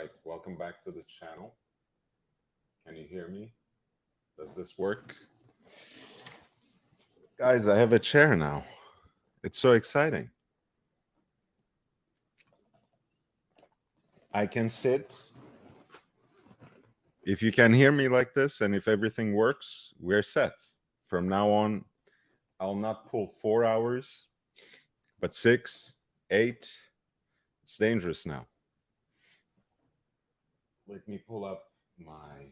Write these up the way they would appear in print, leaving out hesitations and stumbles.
right, welcome back to the channel. Can you hear me? Does this work? Guys, I have a chair now. It's so exciting. I can sit. If you can hear me like this and if everything works, we're set. From now on, I'll not pull 4 hours, but 6, 8. It's dangerous now. Let me pull up my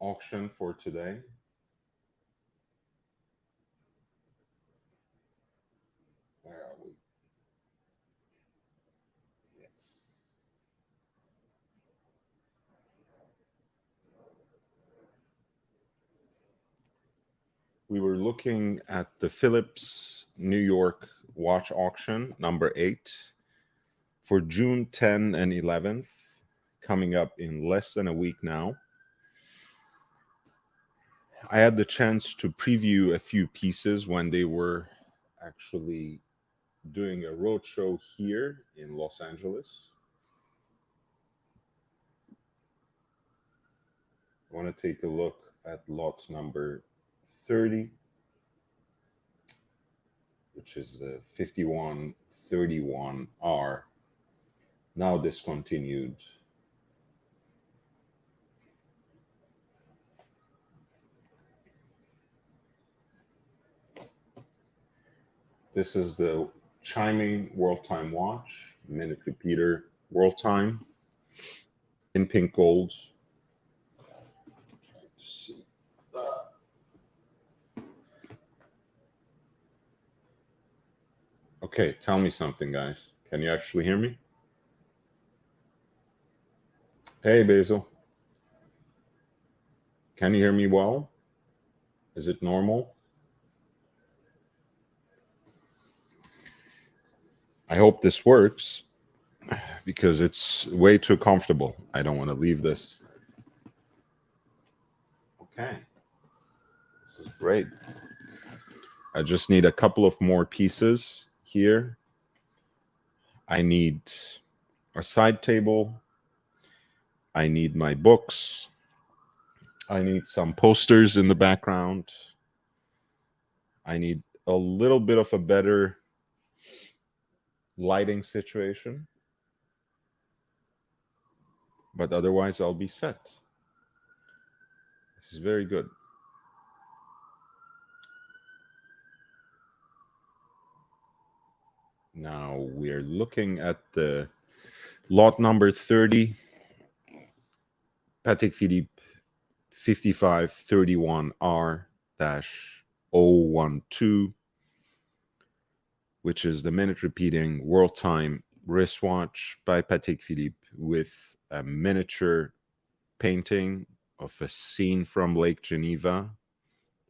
auction for today. Where are we? Yes. We were looking at the Phillips New York watch auction number 8 for June 10 and 11th, coming up in less than a week now. I had the chance to preview a few pieces when they were actually doing a roadshow here in Los Angeles. I want to take a look at lot number 30, which is the 5131R, now discontinued. This is the chiming world time watch, minute repeater world time in pink gold. Okay, tell me something, guys. Can you actually hear me? Hey, Basil. Can you hear me well? Is it normal? I hope this works because it's way too comfortable. I don't want to leave this. Okay. This is great. I just need a couple of more pieces here. I need a side table. I need my books. I need some posters in the background. I need a little bit of a better lighting situation. But otherwise, I'll be set. This is very good. Now we're looking at the lot number 30, Patek Philippe 5531R-012, which is the minute repeating world time wristwatch by Patek Philippe with a miniature painting of a scene from Lake Geneva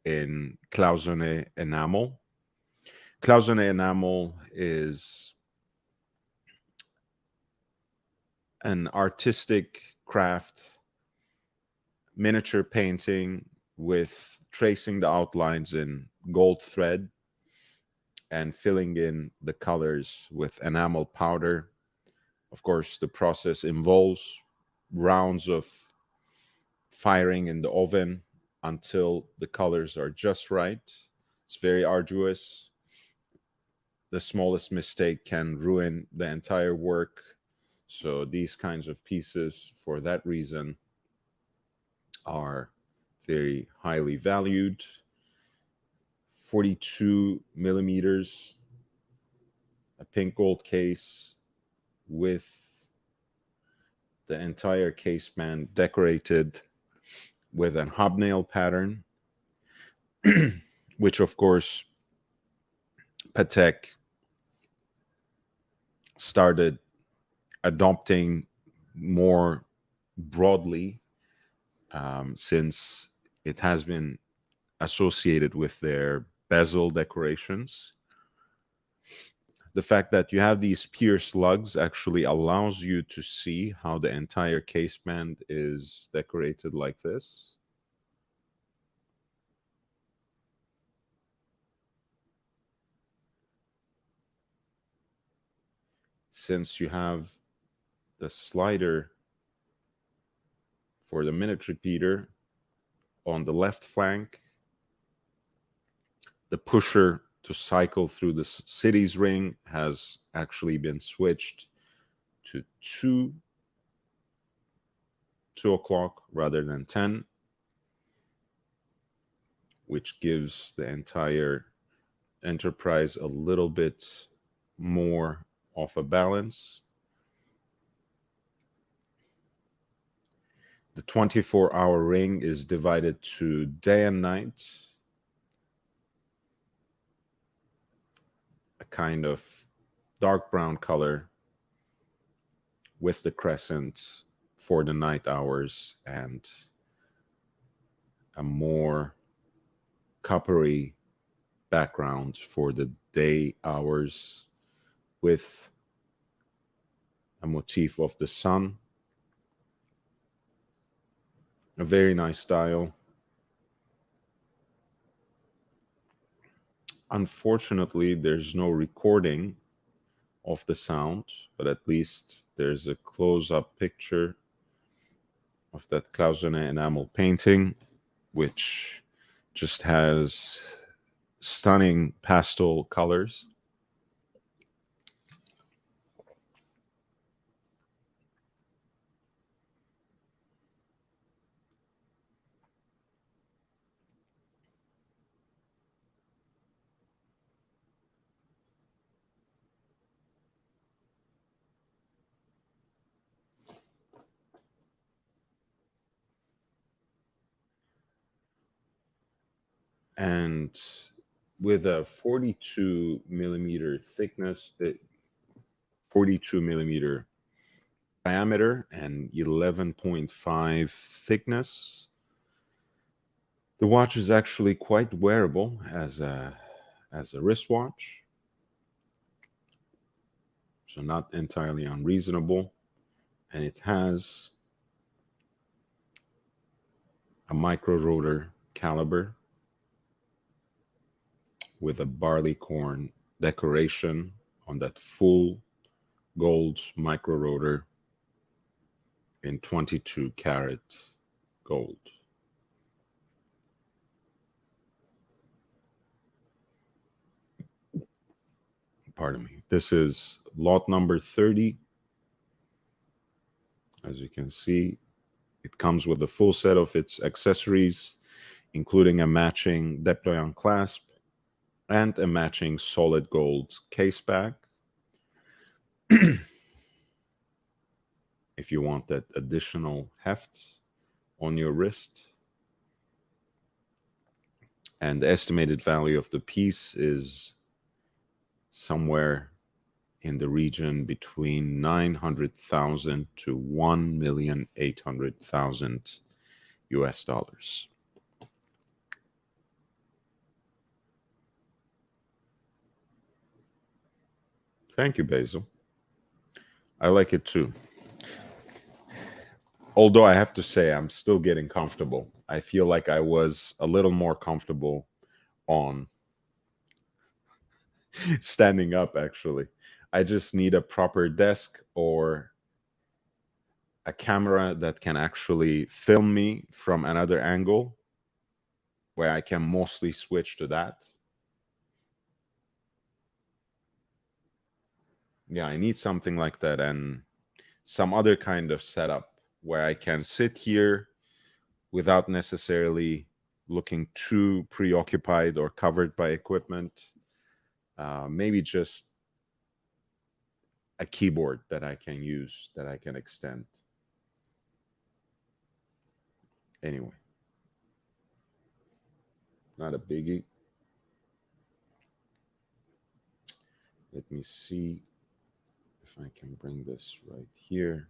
in cloisonné enamel. Cloisonné enamel is an artistic craft, miniature painting with tracing the outlines in gold thread and filling in the colors with enamel powder. Of course, the process involves rounds of firing in the oven until the colors are just right. It's very arduous. The smallest mistake can ruin the entire work. So these kinds of pieces, for that reason, are very highly valued. 42 millimeters, a pink gold case with the entire case band decorated with a hobnail pattern, which of course Patek started adopting more broadly since it has been associated with their bezel decorations. The fact that you have these pierced lugs actually allows you to see how the entire case band is decorated like this. Since you have the slider for the minute repeater on the left flank, the pusher to cycle through the city's ring has actually been switched to 2 o'clock rather than 10, which gives the entire enterprise a little bit more of a balance. The 24-hour ring is divided to day and night, a kind of dark brown color with the crescent for the night hours and a more coppery background for the day hours with a motif of the sun. A very nice style. Unfortunately, there's no recording of the sound, but at least there's a close-up picture of that Clausenet enamel painting, which just has stunning pastel colors. And with a 42 millimeter thickness, 42 millimeter diameter and 11.5 thickness, the watch is actually quite wearable as a wristwatch, so not entirely unreasonable. And it has a micro rotor caliber with a barleycorn decoration on that full gold micro rotor in 22 karat gold. Pardon me. This is lot number 30. As you can see, it comes with a full set of its accessories, including a matching deployant clasp and a matching solid gold case back. If you want that additional heft on your wrist. And the estimated value of the piece is somewhere in the region between 900,000 to 1,800,000 US dollars. Thank you, Basil. I like it too. Although I have to say, I'm still getting comfortable. I feel like I was a little more comfortable on standing up, actually. I just need a proper desk or a camera that can actually film me from another angle where I can mostly switch to that. Yeah, I need something like that and some other kind of setup where I can sit here without necessarily looking too preoccupied or covered by equipment. Maybe just a keyboard that I can use, that I can extend. Anyway, not a biggie. Let me see if I can bring this right here.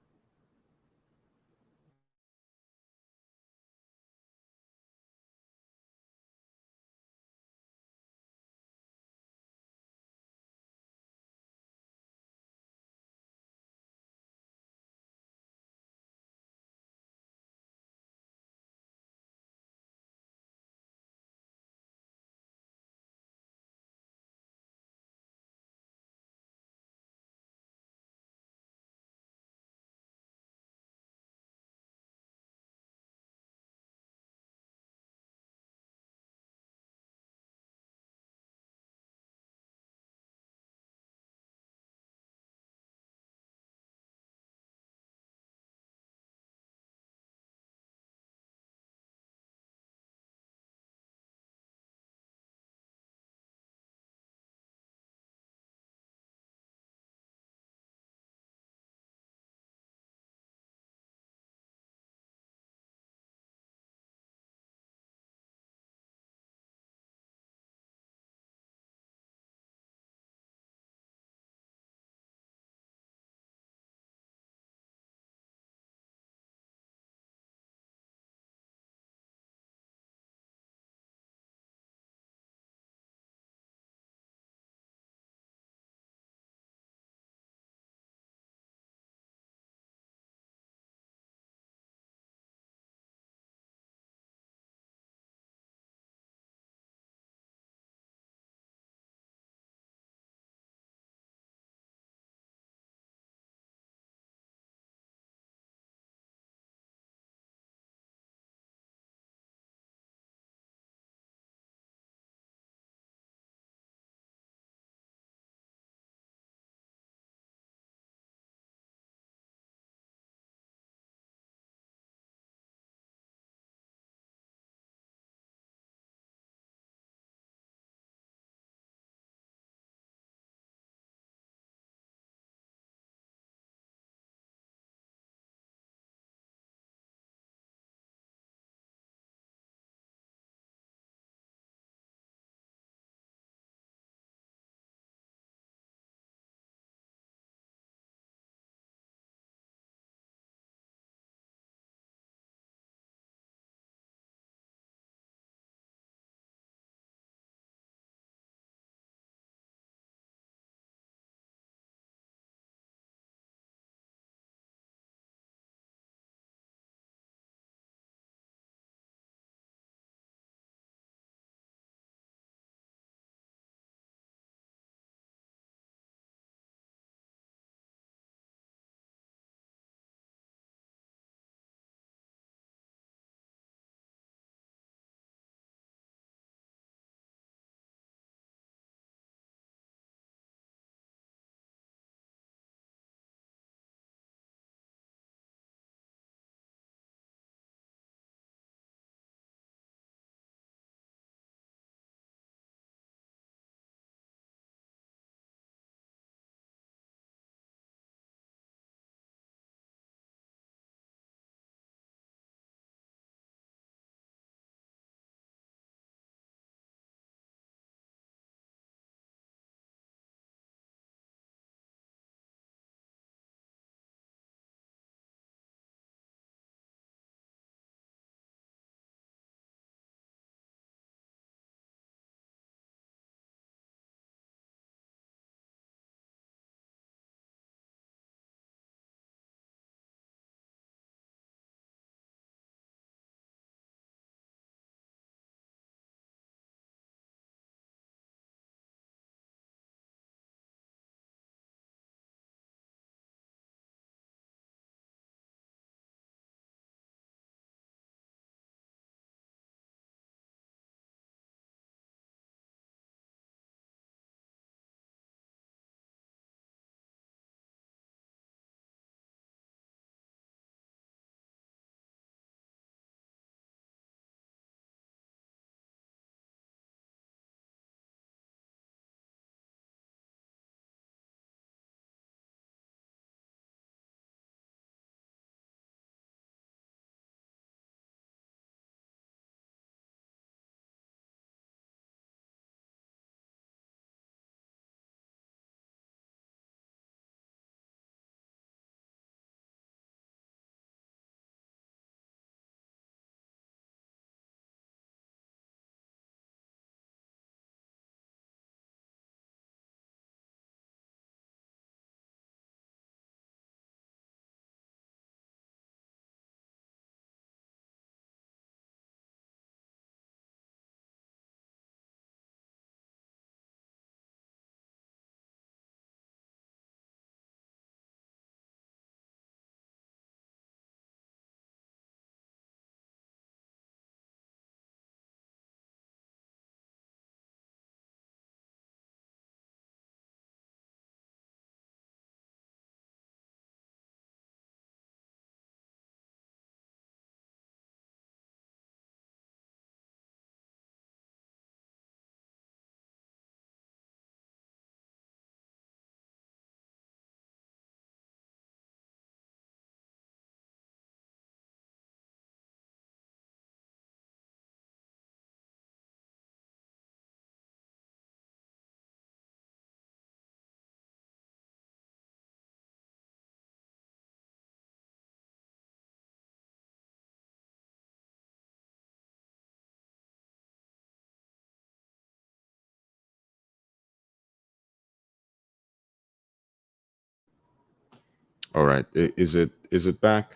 All right. Is it back?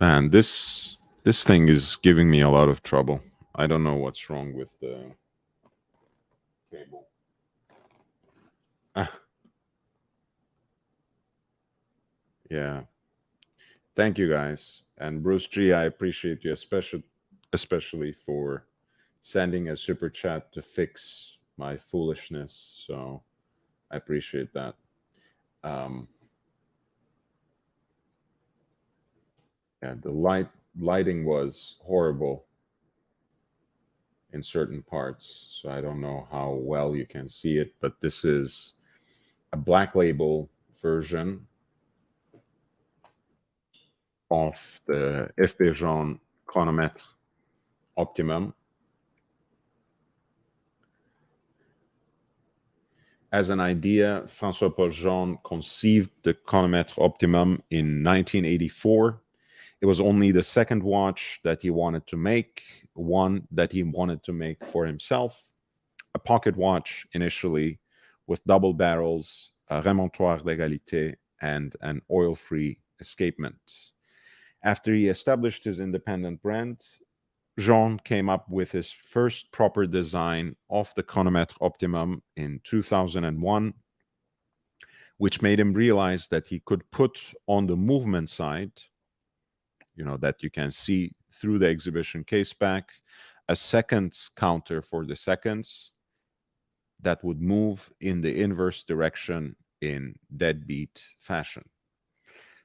Man, this thing is giving me a lot of trouble. I don't know what's wrong with the cable. Ah, yeah. Thank you guys. And Bruce G, I appreciate you especially for sending a super chat to fix my foolishness. So I appreciate that. Um, yeah, the lighting was horrible in certain parts, so I don't know how well you can see it, but this is a black label version of the FP Jean chronometre optimum. As an idea, François Paul Jean conceived the chronometre optimum in 1984. It was only the second watch that he wanted to make, one that he wanted to make for himself, a pocket watch initially with double barrels, a remontoir d'égalité, and an oil-free escapement. After he established his independent brand, Jean came up with his first proper design of the chronometre optimum in 2001, which made him realize that he could put on the movement side, that you can see through the exhibition case back, a second counter for the seconds that would move in the inverse direction in deadbeat fashion.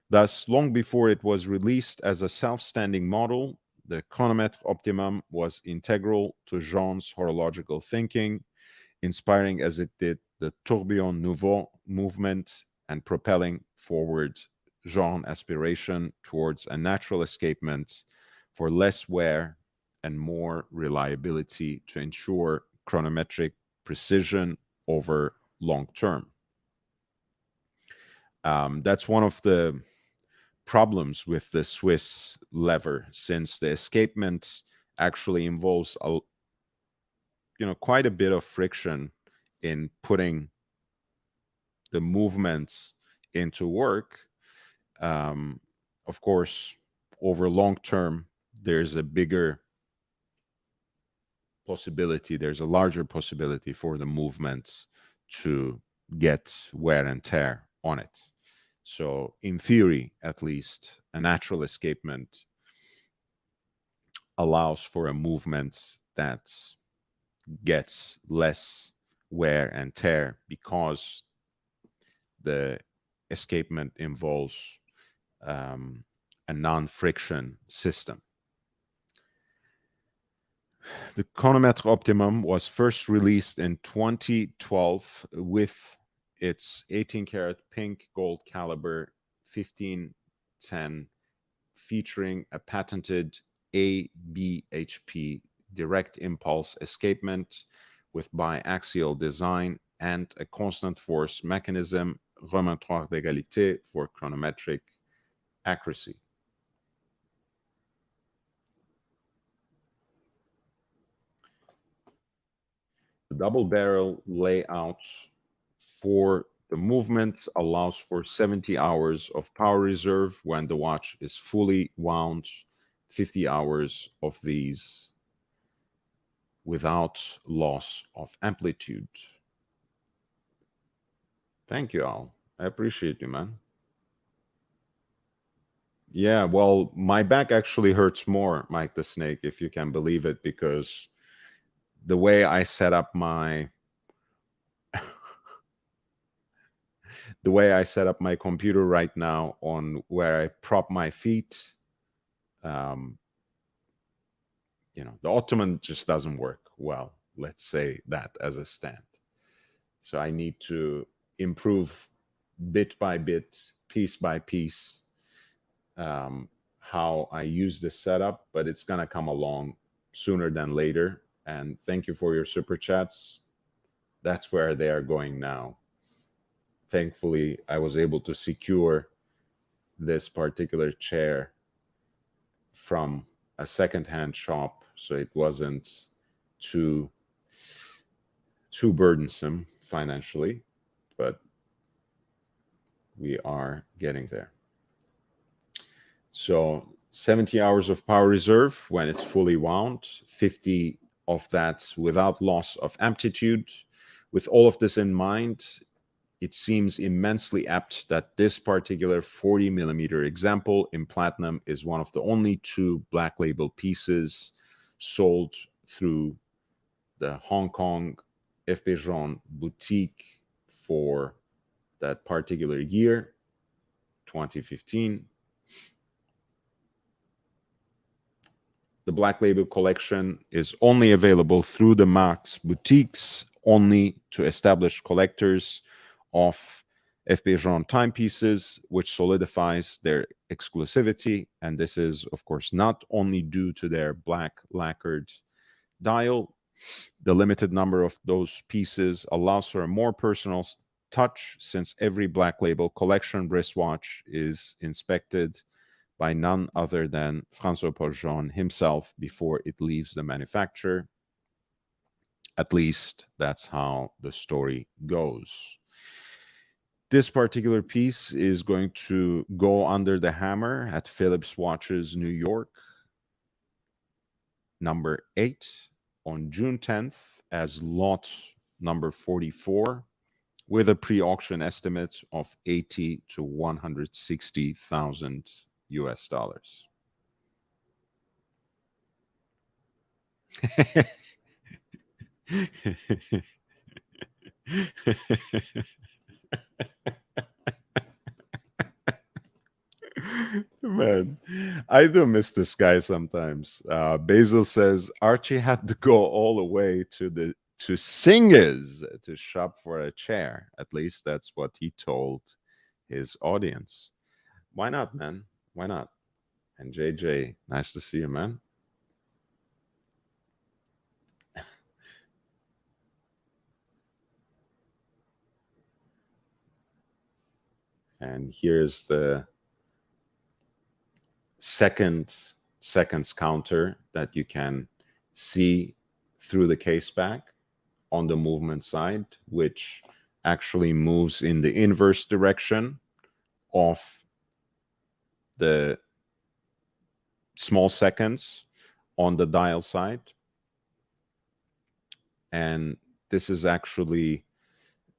Thus, long before it was released as a self-standing model, the chronometre optimum was integral to Jean's horological thinking, inspiring as it did the tourbillon nouveau movement and propelling forward Jean's aspiration towards a natural escapement for less wear and more reliability to ensure chronometric precision over long term. That's one of the problems with the Swiss lever, since the escapement actually involves quite a bit of friction in putting the movements into work. Of course, over long term, there's a larger possibility for the movement to get wear and tear on it. So, in theory, at least, a natural escapement allows for a movement that gets less wear and tear because the escapement involves a non-friction system. The chronometre optimum was first released in 2012 with its 18 karat pink gold caliber 1510, featuring a patented ABHP direct impulse escapement with biaxial design and a constant force mechanism, remontoir d'égalité, for chronometric accuracy. The double barrel layout for the movement allows for 70 hours of power reserve when the watch is fully wound, 50 hours of these without loss of amplitude. Thank you, Al. I appreciate you, man. Yeah, well, my back actually hurts more, Mike the Snake, if you can believe it, because the way I set up my computer right now on where I prop my feet, um, the ottoman just doesn't work well. Let's say that as a stand. So I need to improve bit by bit, piece by piece, how I use this setup, but it's gonna come along sooner than later. And thank you for your super chats. That's where they are going now. Thankfully, I was able to secure this particular chair from a secondhand shop, so it wasn't too burdensome financially. But We are getting there. So 70 hours of power reserve when it's fully wound, 50 of that without loss of amplitude. With all of this in mind, it seems immensely apt that this particular 40 millimeter example in platinum is one of the only two black label pieces sold through the Hong Kong FP Jean boutique for that particular year, 2015. The Black Label collection is only available through the Marx boutiques, only to established collectors of FP Jean timepieces, which solidifies their exclusivity. And this is, of course, not only due to their black lacquered dial. The limited number of those pieces allows for a more personal touch, since every Black Label collection wristwatch is inspected by none other than François-Paul Jean himself before it leaves the manufacturer. At least that's how the story goes. This particular piece is going to go under the hammer at Phillips Watches New York, number 8, on June 10th as lot number 44, with a pre-auction estimate of 80 to 160,000 US dollars. Man, I do miss this guy sometimes. Basil says Archie had to go all the way to Singers to shop for a chair. At least that's what he told his audience. Why not, man? Why not? And JJ, nice to see you, man. And here's the seconds counter that you can see through the case back on the movement side, which actually moves in the inverse direction of the small seconds on the dial side. And this is actually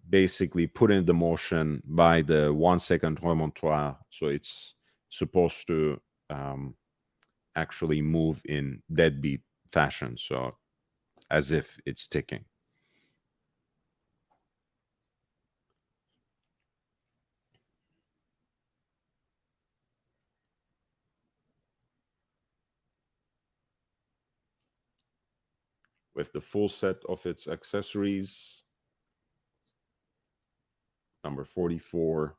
basically put into motion by the 1 second remontoire. So it's supposed to actually move in deadbeat fashion. So as if it's ticking. With the full set of its accessories, number 44,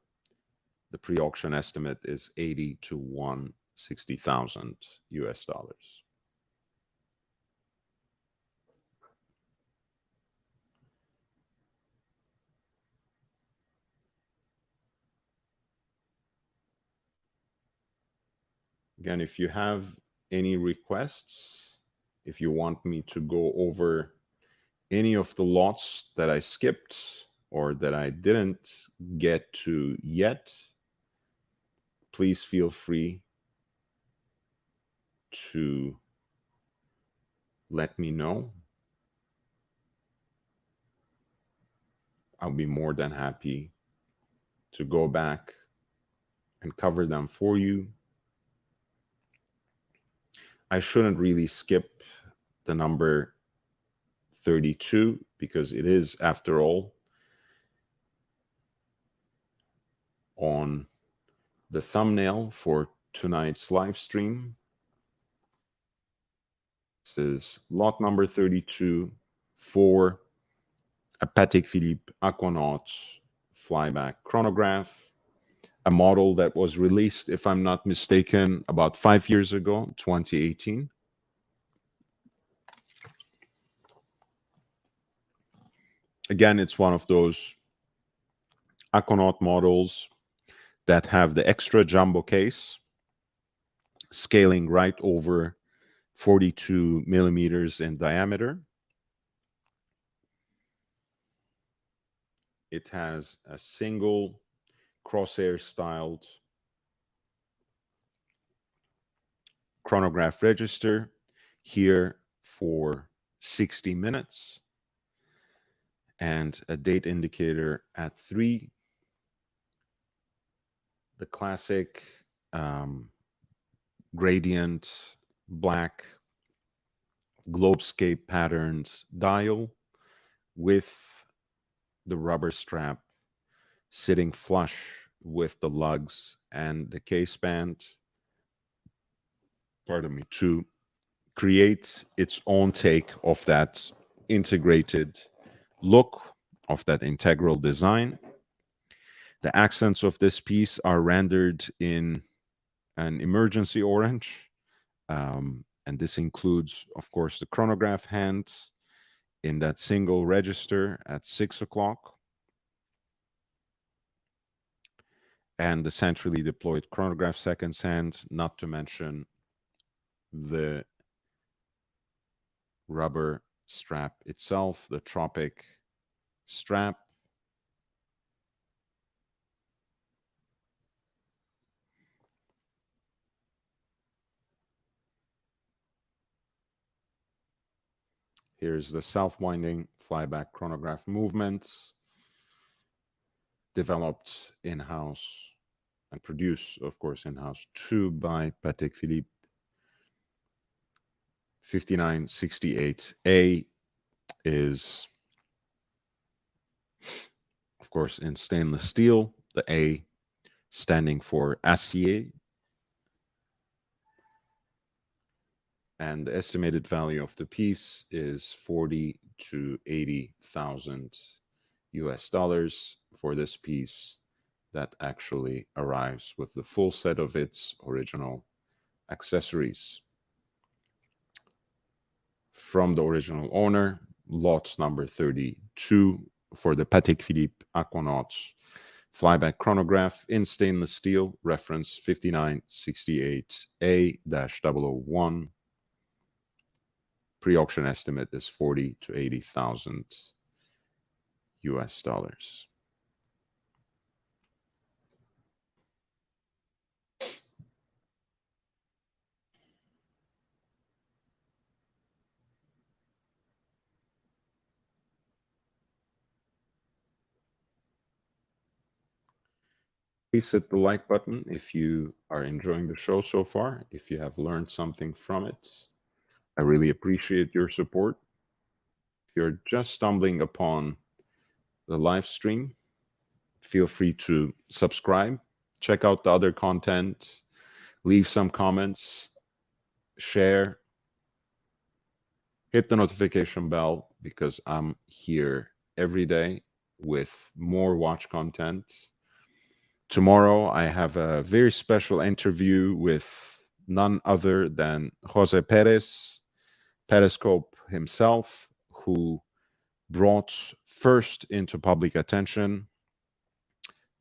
the pre-auction estimate is 80 to 160,000 US dollars. Again, if you have any requests, if you want me to go over any of the lots that I skipped or that I didn't get to yet, please feel free to let me know. I'll be more than happy to go back and cover them for you. I shouldn't really skip the number 32 because it is, after all, on the thumbnail for tonight's live stream. This is lot number 32 for a Patek Philippe Aquanaut flyback chronograph, a model that was released, if I'm not mistaken, about 5 years ago, 2018. Again, it's one of those Aquanaut models that have the extra jumbo case, scaling right over 42 millimeters in diameter. It has a single crosshair styled chronograph register here for 60 minutes and a date indicator at 3. The classic um, gradient black globescape patterned dial with the rubber strap sitting flush with the lugs and the case band, pardon me, to create its own take of that integrated look, of that integral design. The accents of this piece are rendered in an emergency orange, and this includes, of course, the chronograph hand in that single register at 6 o'clock, and the centrally deployed chronograph seconds hand, not to mention the rubber strap itself, the Tropic strap. Here's the self-winding flyback chronograph movements developed in-house and produced, of course, in-house too by Patek Philippe. 5968A is, of course, in stainless steel, the A standing for acier, and the estimated value of the piece is 40 to 80,000 US dollars for this piece that actually arrives with the full set of its original accessories. From the original owner, lot number 32 for the Patek Philippe Aquanaut flyback chronograph in stainless steel, reference 5968A-001. Pre-auction estimate is 40 to 80,000 US dollars. Please hit the like button if you are enjoying the show so far, if you have learned something from it. I really appreciate your support. If you're just stumbling upon the live stream, feel free to subscribe, check out the other content, leave some comments, share, hit the notification bell because I'm here every day with more watch content. Tomorrow, I have a very special interview with none other than Jose Perez, Periscope himself, who brought first into public attention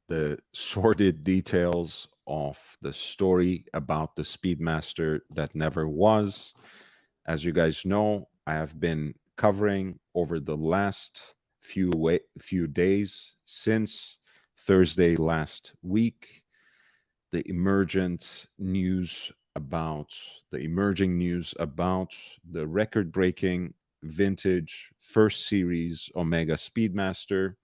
the sordid details of the story about the Speedmaster that never was. As you guys know, I have been covering over the last few days since Thursday last week the emerging news about the record-breaking vintage first series Omega Speedmaster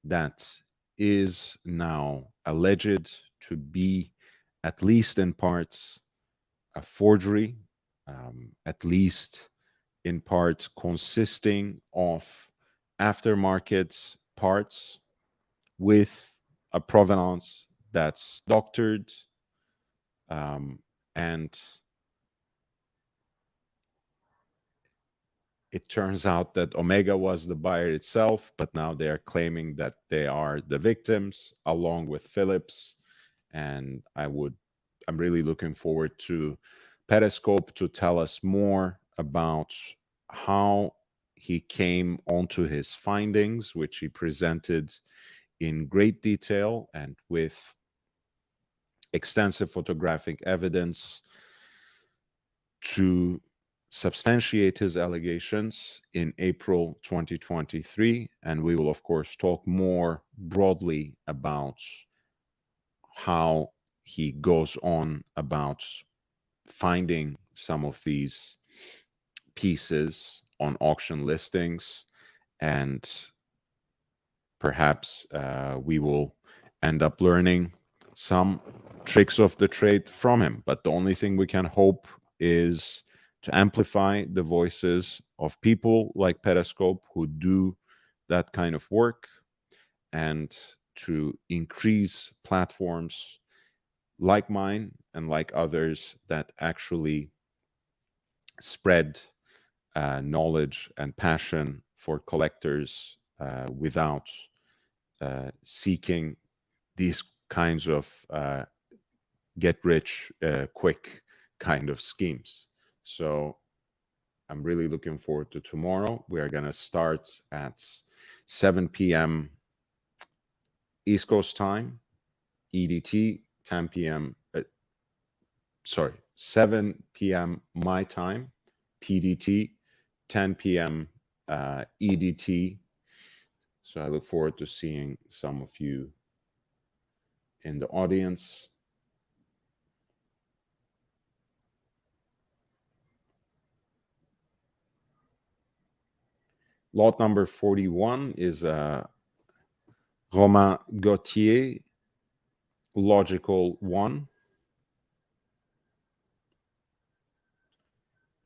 that is now alleged to be, at least in parts, a forgery, at least in part consisting of aftermarket parts with a provenance that's doctored, and it turns out that Omega was the buyer itself, but now they are claiming that they are the victims along with Phillips. And I'm really looking forward to Periscope to tell us more about how he came onto his findings, which he presented in great detail and with extensive photographic evidence to substantiate his allegations in April 2023, and we will, of course, talk more broadly about how he goes on about finding some of these pieces on auction listings, and perhaps we will end up learning some tricks of the trade from him. But the only thing we can hope is to amplify the voices of people like Periscope who do that kind of work, and to increase platforms like mine and like others that actually spread knowledge and passion for collectors without seeking these kinds of get rich quick kind of schemes. So I'm really looking forward to tomorrow. We are going to start at 7 p.m. East Coast time, EDT, 10 p.m. 7 p.m. my time, PDT, 10 p.m. EDT. So I look forward to seeing some of you in the audience. Lot number 41 is Romain Gauthier, Logical 1,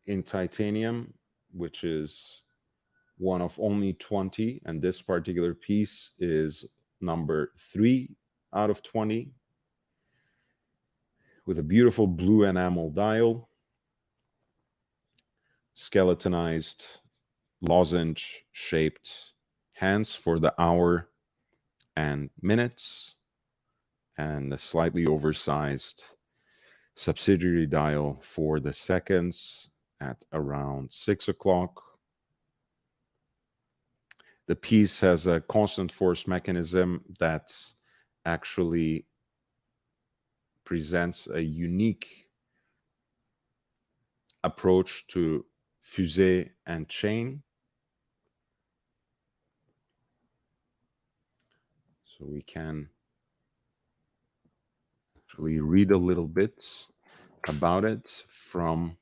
in titanium, which is one of only 20, and this particular piece is number 3 out of 20, with a beautiful blue enamel dial, skeletonized lozenge shaped hands for the hour and minutes, and a slightly oversized subsidiary dial for the seconds at around 6 o'clock. The piece has a constant force mechanism that actually presents a unique approach to fusée and chain. So we can actually read a little bit about it from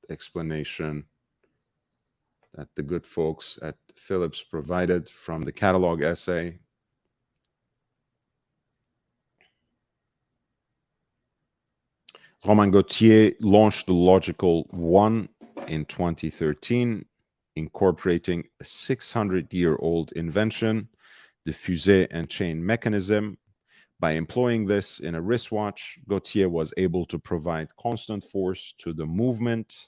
the explanation that the good folks at Phillips provided from the catalog essay. Romain Gauthier launched the Logical 1 in 2013, incorporating a 600-year-old invention, the fusée and chain mechanism. By employing this in a wristwatch, Gauthier was able to provide constant force to the movement.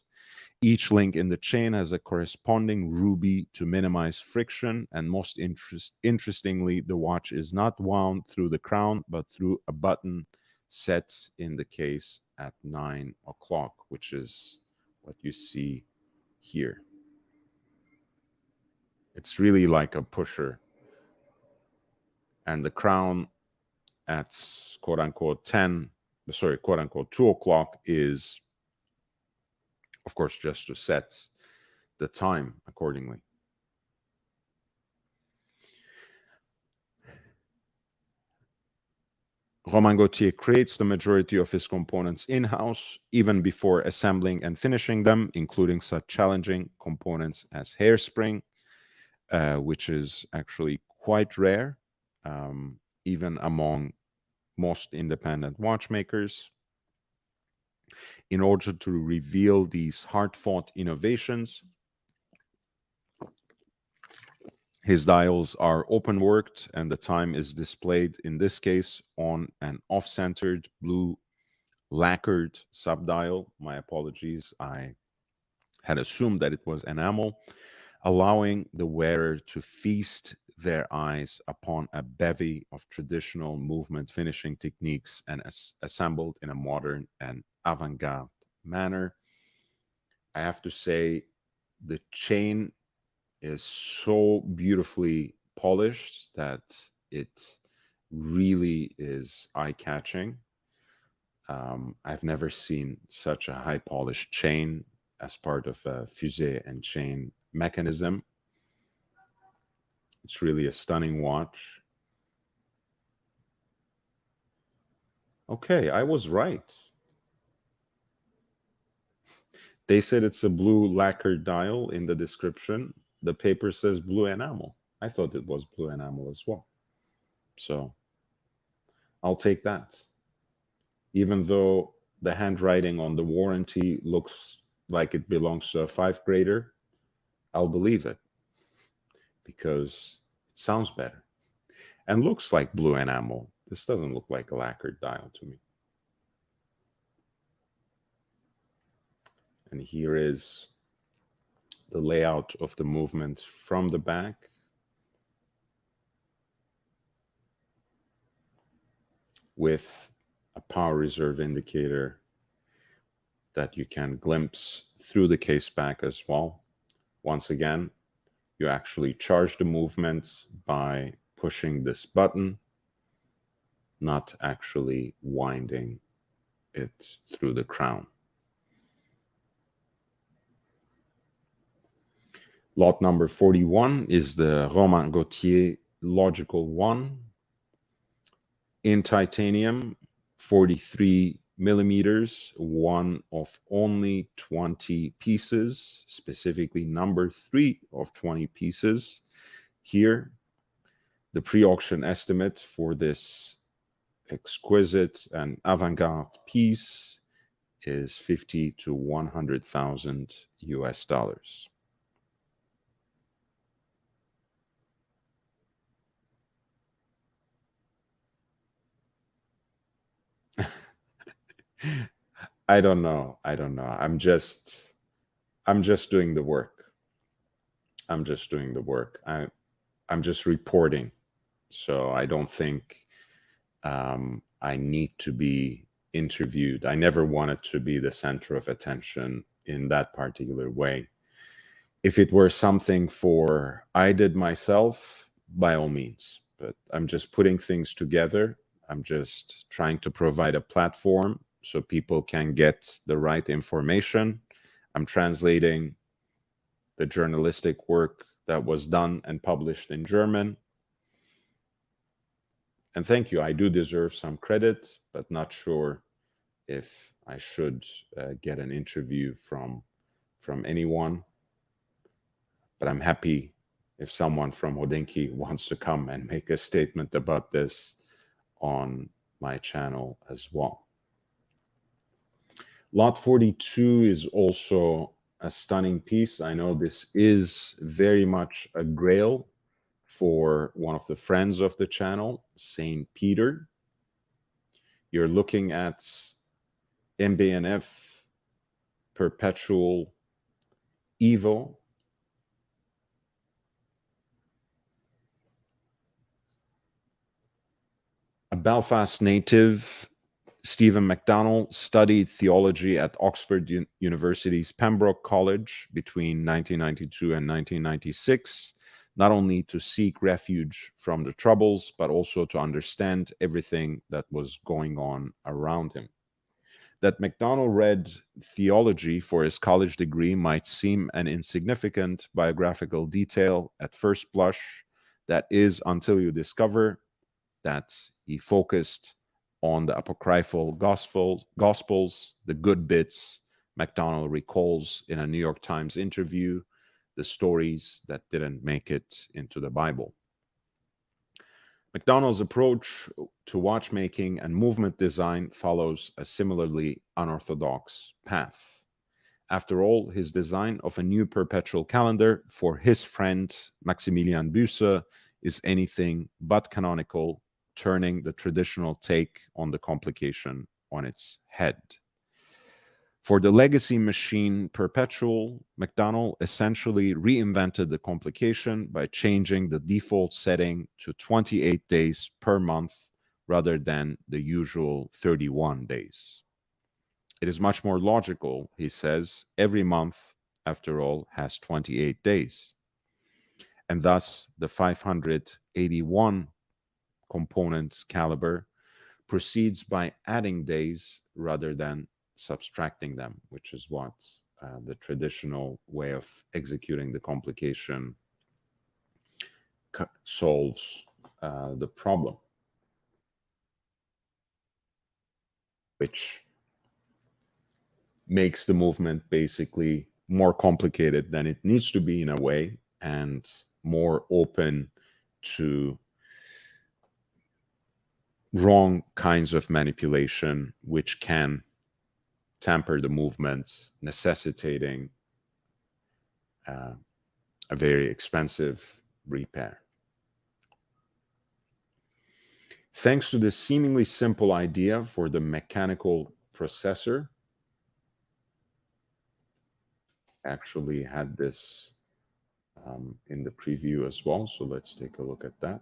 Each link in the chain has a corresponding ruby to minimize friction, and most interestingly, the watch is not wound through the crown, but through a button set in the case at 9 o'clock, which is what you see here. It's really like a pusher. And the crown at quote unquote 2 o'clock is, of course, just to set the time accordingly. Romain Gauthier creates the majority of his components in-house, even before assembling and finishing them, including such challenging components as hairspring, which is actually quite rare, even among most independent watchmakers. In order to reveal these hard-fought innovations, his dials are open-worked, and the time is displayed, in this case, on an off-centered blue lacquered subdial. My apologies, I had assumed that it was enamel, allowing the wearer to feast their eyes upon a bevy of traditional movement finishing techniques and assembled in a modern and avant-garde manner. I have to say, the chain is so beautifully polished that it really is eye-catching. I've never seen such a high polished chain as part of a fusee and chain mechanism. It's really a stunning watch. Okay, I was right. They said it's a blue lacquer dial in the description. The paper says blue enamel. I thought it was blue enamel as well. So I'll take that. Even though the handwriting on the warranty looks like it belongs to a 5th grader, I'll believe it because it sounds better and looks like blue enamel. This doesn't look like a lacquered dial to me. And here is the layout of the movement from the back. With a power reserve indicator that you can glimpse through the case back as well. Once again, you actually charge the movement by pushing this button, not actually winding it through the crown. Lot number 41 is the Romain Gauthier Logical 1 in titanium, 43 millimeters, one of only 20 pieces, specifically number 3 of 20 pieces. Here, the pre-auction estimate for this exquisite and avant-garde piece is 50 to 100,000 US dollars. I don't know. I'm just doing the work. I'm just reporting. So I don't think I need to be interviewed. I never wanted to be the center of attention in that particular way. If it were something I did myself, by all means. But I'm just putting things together. I'm just trying to provide a platform so people can get the right information. I'm translating the journalistic work that was done and published in German. And thank you. I do deserve some credit, but not sure if I should get an interview from anyone. But I'm happy if someone from Hodinkee wants to come and make a statement about this on my channel as well. Lot 42 is also a stunning piece. I know this is very much a grail for one of the friends of the channel, Saint Peter. You're looking at MBNF Perpetual Evo. A Belfast native, Stephen MacDonald studied theology at Oxford University's Pembroke College between 1992 and 1996, not only to seek refuge from the Troubles, but also to understand everything that was going on around him. That MacDonald read theology for his college degree might seem an insignificant biographical detail at first blush. That is until you discover that he focused on the apocryphal gospels, the good bits. MacDonald recalls in a New York Times interview the stories that didn't make it into the Bible. MacDonald's approach to watchmaking and movement design follows a similarly unorthodox path. After all, his design of a new perpetual calendar for his friend Maximilian Büsser is anything but canonical, turning the traditional take on the complication on its head. For the legacy machine Perpetual, MacDonald essentially reinvented the complication by changing the default setting to 28 days per month rather than the usual 31 days. It is much more logical, he says. Every month, after all, has 28 days. And thus, the 581 component caliber proceeds by adding days rather than subtracting them, which is what the traditional way of executing the complication solves the problem, which makes the movement basically more complicated than it needs to be in a way, and more open to wrong kinds of manipulation, which can tamper the movement, necessitating uh, a very expensive repair. Thanks to this seemingly simple idea for the mechanical processor, actually had this in the preview as well, so let's take a look at that.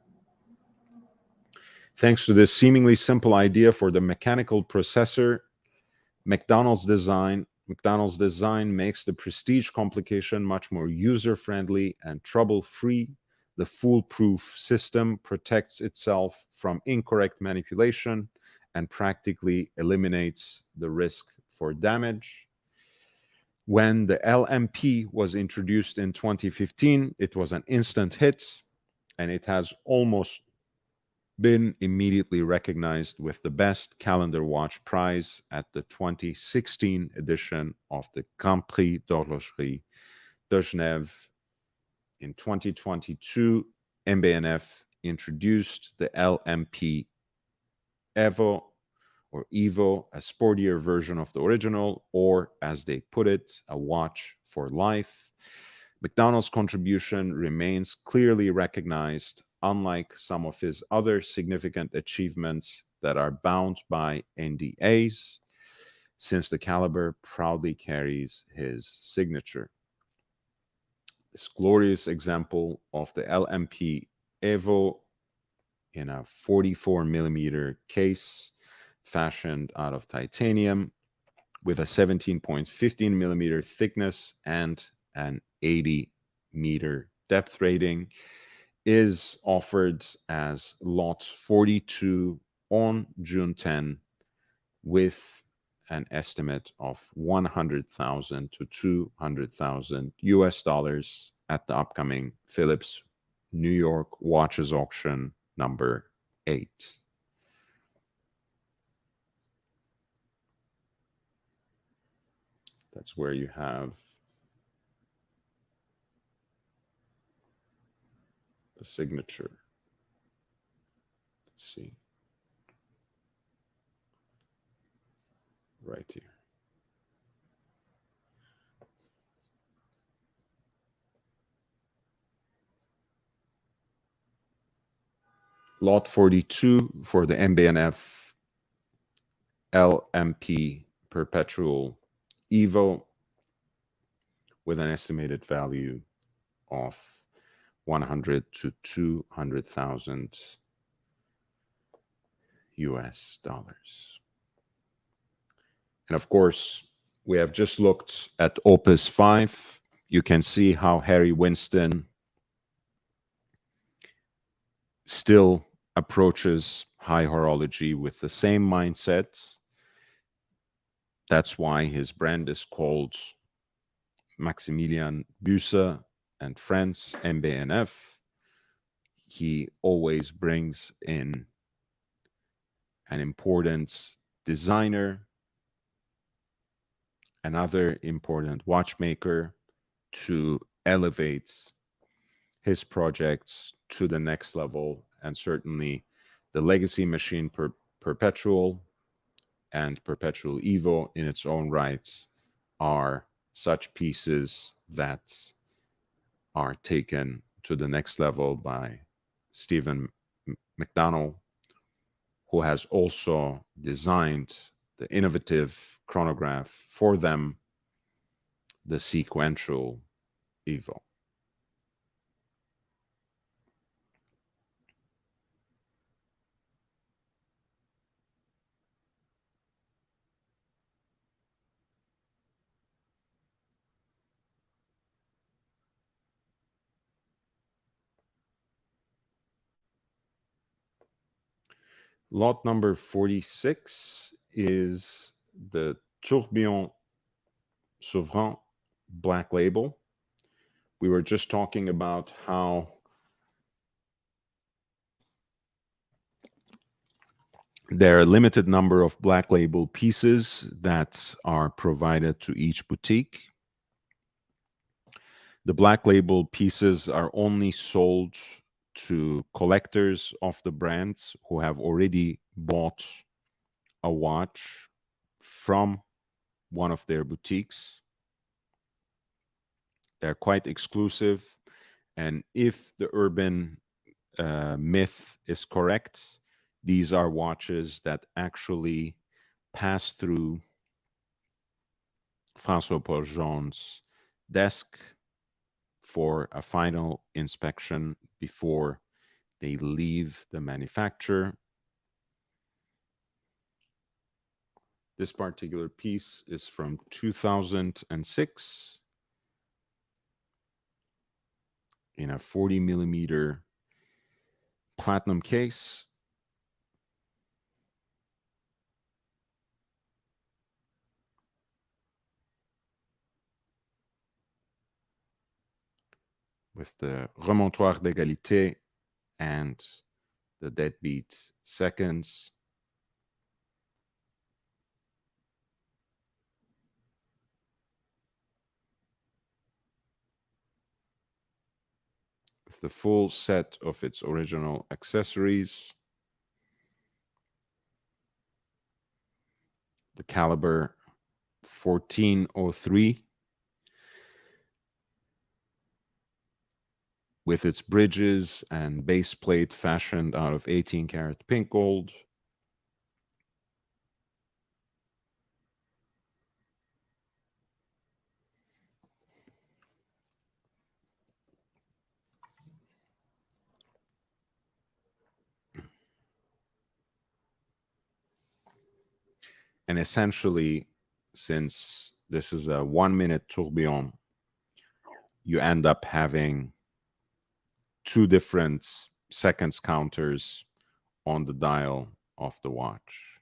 Thanks to this seemingly simple idea for the mechanical processor, McDonald's design makes the prestige complication much more user-friendly and trouble-free. The foolproof system protects itself from incorrect manipulation and practically eliminates the risk for damage. When the LMP was introduced in 2015, it was an instant hit, and it has almost been immediately recognized with the Best Calendar Watch prize at the 2016 edition of the Grand Prix d'Horlogerie de Genève. In 2022, MBNF introduced the LMP Evo or Evo, a sportier version of the original, or as they put it, a watch for life. McDonald's contribution remains clearly recognized, unlike some of his other significant achievements that are bound by NDAs, since the caliber proudly carries his signature. This glorious example of the LMP Evo in a 44 millimeter case fashioned out of titanium with a 17.15 millimeter thickness and an 80-meter depth rating is offered as lot 42 on June 10 with an estimate of 100,000 to 200,000 US dollars at the upcoming Phillips New York Watches Auction number 8. That's where you have the signature. Let's see. Right here. Lot 42 for the MBNF LMP Perpetual Evo with an estimated value of 100 to 200,000 US dollars. And of course, we have just looked at Opus 5. You can see how Harry Winston still approaches high horology with the same mindset. That's why his brand is called Maximilian Büsser and Friends MBNF. He always brings in an important designer, another important watchmaker to elevate his projects to the next level. And certainly the Legacy Machine Perpetual and Perpetual Evo in its own right are such pieces that are taken to the next level by Stephen McDonnell, who has also designed the innovative chronograph for them, the sequential Evo. Lot number 46 is the Tourbillon Souverain Black Label. We were just talking about how there are a limited number of Black Label pieces that are provided to each boutique. The Black Label pieces are only sold to collectors of the brands who have already bought a watch from one of their boutiques. They're quite exclusive. And if the urban myth is correct, these are watches that actually pass through François Pauljon's desk for a final inspection before they leave the manufacturer. This particular piece is from 2006 in a 40 millimeter platinum case. With the remontoir d'égalité and the deadbeat seconds. With the full set of its original accessories. The caliber 1403 with its bridges and base plate fashioned out of 18 karat pink gold. And essentially, since this is a 1-minute tourbillon, you end up having two different seconds counters on the dial of the watch,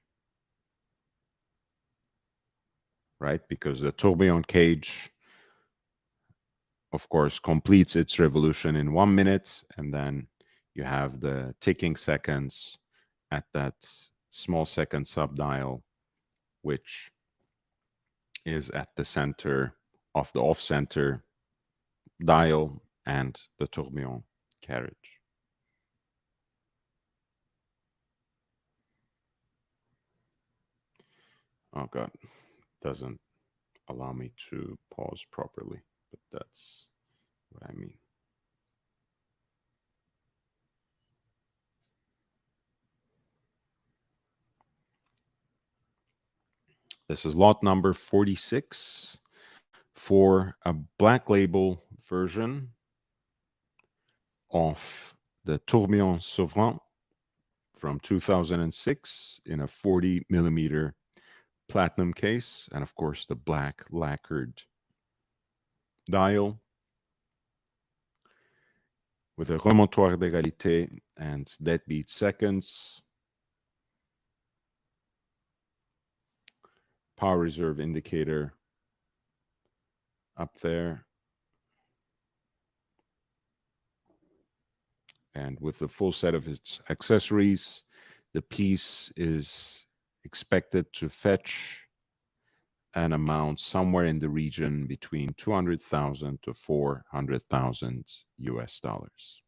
right? Because the tourbillon cage, of course, completes its revolution in 1 minute, and then you have the ticking seconds at that small second subdial, which is at the center of the off-center dial and the tourbillon carriage. Oh God, doesn't allow me to pause properly, but that's what I mean. This is lot number 46 for a black label version of the Tourbillon Souverain from 2006 in a 40 millimeter platinum case, and of course the black lacquered dial with a remontoir d'égalité and deadbeat seconds, power reserve indicator up there, and with the full set of its accessories, the piece is expected to fetch an amount somewhere in the region between 200,000 to 400,000 US dollars.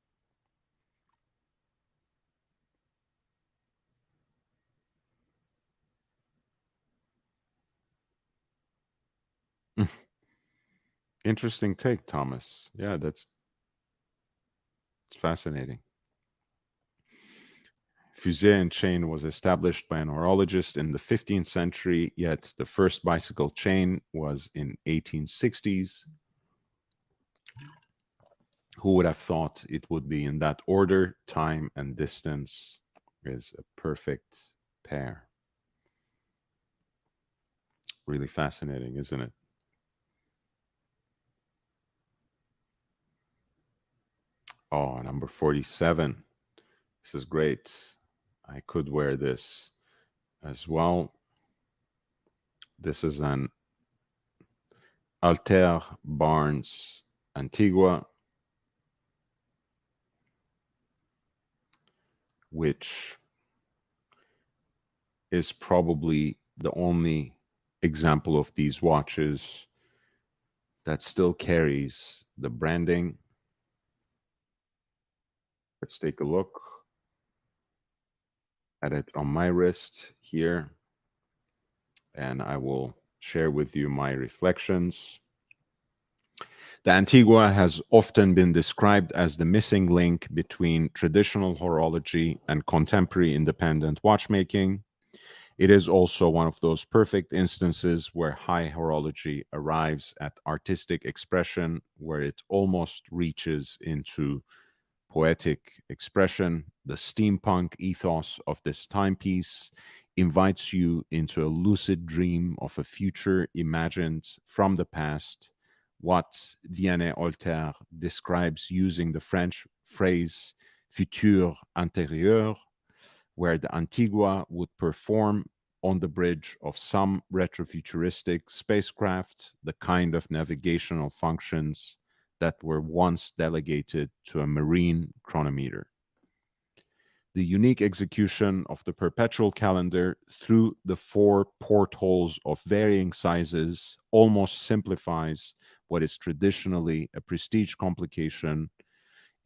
Interesting take, Thomas. Yeah, it's fascinating. Fusée and chain was established by an horologist in the 15th century, yet the first bicycle chain was in 1860s. Who would have thought it would be in that order? Time and distance is a perfect pair. Really fascinating, isn't it? Oh, number 47. This is great. I could wear this as well. This is an Alter Barnes Antigua, which is probably the only example of these watches that still carries the branding. Let's take a look at it on my wrist here, and I will share with you my reflections. The Antigua has often been described as the missing link between traditional horology and contemporary independent watchmaking. It is also one of those perfect instances where high horology arrives at artistic expression, where it almost reaches into poetic expression. The steampunk ethos of this timepiece invites you into a lucid dream of a future imagined from the past, what Vianney Olter describes using the French phrase futur antérieur, where the Antigua would perform on the bridge of some retrofuturistic spacecraft the kind of navigational functions that were once delegated to a marine chronometer. The unique execution of the perpetual calendar through the four portholes of varying sizes almost simplifies what is traditionally a prestige complication.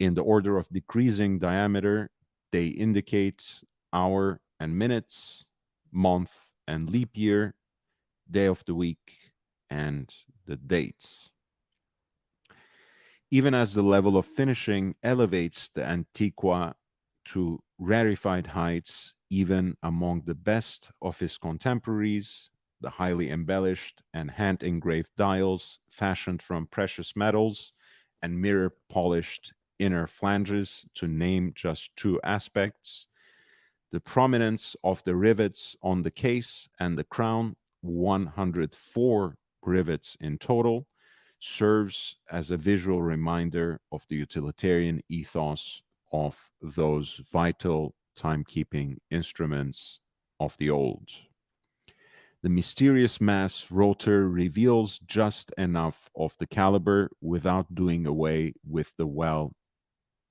In the order of decreasing diameter, they indicate hour and minutes, month and leap year, day of the week, and the dates. Even as the level of finishing elevates the Antiqua to rarefied heights, even among the best of his contemporaries, the highly embellished and hand engraved dials fashioned from precious metals and mirror polished inner flanges, to name just two aspects, the prominence of the rivets on the case and the crown, 104 rivets in total, serves as a visual reminder of the utilitarian ethos of those vital timekeeping instruments of the old. The mysterious mass rotor reveals just enough of the caliber without doing away with the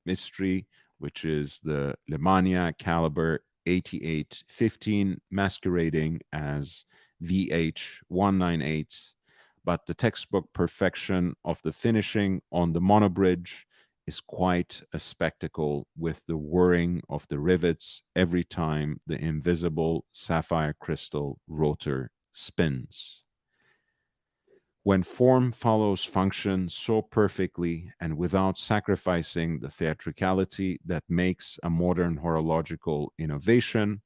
mystery, which is the Lemania caliber 8815 masquerading as VH198, but the textbook perfection of the finishing on the monobridge is quite a spectacle, with the whirring of the rivets every time the invisible sapphire crystal rotor spins. When form follows function so perfectly and without sacrificing the theatricality that makes a modern horological innovation,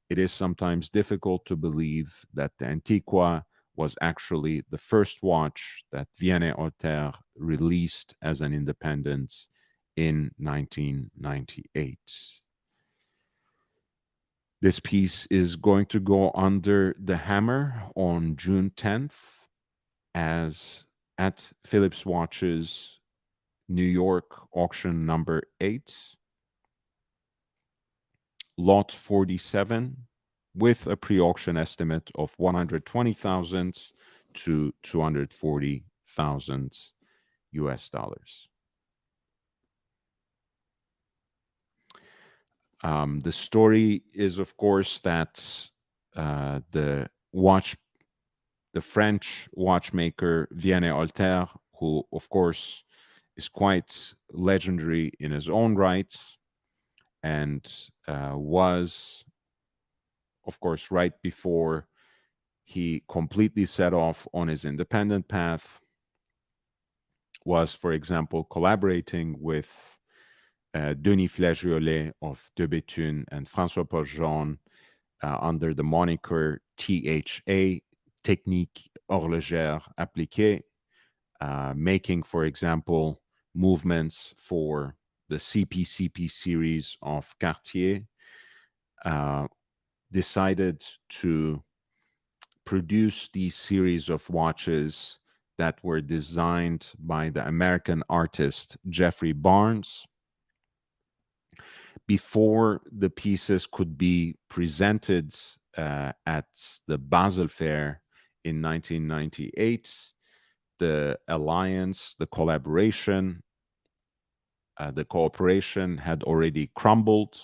it is sometimes difficult to believe that the Antiqua was actually the first watch that Vianney Olter released as an independent in 1998. This piece is going to go under the hammer on June 10th as at Phillips Watches New York auction number 8, lot 47, with a pre-auction estimate of 120,000 to 240,000 US dollars. The story is, of course, that the French watchmaker Vianney Olter, who, of course, is quite legendary in his own right, and was, of course, right before he completely set off on his independent path, was, for example, collaborating with Denis Flageolet of De Béthune and François Paul Jean under the moniker THA, Technique Horlogère Appliquée, making, for example, movements for the CP series of Cartier, decided to produce these series of watches that were designed by the American artist Jeffrey Barnes. Before the pieces could be presented at the Basel Fair in 1998, the alliance, the collaboration, the cooperation had already crumbled,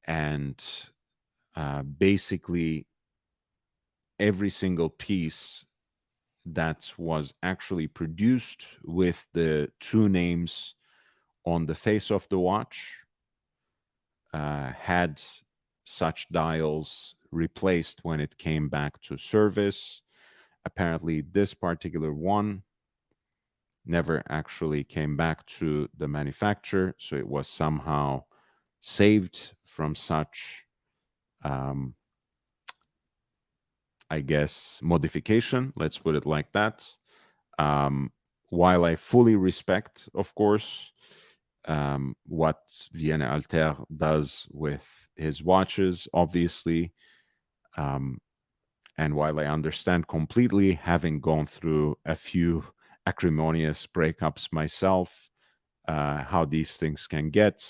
and basically every single piece that was actually produced with the true names on the face of the watch had such dials replaced when it came back to service. Apparently, this particular one never actually came back to the manufacturer, so it was somehow saved from such, um, I guess, modification. Let's put it like that. Um, while I fully respect, of course, what Vienna Alter does with his watches, obviously, um, and while I understand completely, having gone through a few acrimonious breakups myself, how these things can get,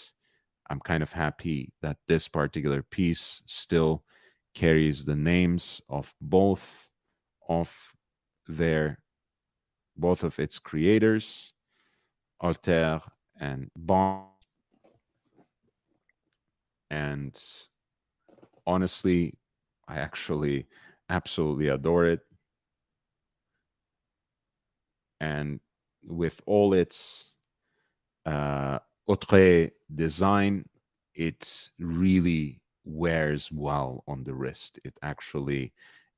I'm kind of happy that this particular piece still carries the names of of their both of its creators, Alter and Barnes. And honestly, I actually absolutely adore it. And with all its autre design, it really wears well on the wrist. It actually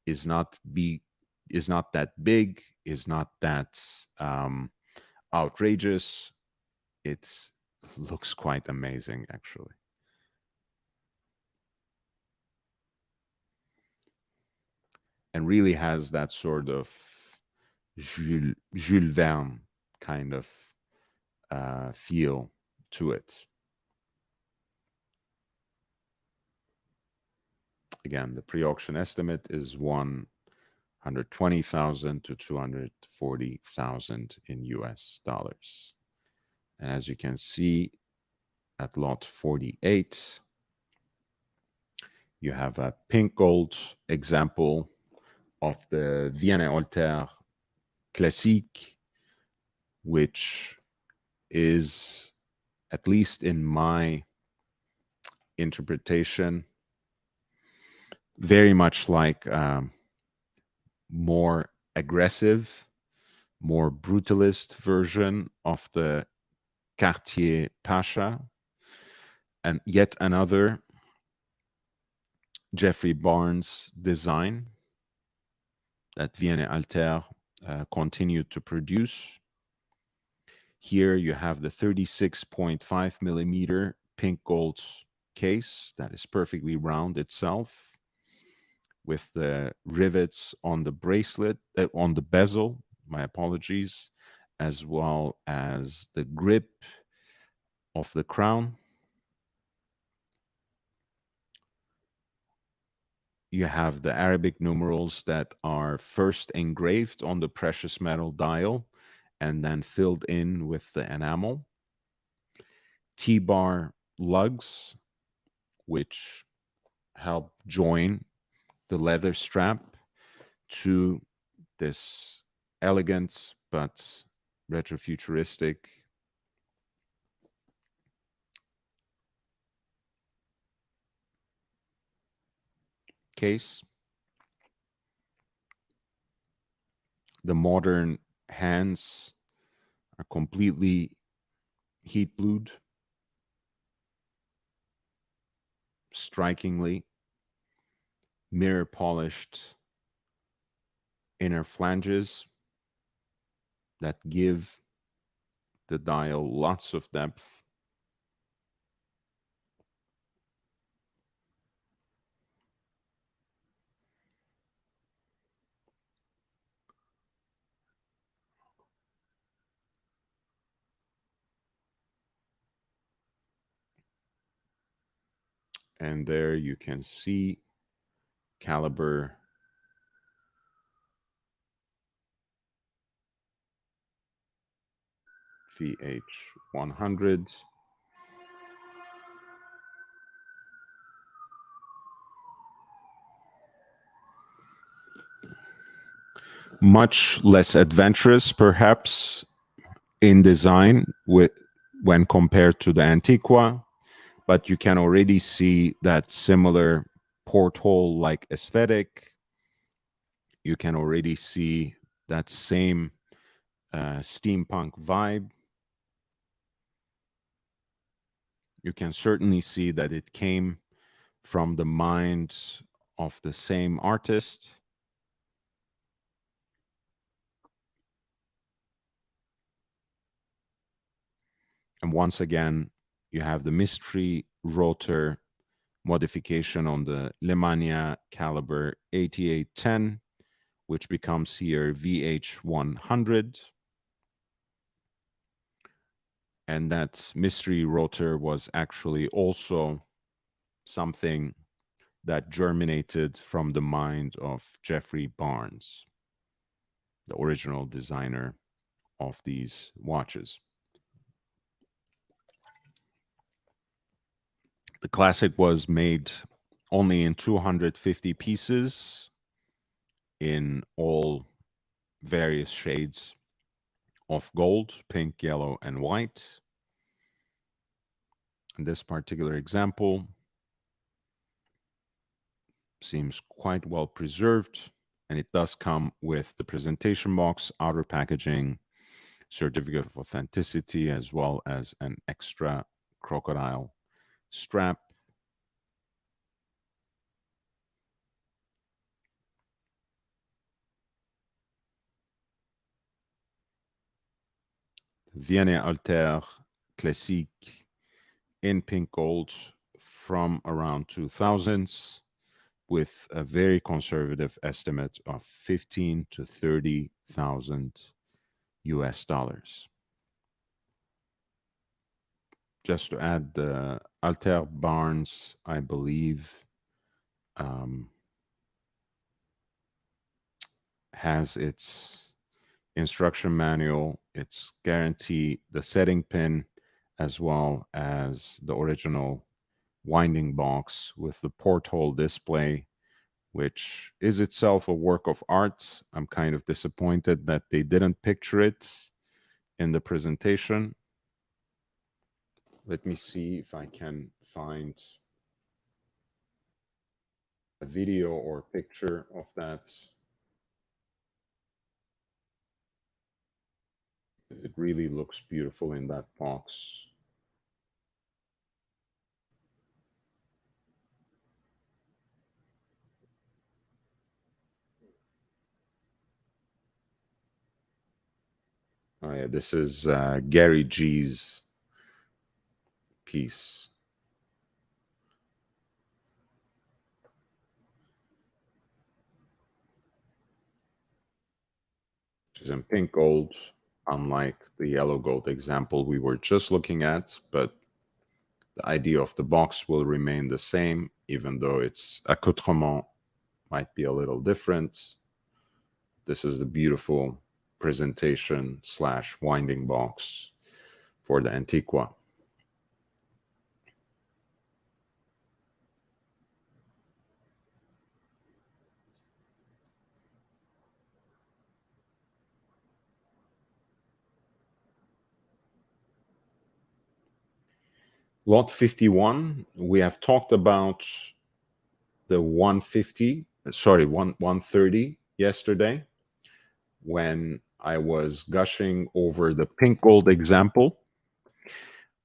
is not big, is not that big, is not that outrageous. It looks quite amazing, actually, and really has that sort of Jules Verne kind of feel to it. Again, the pre-auction estimate is 120,000 to 240,000 in US dollars. And as you can see at lot 48, you have a pink gold example of the Vienna Alter Classique, which is, at least in my interpretation, very much like more aggressive, more brutalist version of the Cartier Pasha, and yet another Jeffrey Barnes design that Vienna Alter continued to produce. Here you have the 36.5 millimeter pink gold case that is perfectly round itself, with the rivets on the bracelet, on the bezel, my apologies, as well as the grip of the crown. You have the Arabic numerals that are first engraved on the precious metal dial and then filled in with the enamel. T-bar lugs, which help join the leather strap to this elegant but retrofuturistic case. The modern hands are completely heat blued, strikingly mirror polished inner flanges that give the dial lots of depth. And there you can see caliber VH100 much less adventurous, perhaps, in design when compared to the Antiqua, but you can already see that similar porthole-like aesthetic. You can already see that same steampunk vibe. You can certainly see that it came from the mind of the same artist. And once again, you have the mystery rotor modification on the Lemania caliber 8810, which becomes here VH100. And that mystery rotor was actually also something that germinated from the mind of Jeffrey Barnes, the original designer of these watches. The classic was made only in 250 pieces in all various shades of gold, pink, yellow, and white. In this particular example, seems quite well preserved, and it does come with the presentation box, outer packaging, certificate of authenticity, as well as an extra crocodile strap. Vienne Alter Classique in pink gold from around 2000s, with a very conservative estimate of 15 to 30,000 US dollars. Just to add, the Alter Barnes, I believe, has its instruction manual, its guarantee, the setting pin, as well as the original winding box with the porthole display, which is itself a work of art. I'm kind of disappointed that they didn't picture it in the presentation. Let me see if I can find a video or picture of that. It really looks beautiful in that box. Oh yeah, this is Gary G's piece, which is in pink gold, unlike the yellow gold example we were just looking at, but the idea of the box will remain the same, even though its accoutrement might be a little different. This is the beautiful presentation / winding box for the Antiqua. Lot 51, we have talked about the 130 yesterday when I was gushing over the pink gold example.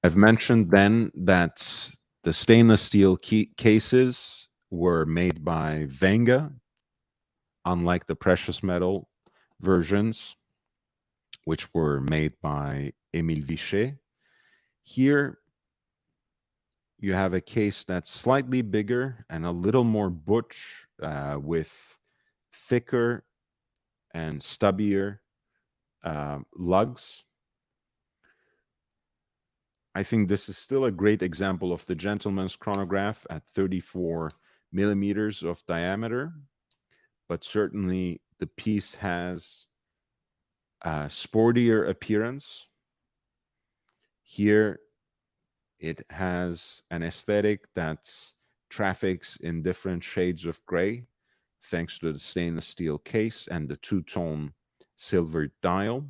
I've mentioned then that the stainless steel cases were made by Venga, unlike the precious metal versions, which were made by Émile Vichet. Here, you have a case that's slightly bigger and a little more butch, with thicker and stubbier lugs. I think this is still a great example of the gentleman's chronograph at 34 millimeters of diameter, but certainly the piece has a sportier appearance. Here, it has an aesthetic that traffics in different shades of gray. thanks to the stainless steel case and the two-tone silver dial.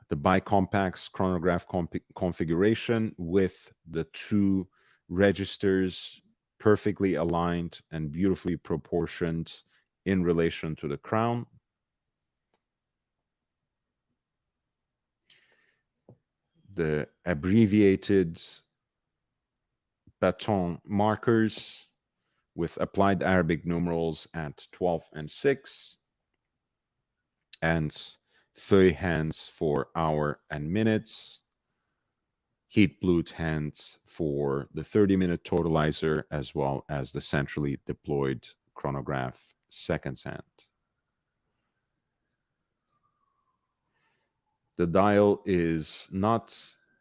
The bicompax chronograph configuration with the two registers perfectly aligned and beautifully proportioned in relation to the crown. The abbreviated baton markers with applied Arabic numerals at 12 and 6, and feuille hands for hour and minutes, heat blued hands for the 30-minute totalizer, as well as the centrally deployed chronograph seconds hand. The dial is not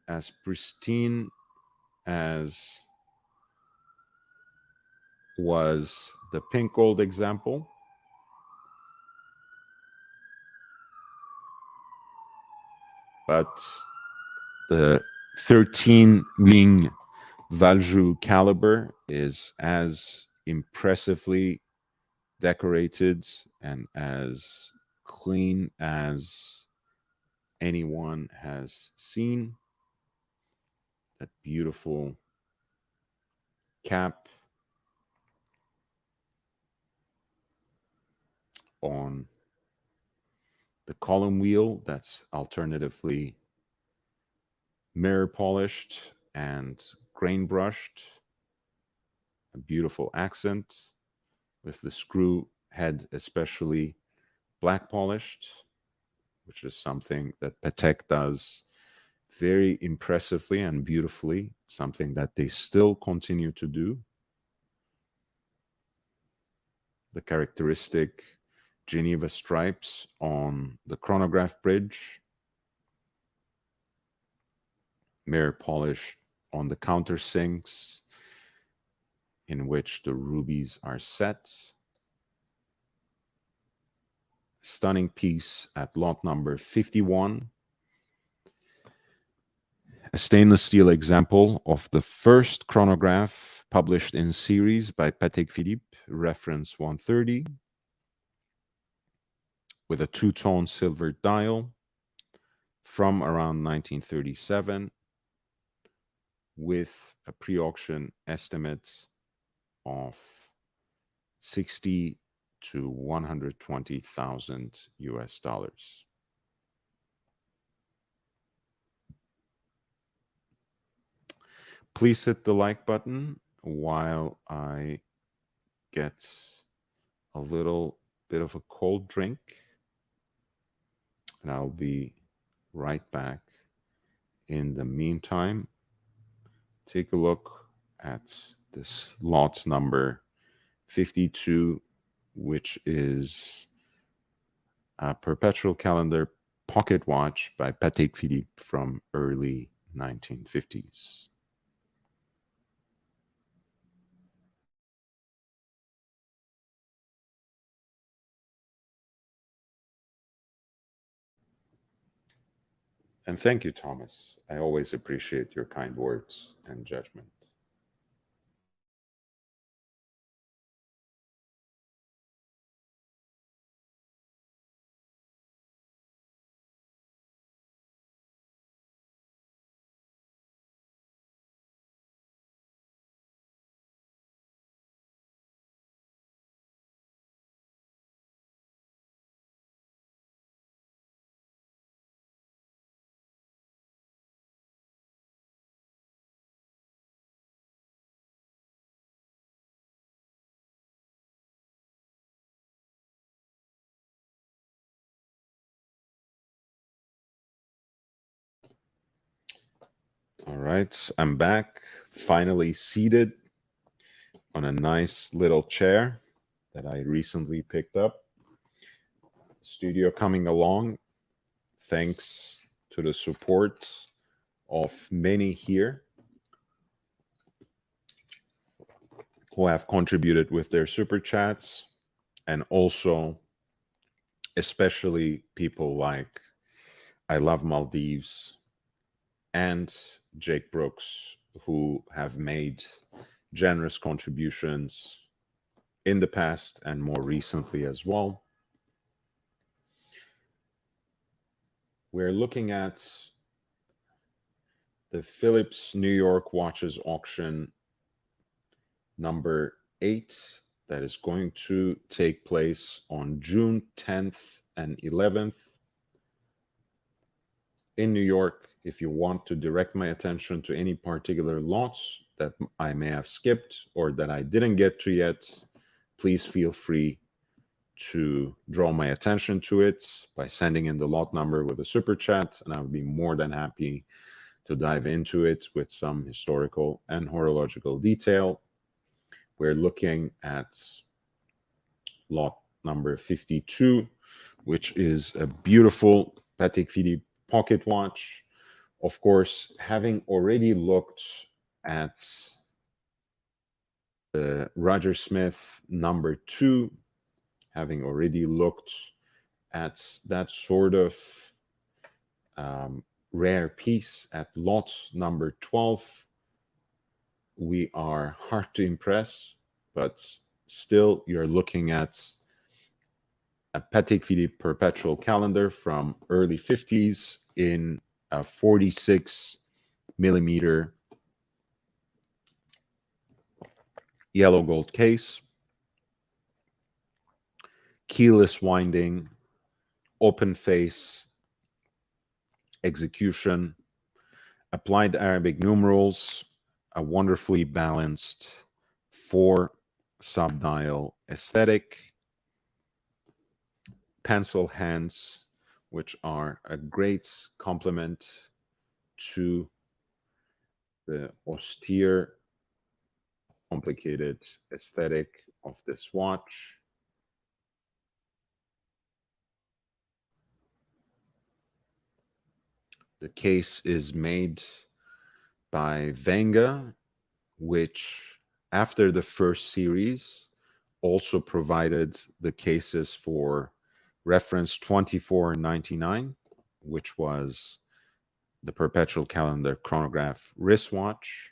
as pristine as was the pink gold example, but the 13 ring Valjoux caliber is as impressively decorated and as clean as anyone has seen. That beautiful cap on the column wheel that's alternatively mirror polished and grain brushed. A beautiful accent with the screw head especially black polished, which is something that Patek does very impressively and beautifully, something that they still continue to do. The characteristic Geneva stripes on the chronograph bridge, mirror polish on the countersinks in which the rubies are set. Stunning piece at lot number 51. A stainless steel example of the first chronograph published in series by Patek Philippe, reference 130, with a two-tone silver dial from around 1937, with a pre-auction estimate of 60 to 120,000 US dollars. Please hit the like button while I get a little bit of a cold drink, and I'll be right back. In the meantime, take a look at this lot number 52, which is a perpetual calendar pocket watch by Patek Philippe from early 1950s. And thank you, Thomas. I always appreciate your kind words and judgment. All right, I'm back, finally seated on a nice little chair that I recently picked up. Studio coming along thanks to the support of many here who have contributed with their super chats, and also especially people like I Love Maldives and Jake Brooks, who have made generous contributions in the past and more recently as well. We're looking at the Phillips New York watches auction number 8 that is going to take place on June 10th and 11th in New York. If you want to direct my attention to any particular lots that I may have skipped or that I didn't get to yet, please feel free to draw my attention to it by sending in the lot number with a super chat, and I would be more than happy to dive into it with some historical and horological detail. We're looking at lot number 52, which is a beautiful Patek Philippe pocket watch. Of course, having already looked at the Roger Smith number 2, having already looked at that sort of rare piece at lot number 12, we are hard to impress, but still you're looking at a Patek Philippe perpetual calendar from early 50s in a 46 millimeter yellow gold case, keyless winding, open face execution, applied Arabic numerals, a wonderfully balanced 4 subdial aesthetic, pencil hands, which are a great complement to the austere, complicated aesthetic of this watch. The case is made by Venga, which after the first series also provided the cases for reference 2499, which was the perpetual calendar chronograph wristwatch,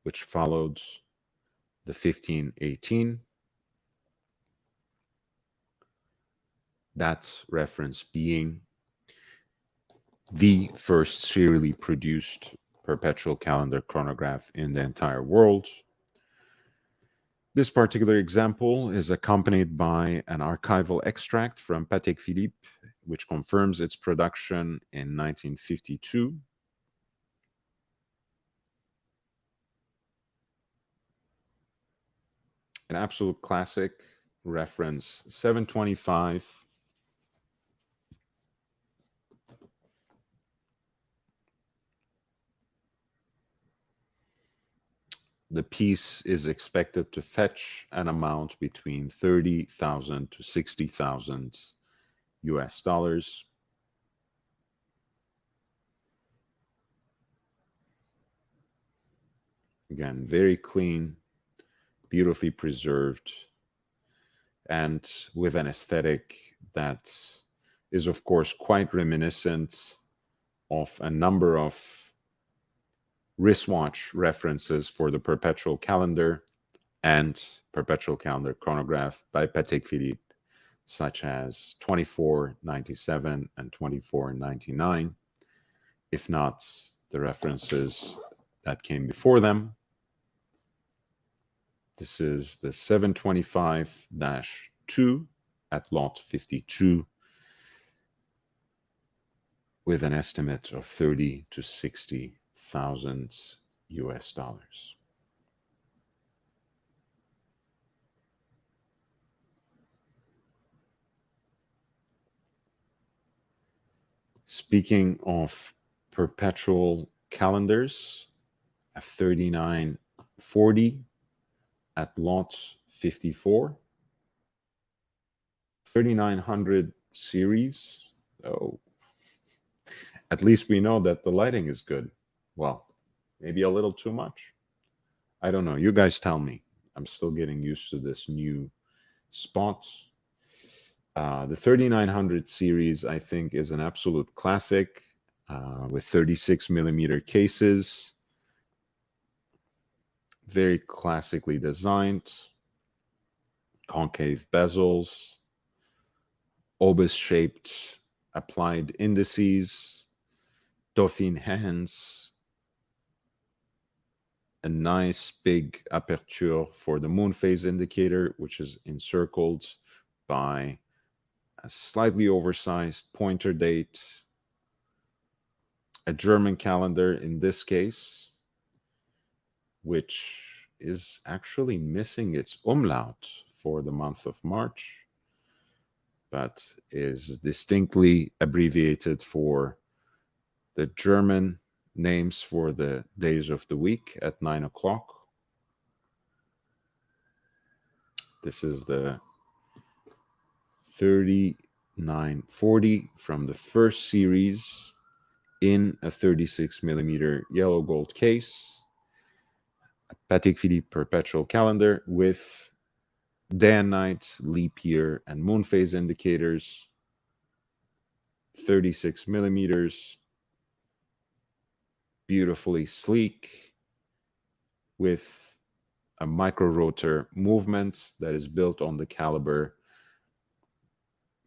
which followed the 1518. That reference being the first serially produced perpetual calendar chronograph in the entire world. This particular example is accompanied by an archival extract from Patek Philippe, which confirms its production in 1952. An absolute classic, reference 725. The piece is expected to fetch an amount between 30,000 to 60,000 US dollars. Again, very clean, beautifully preserved, and with an aesthetic that is, of course, quite reminiscent of a number of wristwatch references for the perpetual calendar and perpetual calendar chronograph by Patek Philippe, such as 2497 and 2499, if not the references that came before them. This is the 725-2 at lot 52 with an estimate of 30 to 60,000 US dollars. Speaking of perpetual calendars, a 3940 at lot 54, 3900 series. Oh, at least we know that the lighting is good. Well, maybe a little too much. I don't know. You guys tell me. I'm still getting used to this new spot. The 3900 series, I think, is an absolute classic with 36 millimeter cases. Very classically designed. concave bezels, obus-shaped applied indices, Dauphine hands, a nice big aperture for the moon phase indicator, which is encircled by a slightly oversized pointer date, a German calendar in this case, which is actually missing its umlaut for the month of March, but is distinctly abbreviated for the German names for the days of the week at 9 o'clock. This is the 3940 from the first series in a 36 millimeter yellow gold case, a Patek Philippe perpetual calendar with day and night, leap year, and moon phase indicators, 36 millimeters, beautifully sleek, with a micro rotor movement that is built on the caliber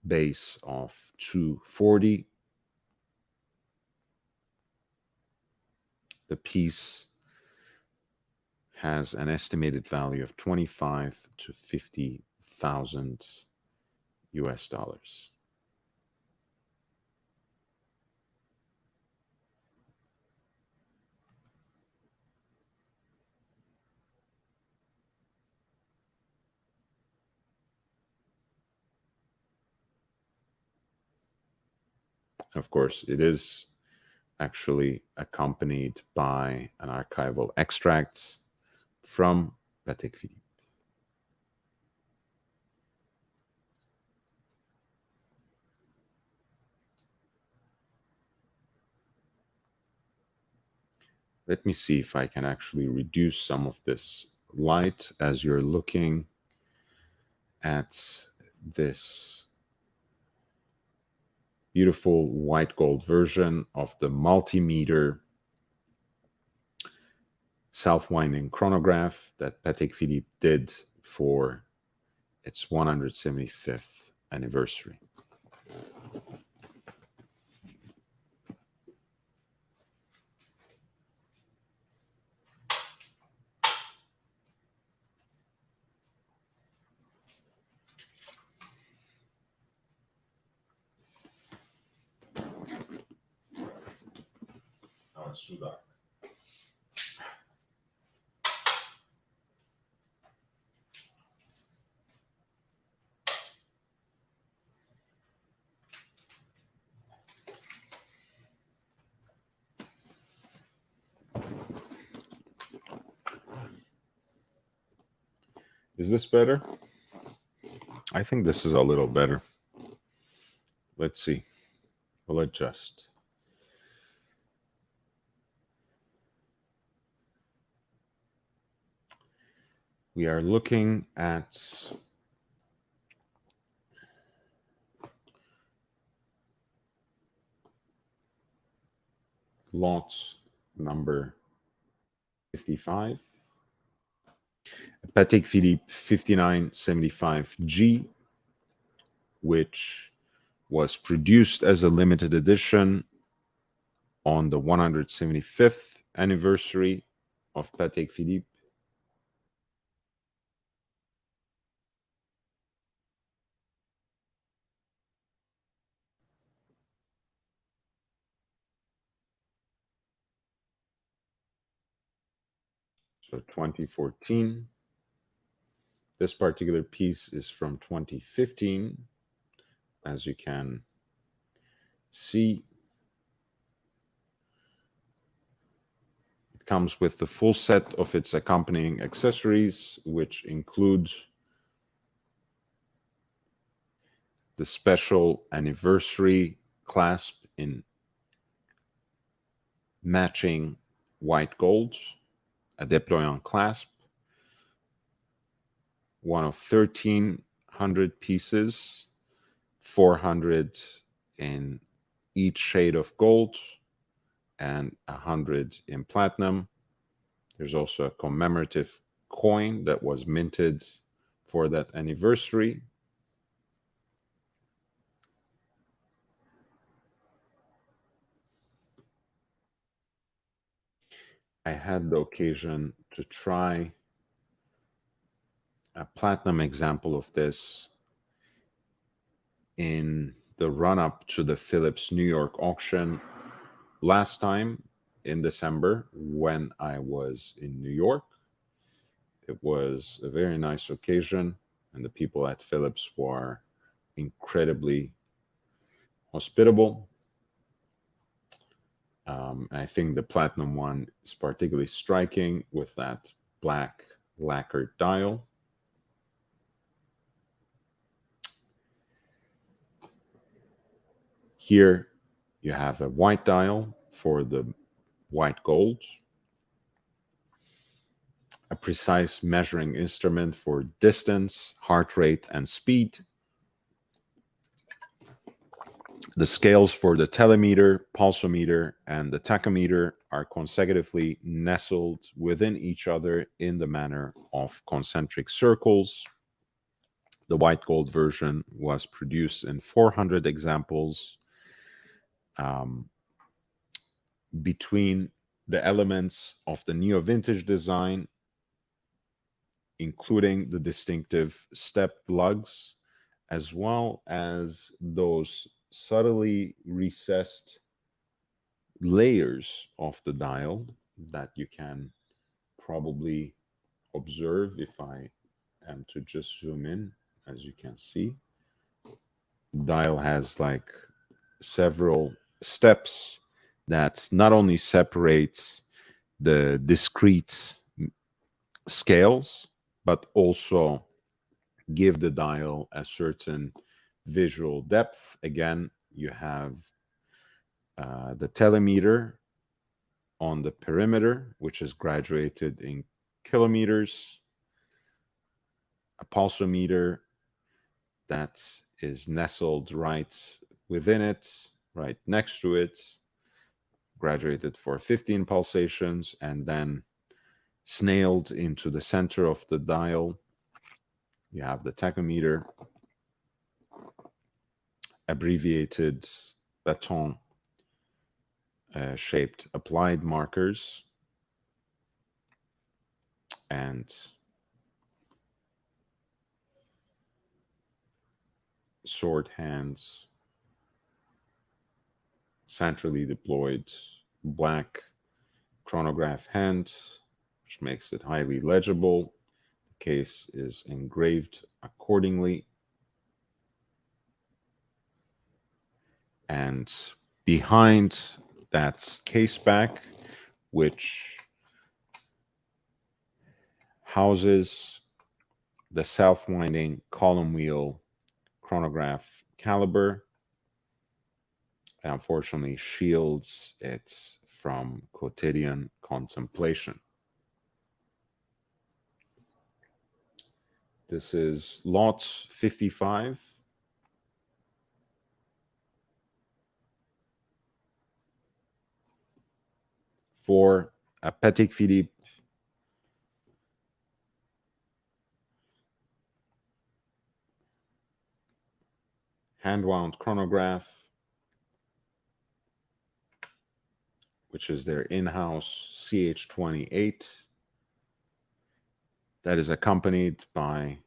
base of 240. The piece has an estimated value of 25 to 50,000 US dollars. Of course, it is actually accompanied by an archival extract from Patek Philippe. Let me see if I can actually reduce some of this light as you're looking at this beautiful white gold version of the multimeter self-winding chronograph that Patek Philippe did for its 175th anniversary. Oh, it's too dark. Is this better? I think this is a little better. Let's see. We'll adjust. We are looking at lot number 55, Patek Philippe 5975G, which was produced as a limited edition on the 175th anniversary of Patek Philippe. So 2014. This particular piece is from 2015. As you can see, it comes with the full set of its accompanying accessories, which include the special anniversary clasp in matching white gold, a déployant clasp, one of 1,300 pieces, 400 in each shade of gold, and 100 in platinum. There's also a commemorative coin that was minted for that anniversary. I had the occasion to try a platinum example of this in the run up to the Phillips New York auction last time in December when I was in New York. It was a very nice occasion, and the people at Phillips were incredibly hospitable. I think the platinum one is particularly striking with that black lacquered dial. Here you have a white dial for the white gold, a precise measuring instrument for distance, heart rate, and speed. The scales for the telemeter, pulsometer, and the tachometer are consecutively nestled within each other in the manner of concentric circles. The white gold version was produced in 400 examples. Between the elements of the neo vintage design, including the distinctive step lugs, as well as those subtly recessed layers of the dial that you can probably observe if I am to just zoom in. As you can see, the dial has like several steps that not only separate the discrete scales, but also give the dial a certain visual depth. Again, you have the telemeter on the perimeter, which is graduated in kilometers, a pulsometer that is nestled right within it, right next to it, graduated for 15 pulsations, and then snailed into the center of the dial. You have the tachometer, abbreviated baton shaped applied markers, and sword hands, centrally deployed black chronograph hand, which makes it highly legible. The case is engraved accordingly. And behind that case back, which houses the self-winding column wheel chronograph caliber, and unfortunately shields it from quotidian contemplation. This is lot 55. For a Patek Philippe hand-wound chronograph, which is their in-house CH28, that is accompanied by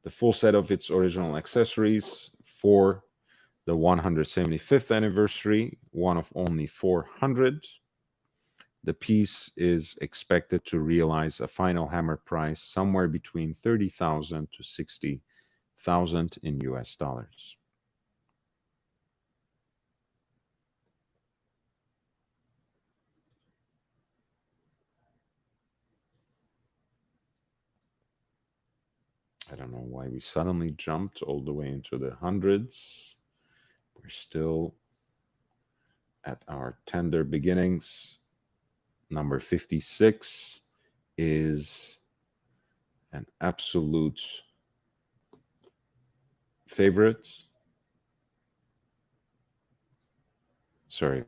the full set of its original accessories for the 175th anniversary, one of only 400. The piece is expected to realize a final hammer price somewhere between 30,000 to 60,000 in US dollars. I don't know why we suddenly jumped all the way into the hundreds. We're still at our tender beginnings. Number 56 is an absolute favorite. Sorry.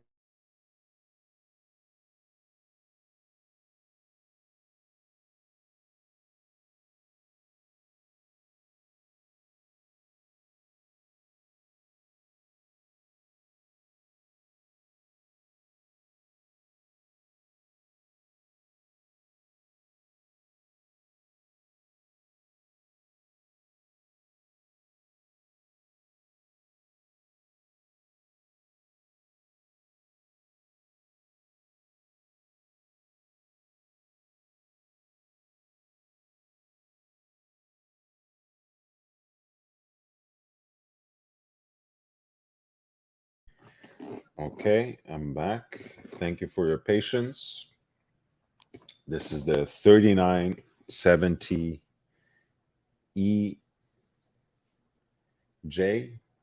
Okay, I'm back. Thank you for your patience. This is the 3970 EJ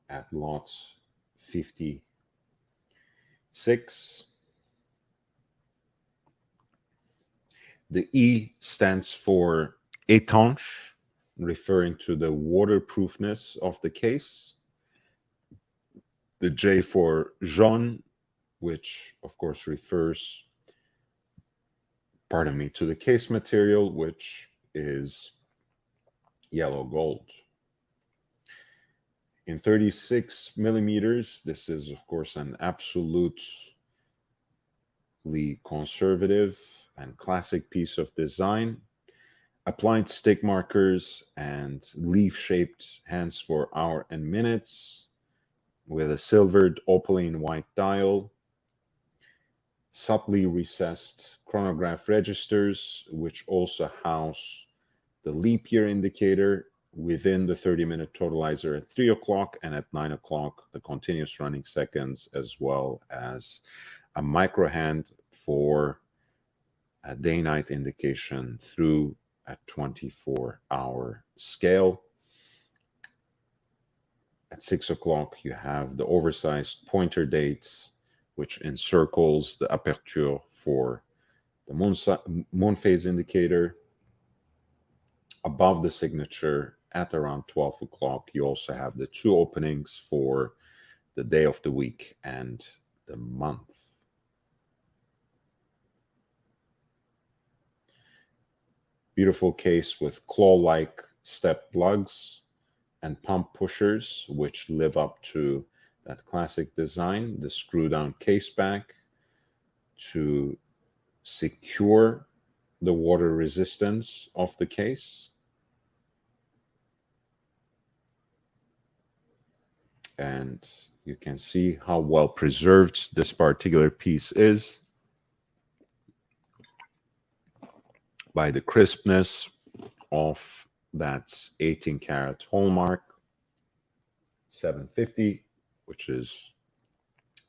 at lot 56. The E stands for étanche, referring to the waterproofness of the case. The J for jaune, which of course refers, pardon me, to the case material, which is yellow gold. In 36 millimeters, this is of course an absolutely conservative and classic piece of design. Applied stick markers and leaf-shaped hands for hour and minutes, with a silvered opaline white dial, subtly recessed chronograph registers, which also house the leap year indicator within the 30-minute totalizer at 3 o'clock, and at 9 o'clock, the continuous running seconds, as well as a micro hand for a day-night indication through a 24-hour scale. At 6 o'clock, you have the oversized pointer dates, which encircles the aperture for the moon phase indicator. Above the signature, at around 12 o'clock, you also have the two openings for the day of the week and the month. Beautiful case with claw-like step lugs and pump pushers, which live up to that classic design. The screw-down case back to secure the water resistance of the case. And you can see how well preserved this particular piece is by the crispness of that 18 karat hallmark 750, which is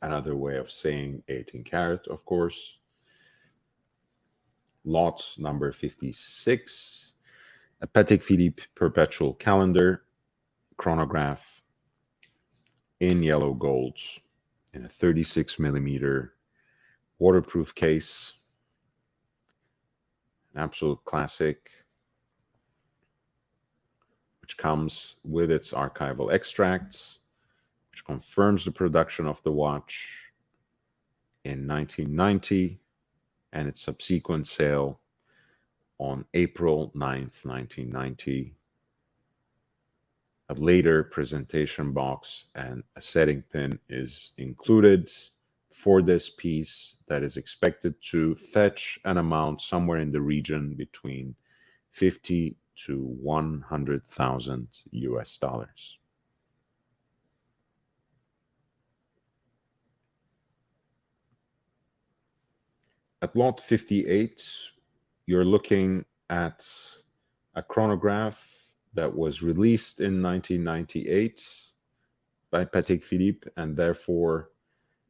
another way of saying 18 karat, of course. Lot number 56, a Patek Philippe perpetual calendar chronograph in yellow gold in a 36 millimeter waterproof case. An absolute classic, which comes with its archival extracts, which confirms the production of the watch in 1990 and its subsequent sale on April 9th, 1990. A later presentation box and a setting pin is included for this piece that is expected to fetch an amount somewhere in the region between 50 to 100,000 US dollars. At lot 58, you're looking at a chronograph that was released in 1998 by Patek Philippe and therefore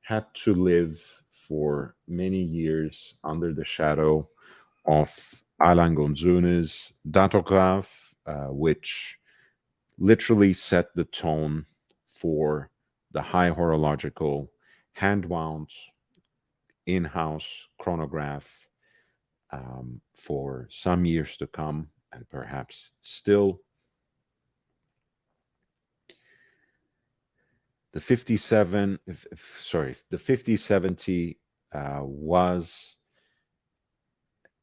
had to live for many years under the shadow of Alain Gonzun's Datograph, which literally set the tone for the high horological hand-wound in-house chronograph for some years to come, and perhaps still. The 5070 was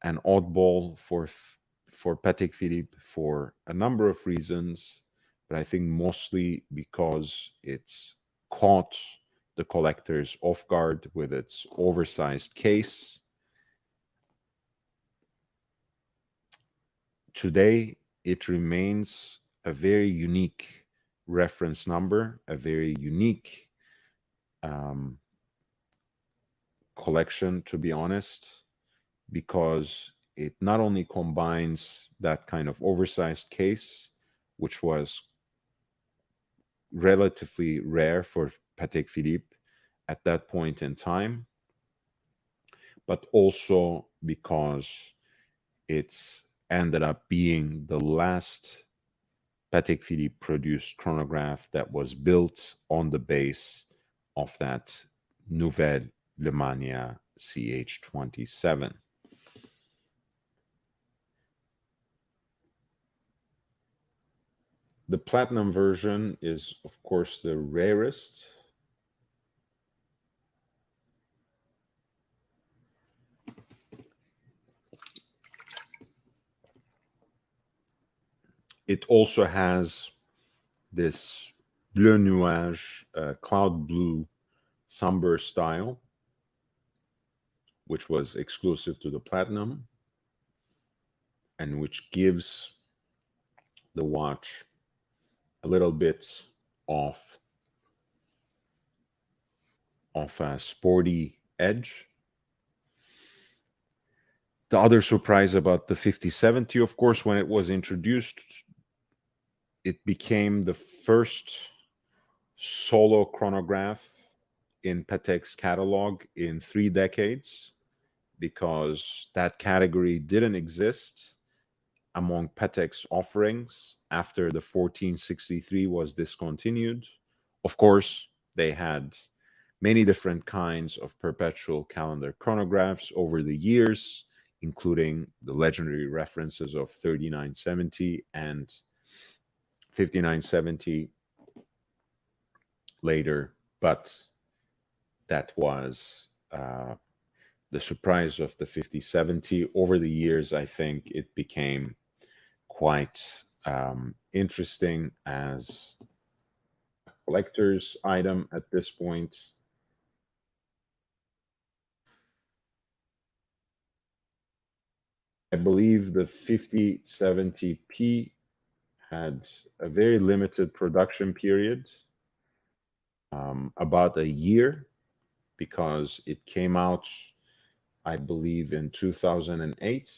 an oddball for Patek Philippe for a number of reasons, but I think mostly because it's caught the collectors off guard with its oversized case. Today, it remains a very unique reference number, a very unique collection, to be honest, because it not only combines that kind of oversized case, which was relatively rare for Patek Philippe, at that point in time, but also because it's ended up being the last Patek Philippe produced chronograph that was built on the base of that Nouvelle Lemania CH27. The platinum version is, of course, the rarest. It also has this bleu nuage, cloud blue somber style, which was exclusive to the platinum and which gives the watch a little bit of a sporty edge. The other surprise about the 5070, of course, when it was introduced, it became the first solo chronograph in Patek's catalog in 3 decades, because that category didn't exist among Patek's offerings after the 1463 was discontinued. Of course, they had many different kinds of perpetual calendar chronographs over the years, including the legendary references of 3970 and 5970 later, but that was the surprise of the 5070. Over the years, I think it became quite interesting as a collector's item at this point. I believe the 5070p had a very limited production period, about a year, because it came out, I believe, in 2008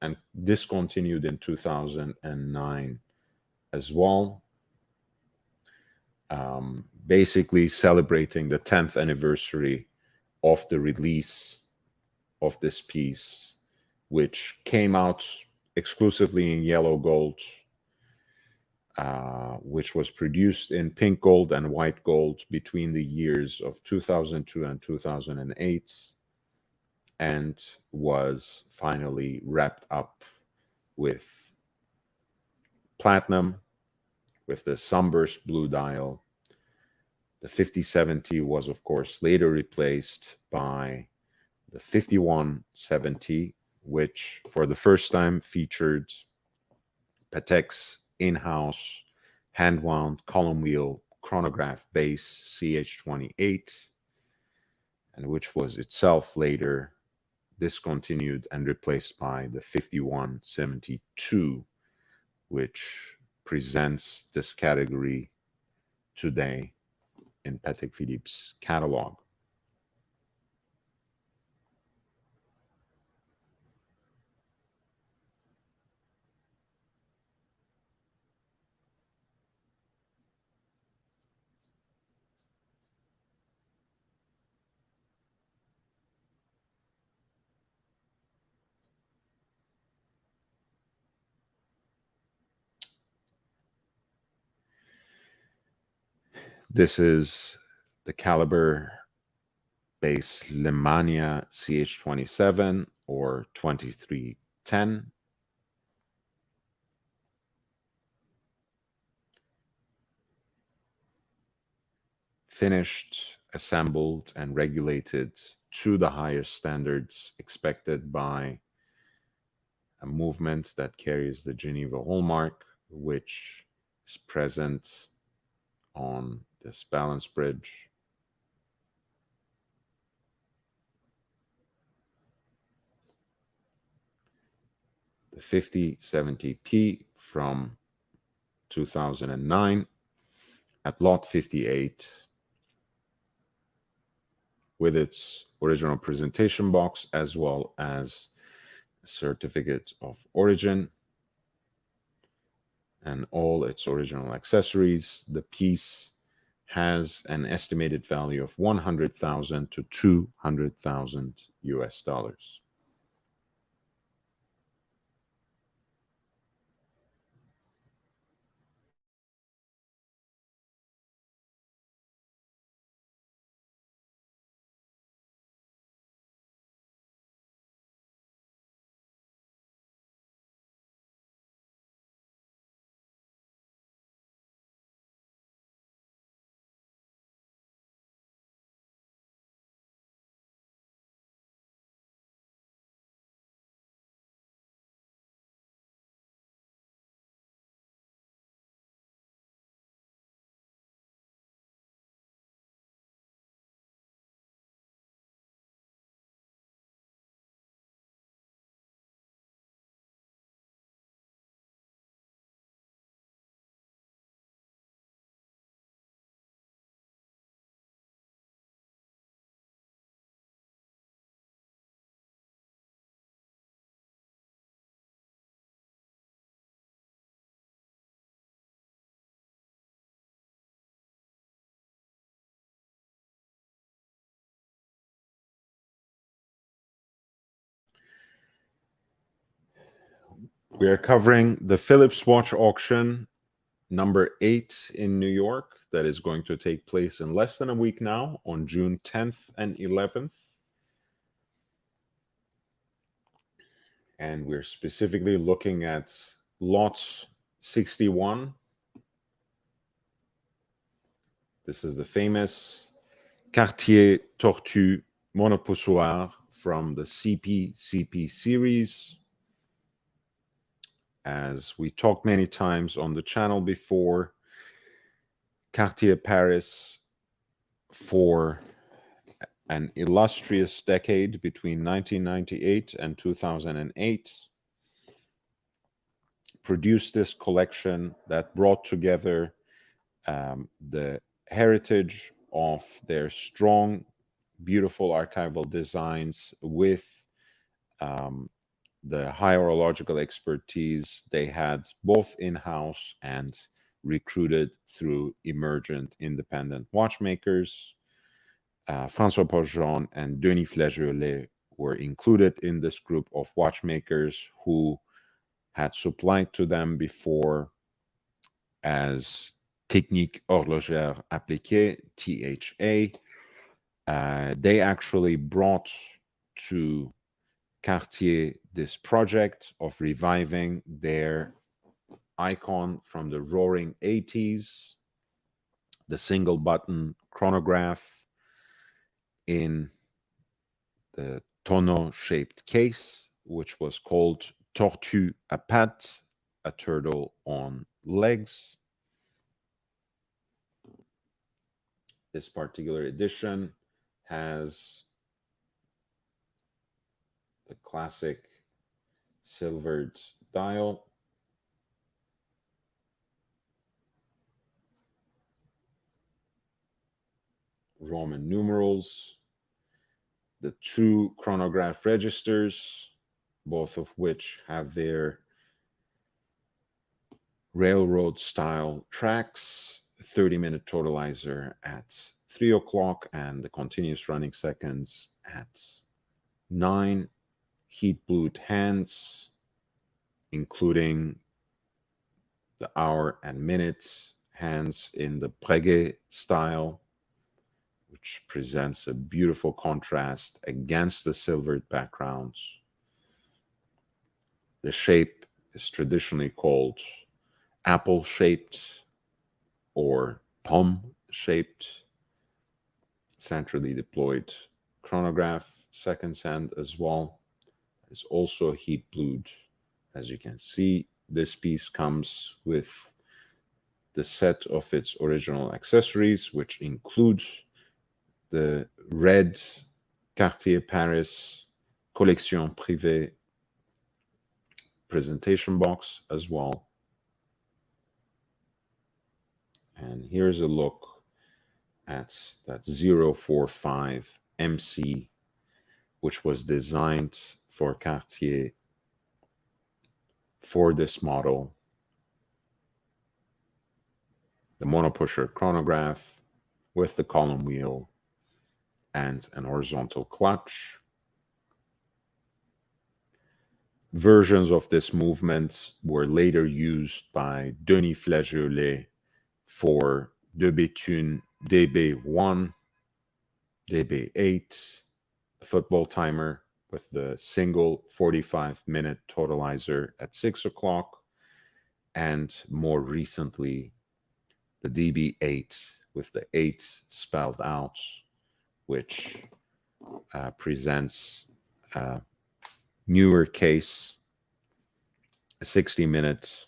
and discontinued in 2009 as well. Basically celebrating the 10th anniversary of the release of this piece, which came out exclusively in yellow gold, which was produced in pink gold and white gold between the years of 2002 and 2008, and was finally wrapped up with platinum with the sunburst blue dial. The 5070 was, of course, later replaced by the 5170, which for the first time featured Patek's in-house hand-wound column wheel chronograph base CH28, and which was itself later discontinued and replaced by the 5172, which presents this category today in Patek Philippe's catalog. This is the caliber base Lemania CH27 or 2310. Finished, assembled, and regulated to the highest standards expected by a movement that carries the Geneva hallmark, which is present on this balance bridge. The 5070p from 2009 at lot 58 with its original presentation box as well as a certificate of origin and all its original accessories. The piece has an estimated value of 100,000 to 200,000 US dollars. We are covering the Phillips watch auction number 8 in New York that is going to take place in less than a week now on June 10th and 11th. And we're specifically looking at lot 61. This is the famous Cartier Tortue monopoussoir from the CP series. As we talked many times on the channel before, Cartier Paris, for an illustrious decade between 1998 and 2008, produced this collection that brought together the heritage of their strong, beautiful archival designs with the high horological expertise they had both in-house and recruited through emergent independent watchmakers. François Porjon and Denis Flageolet were included in this group of watchmakers who had supplied to them before as Technique Horlogère Appliquée, THA. They actually brought to Cartier this project of reviving their icon from the roaring 80s, the single button chronograph in the tonneau shaped case, which was called Tortue à pattes, a turtle on legs. This particular edition has the classic silvered dial, Roman numerals, the two chronograph registers, both of which have their railroad style tracks, 30-minute totalizer at 3 o'clock and the continuous running seconds at 9, heat blued hands, including the hour and minute hands in the Breguet style, which presents a beautiful contrast against the silvered backgrounds. The shape is traditionally called apple-shaped or pomme-shaped, centrally deployed chronograph, seconds hand as well. It's also heat blued. As you can see, this piece comes with the set of its original accessories, which includes the red Cartier Paris Collection Privée presentation box as well. And here's a look at that 045 MC, which was designed for Cartier for this model. The monopusher chronograph with the column wheel and an horizontal clutch. Versions of this movement were later used by Denis Flageolet for De Béthune DB1, DB8, the football timer with the single 45-minute totalizer at 6 o'clock, and more recently, the DB8 with the 8 spelled out, which presents a newer case, a 60-minute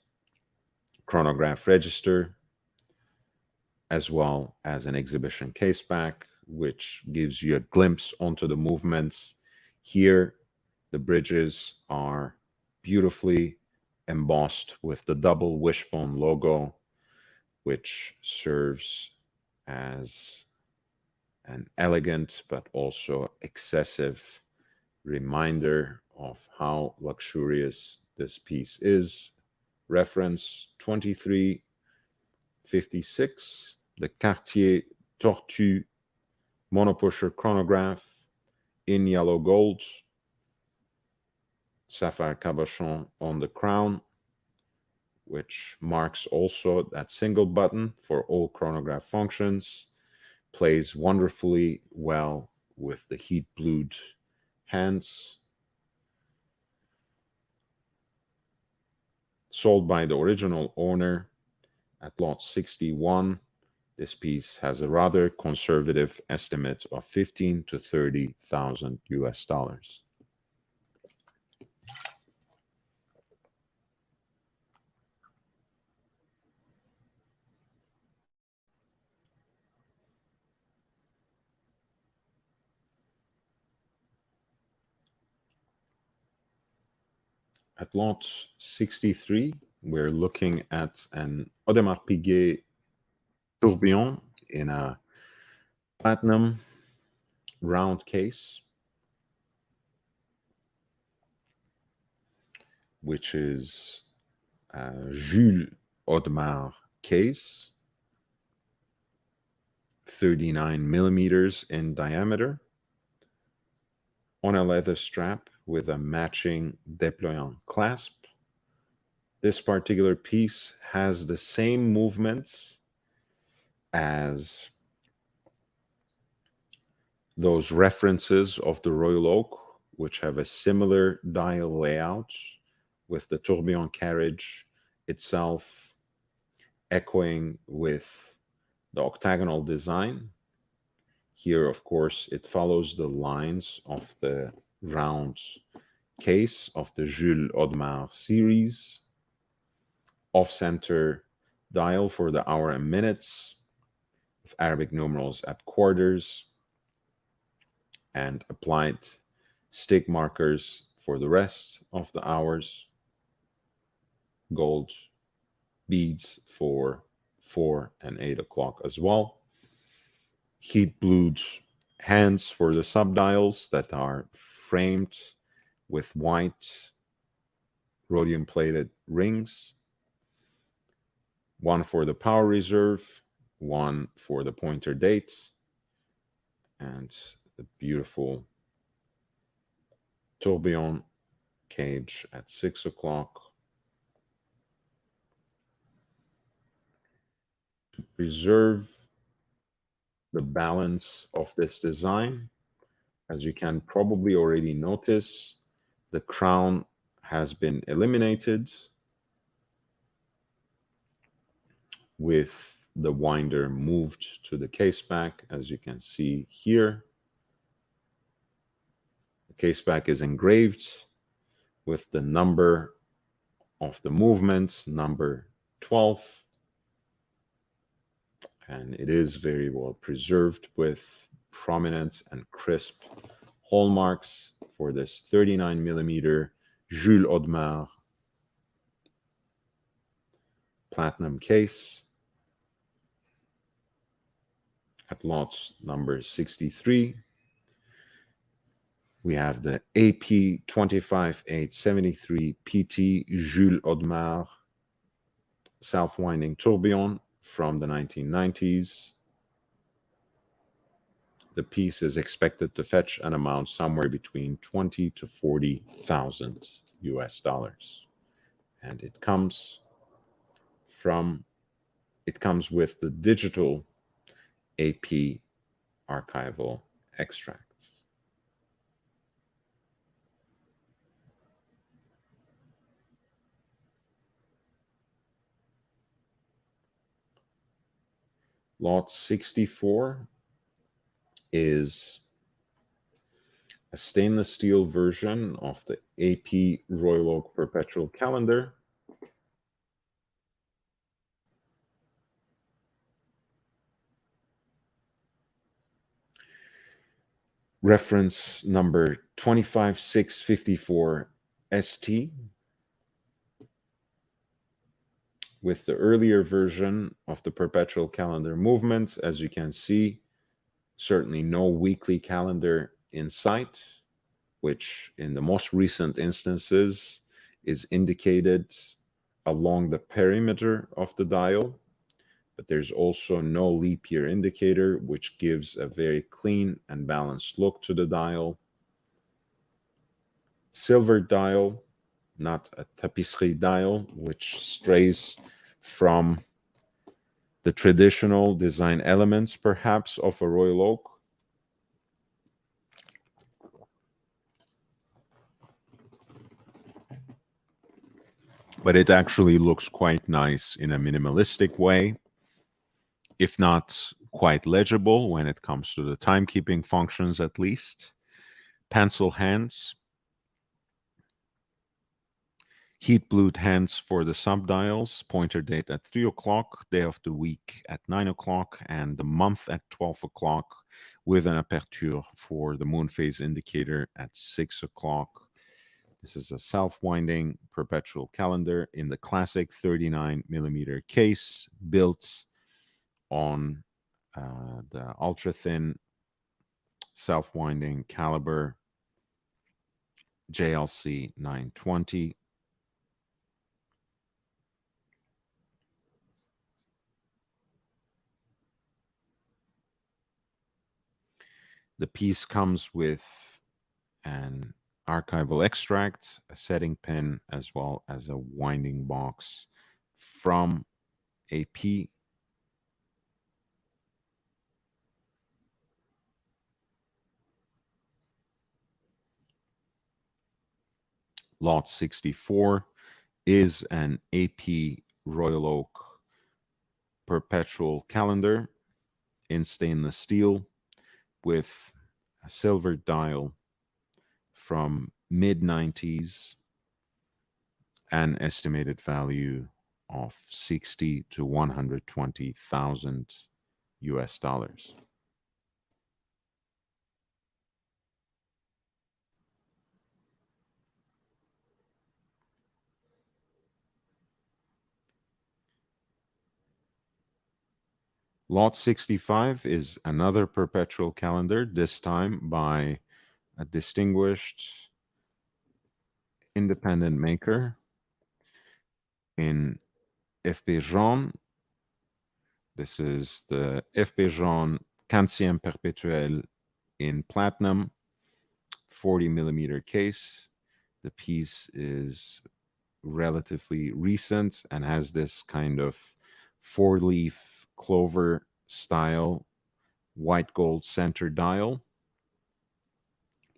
chronograph register, as well as an exhibition caseback, which gives you a glimpse onto the movements. Here, the bridges are beautifully embossed with the double wishbone logo, which serves as an elegant but also excessive reminder of how luxurious this piece is. Reference 2356, the Cartier Tortue monopusher chronograph in yellow gold, sapphire cabochon on the crown, which marks also that single button for all chronograph functions, plays wonderfully well with the heat blued hands. Sold by the original owner at lot 61, this piece has a rather conservative estimate of 15 to 30,000 US dollars. At lot 63, we're looking at an Audemars Piguet tourbillon in a platinum round case, which is a Jules Audemars case, 39 millimeters in diameter, on a leather strap with a matching déployant clasp. This particular piece has the same movements as those references of the Royal Oak, which have a similar dial layout, with the tourbillon carriage itself echoing with the octagonal design. Here, of course, it follows the lines of the round case of the Jules Audemars series. Off-center dial for the hour and minutes, with Arabic numerals at quarters, and applied stick markers for the rest of the hours. Gold beads for 4 and 8 o'clock as well. Heat blued hands for the subdials that are framed with white rhodium plated rings. One for the power reserve, one for the pointer date, and the beautiful tourbillon cage at 6 o'clock. To preserve the balance of this design, as you can probably already notice, the crown has been eliminated, with the winder moved to the caseback, as you can see here. The caseback is engraved with the number of the movement, number 12, and it is very well preserved with prominent and crisp hallmarks for this 39 millimeter Jules Audemars platinum case. At lot number 63, we have the AP 25873 PT Jules Audemars self-winding tourbillon from the 1990s. the piece is expected to fetch an amount somewhere between 20 to 40,000 US dollars. And it comes with the digital AP archival extracts. Lot 64 is a stainless steel version of the AP Royal Oak Perpetual Calendar. Reference number 25654 ST, with the earlier version of the perpetual calendar movement. As you can see, certainly no weekly calendar in sight, which in the most recent instances is indicated along the perimeter of the dial, but there's also no leap year indicator, which gives a very clean and balanced look to the dial. Silver dial, not a tapisserie dial, which strays from the traditional design elements, perhaps, of a Royal Oak. But it actually looks quite nice in a minimalistic way, if not quite legible when it comes to the timekeeping functions, at least. Pencil hands, heat blued hands for the subdials, pointer date at 3 o'clock, day of the week at 9 o'clock, and the month at 12 o'clock, with an aperture for the moon phase indicator at 6 o'clock. This is a self-winding perpetual calendar in the classic 39 millimeter case, built on the ultra-thin self-winding caliber JLC 920. The piece comes with an archival extract, a setting pin, as well as a winding box from AP. Lot 64 is an AP Royal Oak perpetual calendar in stainless steel with a silver dial from mid-90s, an estimated value of 60 to 120,000 US dollars. Lot 65 is another perpetual calendar, this time by a distinguished independent maker in FP Jaune. This is the FP Jaune Quinzième Perpétuel in platinum, 40 millimeter case. The piece is relatively recent and has this kind of four-leaf clover style white gold center dial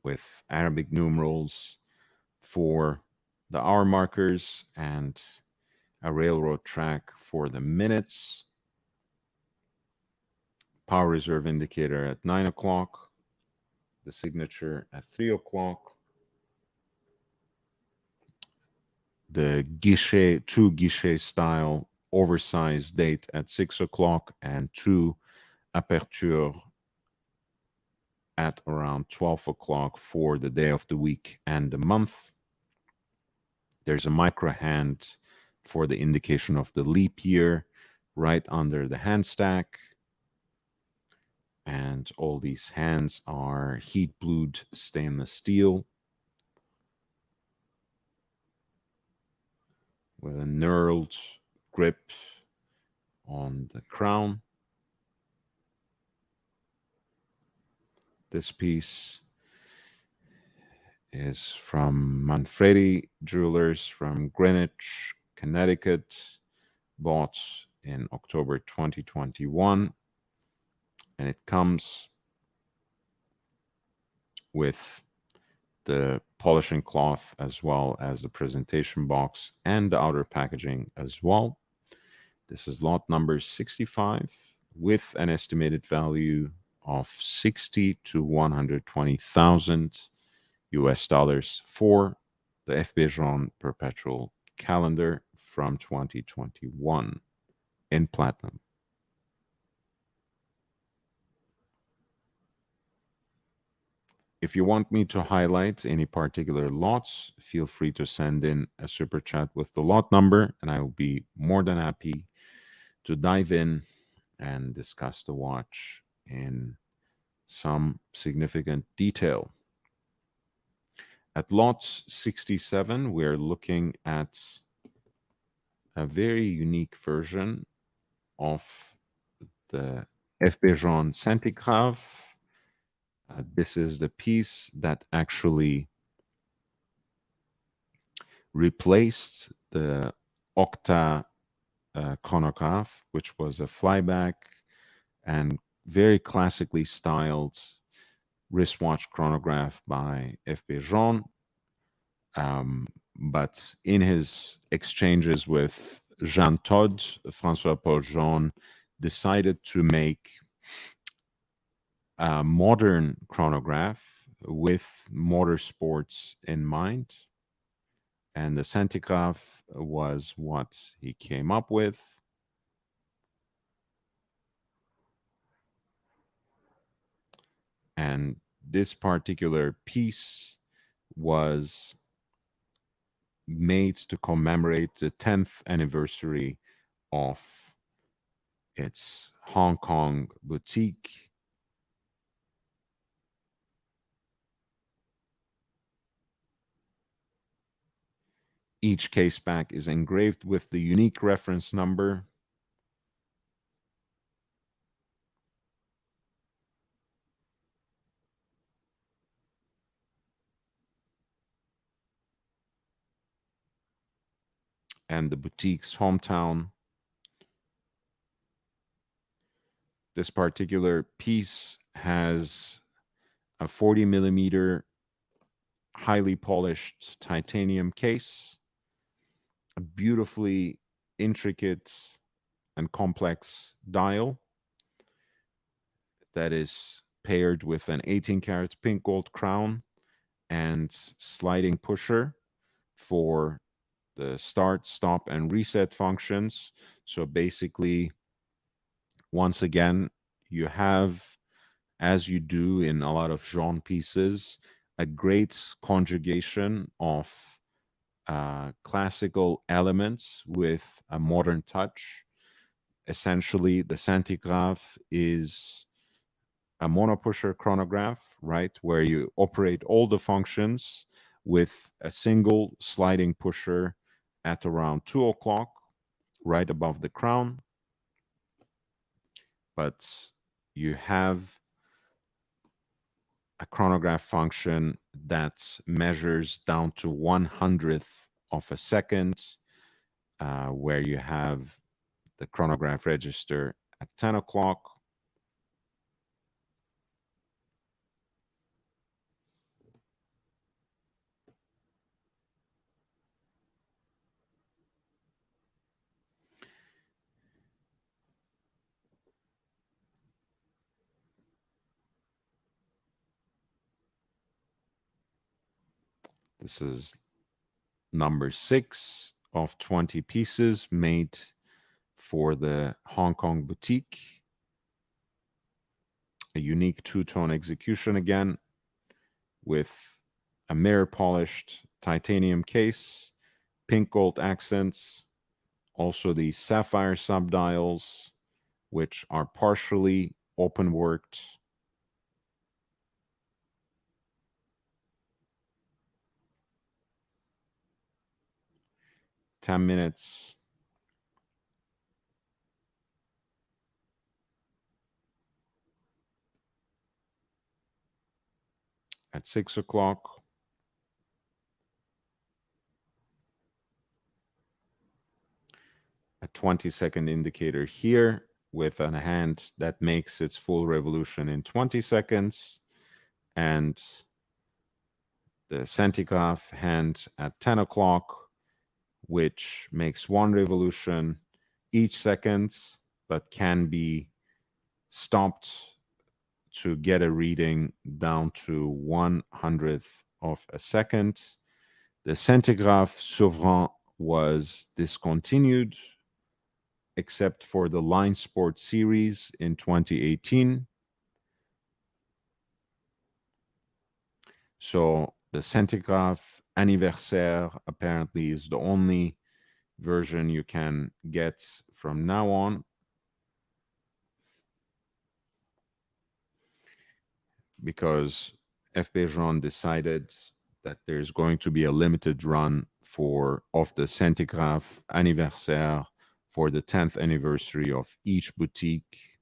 with Arabic numerals for the hour markers and a railroad track for the minutes. Power reserve indicator at 9 o'clock, the signature at 3 o'clock, the guichet, two guichet style oversized date at 6 o'clock, and two aperture at around 12 o'clock for the day of the week and the month. There's a micro hand for the indication of the leap year right under the hand stack. And all these hands are heat blued stainless steel with a knurled grip on the crown. This piece is from Manfredi Jewelers from Greenwich, Connecticut, bought in October 2021. And it comes with the polishing cloth as well as the presentation box and the outer packaging as well. This is lot number 65 with an estimated value of 60 to 120,000 US dollars for the F. Bejon Perpetual Calendar from 2021 in platinum. If you want me to highlight any particular lots, feel free to send in a super chat with the lot number, and I will be more than happy to dive in and discuss the watch in some significant detail. At lot 67, we're looking at a very unique version of the F. Bejon Centigrave. This is the piece that actually replaced the Octa chronograph, which was a flyback and very classically styled wristwatch chronograph by F. Bejon. But in his exchanges with Jean Todt, François Paul Jean decided to make a modern chronograph with motorsports in mind. And the Centigraph was what he came up with. And this particular piece was made to commemorate the 10th anniversary of its Hong Kong boutique. Each case back is engraved with the unique reference number. And the boutique's hometown. This particular piece has a 40 millimeter highly polished titanium case, a beautifully intricate and complex dial that is paired with an 18 karat pink gold crown and sliding pusher for the start, stop, and reset functions. So basically, once again, you have, as you do in a lot of Jean pieces, a great conjugation of classical elements with a modern touch. Essentially, the Centigraph is a monopusher chronograph, right, where you operate all the functions with a single sliding pusher at around 2 o'clock, right above the crown. But you have a chronograph function that measures down to 1/100th of a second, where you have the chronograph register at 10 o'clock. This is number 6 of 20 pieces made for the Hong Kong boutique. A unique two-tone execution again, with a mirror polished titanium case, pink gold accents, also the sapphire subdials, which are partially open worked. "10 minutes." at 6 o'clock. A 20-second indicator here with a hand that makes its full revolution in 20 seconds, and the centigraph hand at 10 o'clock, which makes one revolution each second, but can be stopped to get a reading down to 1/100th of a second. The centigraph souverain was discontinued except for the Line Sport series in 2018. So the centigraph anniversaire apparently is the only version you can get from now on. Because FP Jean decided that there's going to be a limited run of the centigraph anniversaire for the 10th anniversary of each boutique.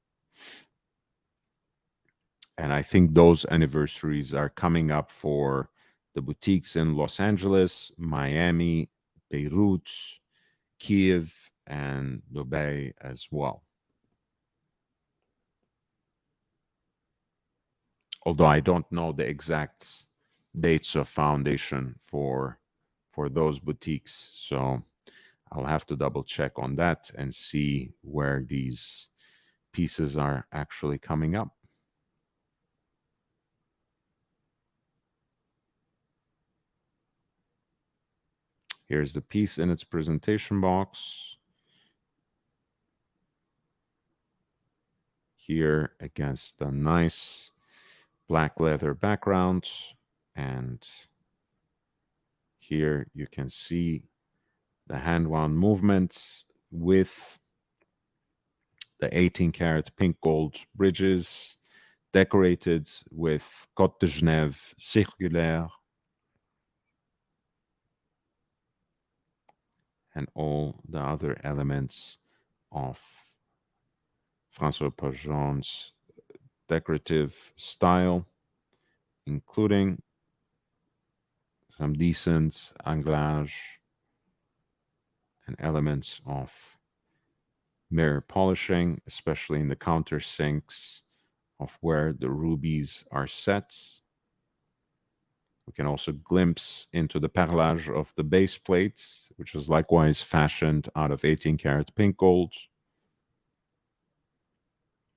And I think those anniversaries are coming up for the boutiques in Los Angeles, Miami, Beirut, Kiev, and Dubai as well. Although I don't know the exact dates of foundation for those boutiques. So I'll have to double check on that and see where these pieces are actually coming up. Here's the piece in its presentation box. Here against the nice black leather background. And here you can see the hand wound movement with the 18-karat pink gold bridges decorated with Côte de Genève circulaire and all the other elements of François Pajon's decorative style, including some decent anglage and elements of mirror polishing, especially in the countersinks of where the rubies are set. We can also glimpse into the perlage of the base plate, which is likewise fashioned out of 18-karat pink gold.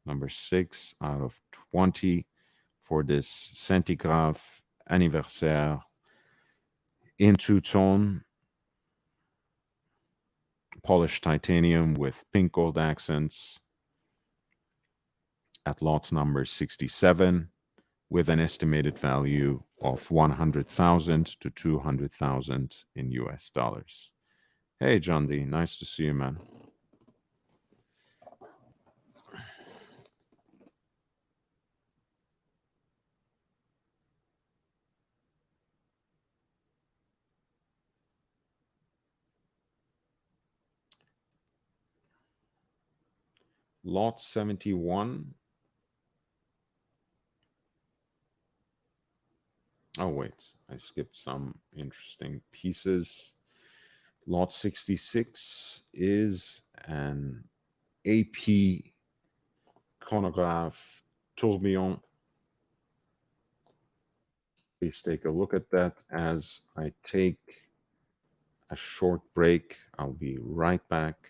Number 6 out of 20 for this centigraph anniversaire in two-tone polished titanium with pink gold accents at lot number 67 with an estimated value of 100,000 to 200,000 in US dollars. Hey, John D, nice to see you, man. Lot 71. Oh, wait, I skipped some interesting pieces. Lot 66 is an AP chronograph tourbillon. Please take a look at that as I take a short break. I'll be right back.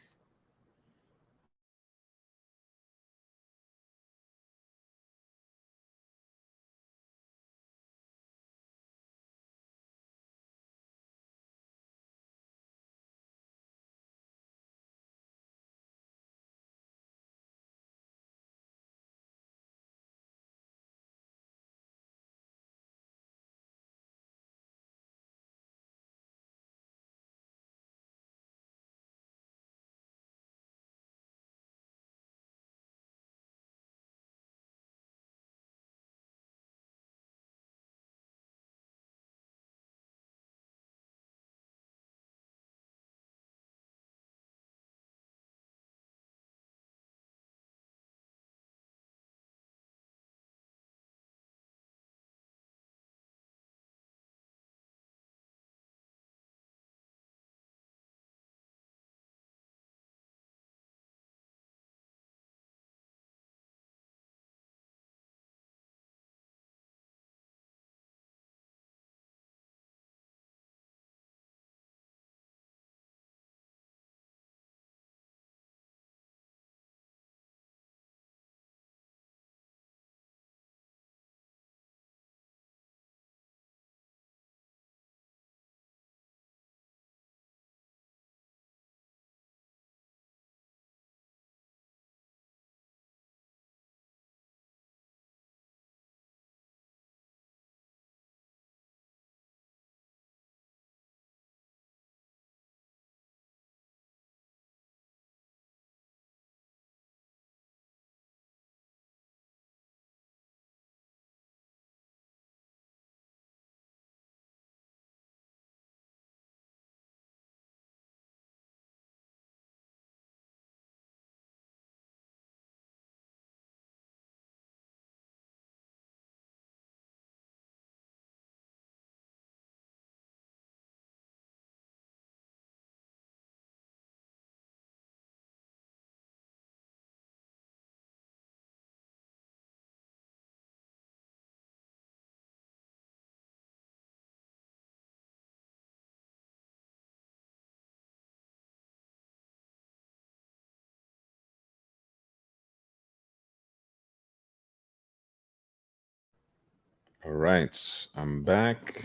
All right, I'm back.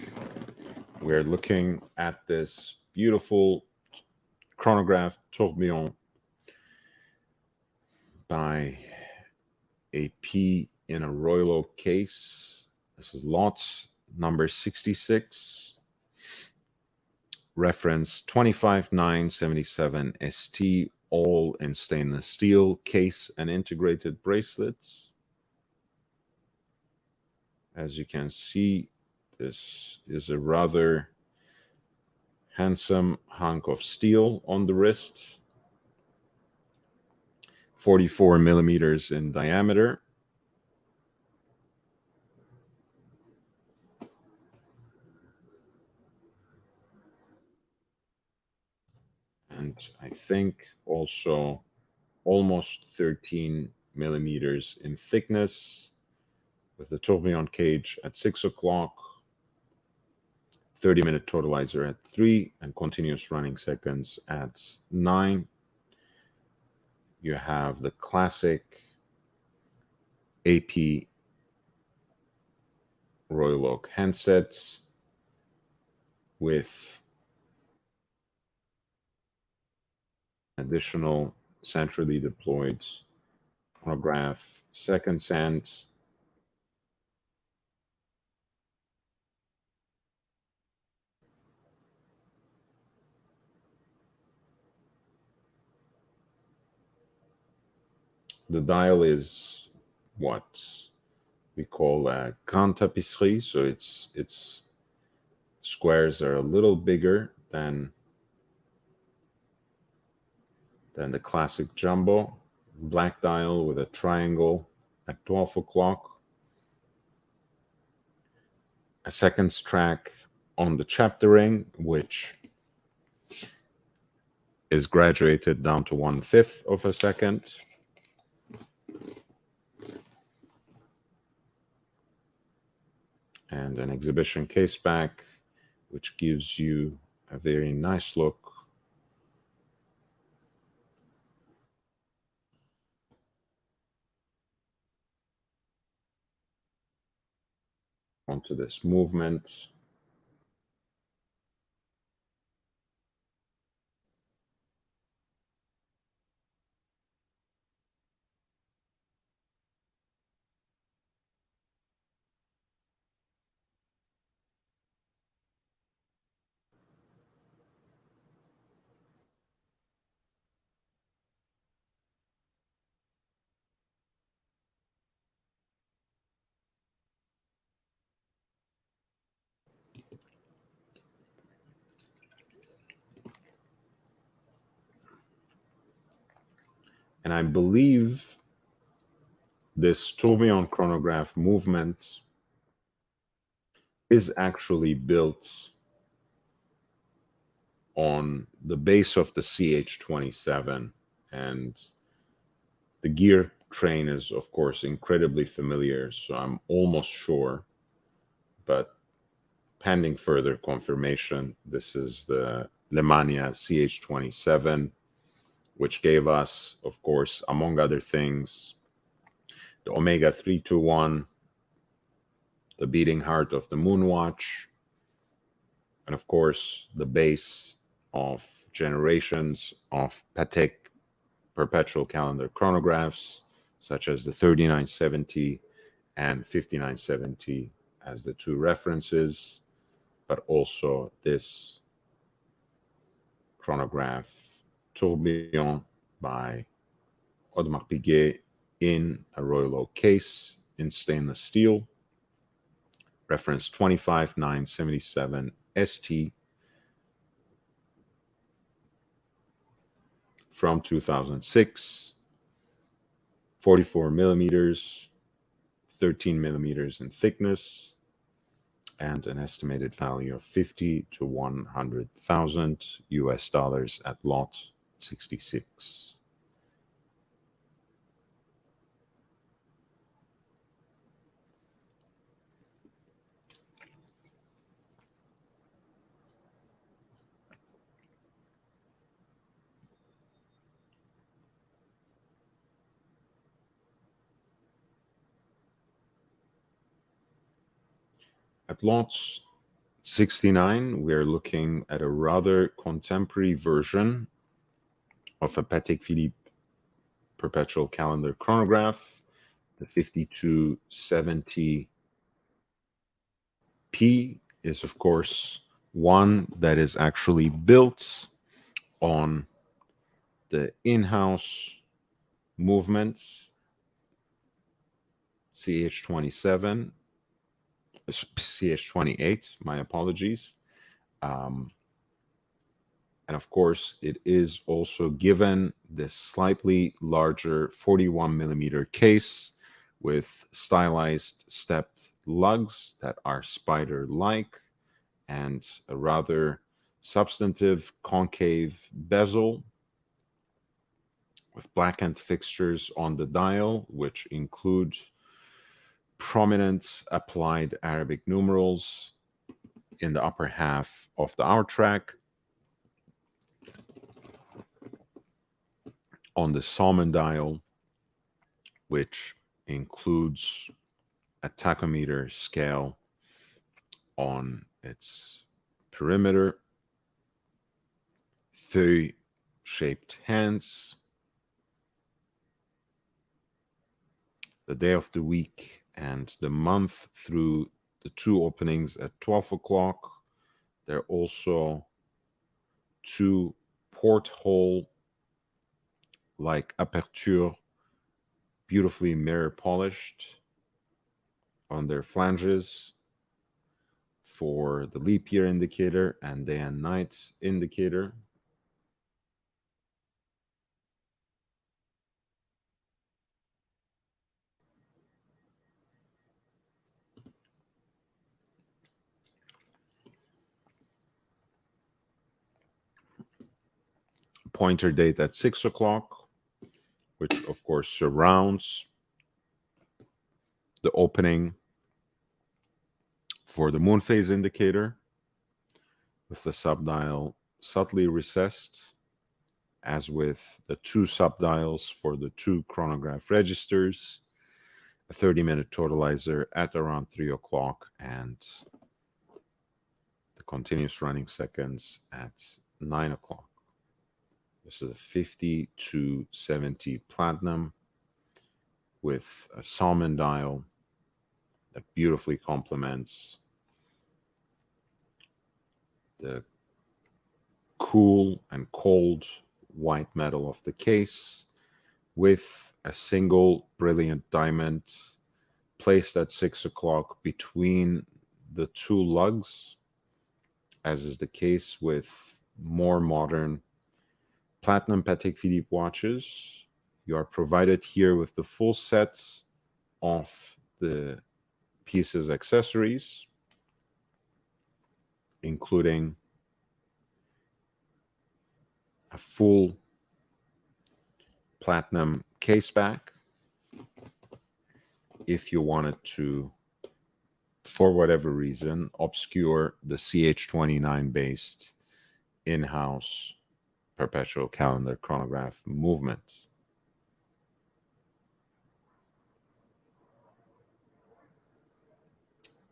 We're looking at this beautiful chronograph tourbillon by AP in a Royal Oak case. This is lot number 66, reference 25977 ST, all in stainless steel, case and integrated bracelets. As you can see, this is a rather handsome hunk of steel on the wrist, 44 millimeters in diameter. And I think also almost 13 millimeters in thickness, with the tourbillon cage at 6 o'clock, 30-minute totalizer at 3, and continuous running seconds at 9. You have the classic AP Royal Oak handsets with additional centrally deployed chronograph seconds hand. The dial is what we call a grande tapisserie, so its squares are a little bigger than the classic jumbo. Black dial with a triangle at 12 o'clock. A seconds track on the chapter ring, which is graduated down to 1/5 of a second. And an exhibition case back, which gives you a very nice look onto this movement. And I believe this tourbillon chronograph movement is actually built on the base of the CH27, and the gear train is of course incredibly familiar, so I'm almost sure, but pending further confirmation, this is the Lemania CH27, which gave us, of course, among other things, the Omega 321, the beating heart of the Moonwatch, and of course the base of generations of Patek perpetual calendar chronographs, such as the 3970 and 5970 as the two references, but also this chronograph Tourbillon by Audemars Piguet in a Royal Oak case in stainless steel, reference 25977 ST from 2006, 44 millimeters, 13 millimeters in thickness, and an estimated value of 50 to 100,000 US dollars at lot 66. At lot 69, we're looking at a rather contemporary version of a Patek Philippe perpetual calendar chronograph, the 5270P is, of course, one that is actually built on the in-house movements CH27, CH28, my apologies. Um, and of course, it is also given this slightly larger 41 millimeter case with stylized stepped lugs that are spider-like and a rather substantive concave bezel with blackened fixtures on the dial, which include prominent applied Arabic numerals in the upper half of the hour track. On the Salmon dial, which includes a tachometer scale on its perimeter, feuille-shaped hands, the day of the week and the month through the two openings at 12 o'clock. There are also two porthole like aperture, beautifully mirror polished on their flanges for the leap year indicator and day and night indicator. Pointer date at 6 o'clock, which of course surrounds the opening for the moon phase indicator, with the subdial subtly recessed, as with the two subdials for the two chronograph registers, a 30-minute totalizer at around 3 o'clock, and the continuous running seconds at 9 o'clock. This is a 50-70 platinum with a salmon dial that beautifully complements the cool and cold white metal of the case, with a single brilliant diamond placed at 6 o'clock between the two lugs, as is the case with more modern platinum Patek Philippe watches. You are provided here with the full set of the piece's accessories, including a full platinum case back if you wanted to, for whatever reason, obscure the CH29 based in-house perpetual calendar chronograph movement.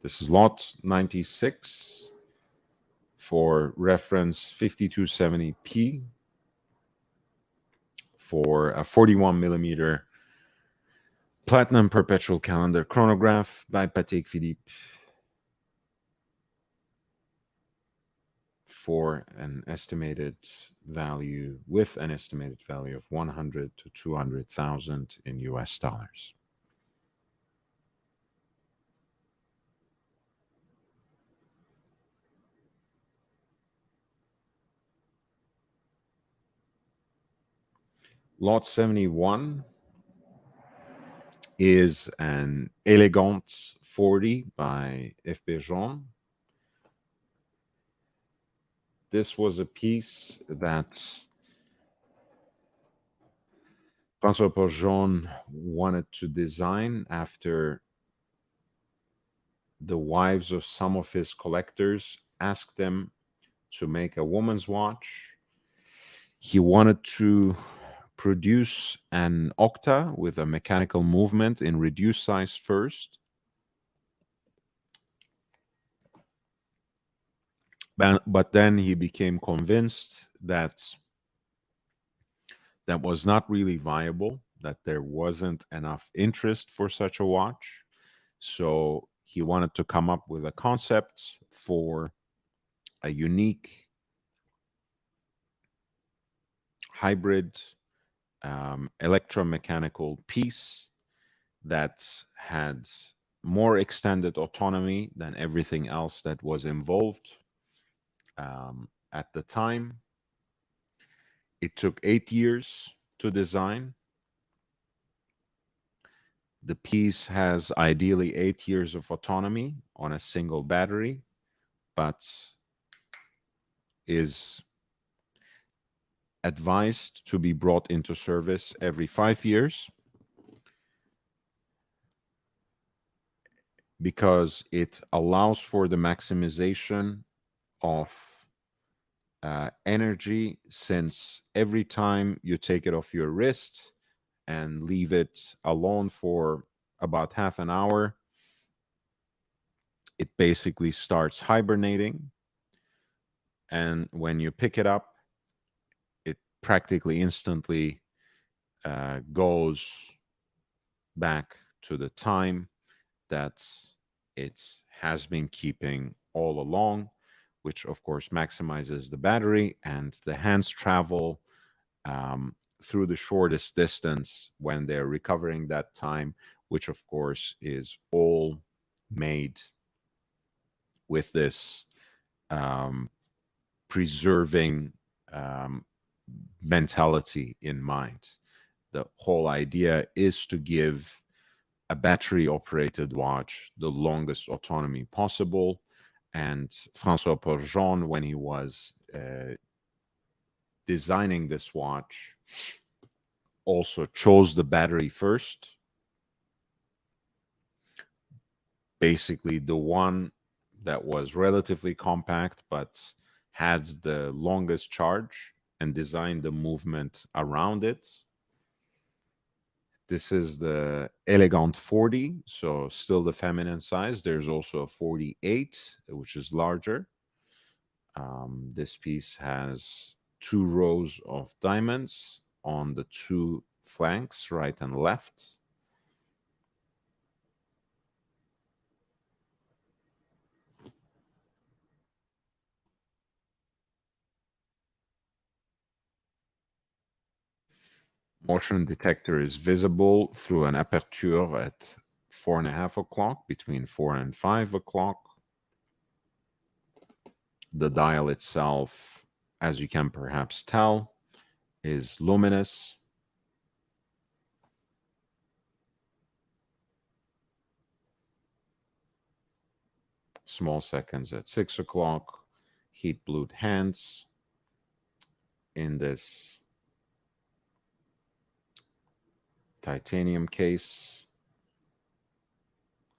This is lot 96 for reference 5270P for a 41 millimeter platinum perpetual calendar chronograph by Patek Philippe for an estimated value, with an estimated value of 100 to 200,000 in US dollars. Lot 71 is an Elegant 40 by F.B. Jean. This was a piece that François-Paul Jean wanted to design after the wives of some of his collectors asked him to make a woman's watch. He wanted to produce an octa with a mechanical movement in reduced size first, But then he became convinced that that was not really viable, that there wasn't enough interest for such a watch. So he wanted to come up with a concept for a unique hybrid electromechanical piece that had more extended autonomy than everything else that was involved at the time. It took 8 years to design. The piece has ideally 8 years of autonomy on a single battery, but is advised to be brought into service every 5 years because it allows for the maximization of energy, since every time you take it off your wrist and leave it alone for about half an hour, it basically starts hibernating. And when you pick it up, it practically instantly goes back to the time that it has been keeping all along, which of course maximizes the battery, and the hands travel through the shortest distance when they're recovering that time, which of course is all made with this um, preserving um, mentality in mind. The whole idea is to give a battery operated watch the longest autonomy possible. And Francois Porjon, when he was designing this watch, also chose the battery first. Basically, the one that was relatively compact but had the longest charge, and designed the movement around it. This is the Elegant 40, so still the feminine size. There's also a 48, which is larger. This piece has 2 rows of diamonds on the 2 flanks, right and left. Motion detector is visible through an aperture at 4.5 o'clock, between 4 and 5 o'clock. The dial itself, as you can perhaps tell, is luminous. Small seconds at 6 o'clock. Heat blued hands in this titanium case.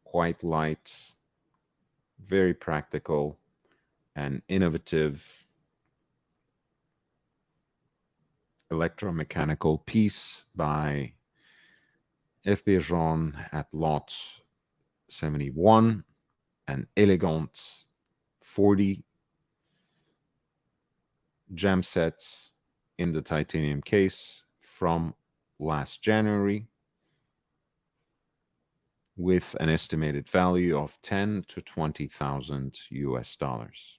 Quite light, very practical, and innovative electromechanical piece by F. Bergeron at lot 71, an Elegant 40 gem set in the titanium case from last January, with an estimated value of 10 to 20,000 US dollars.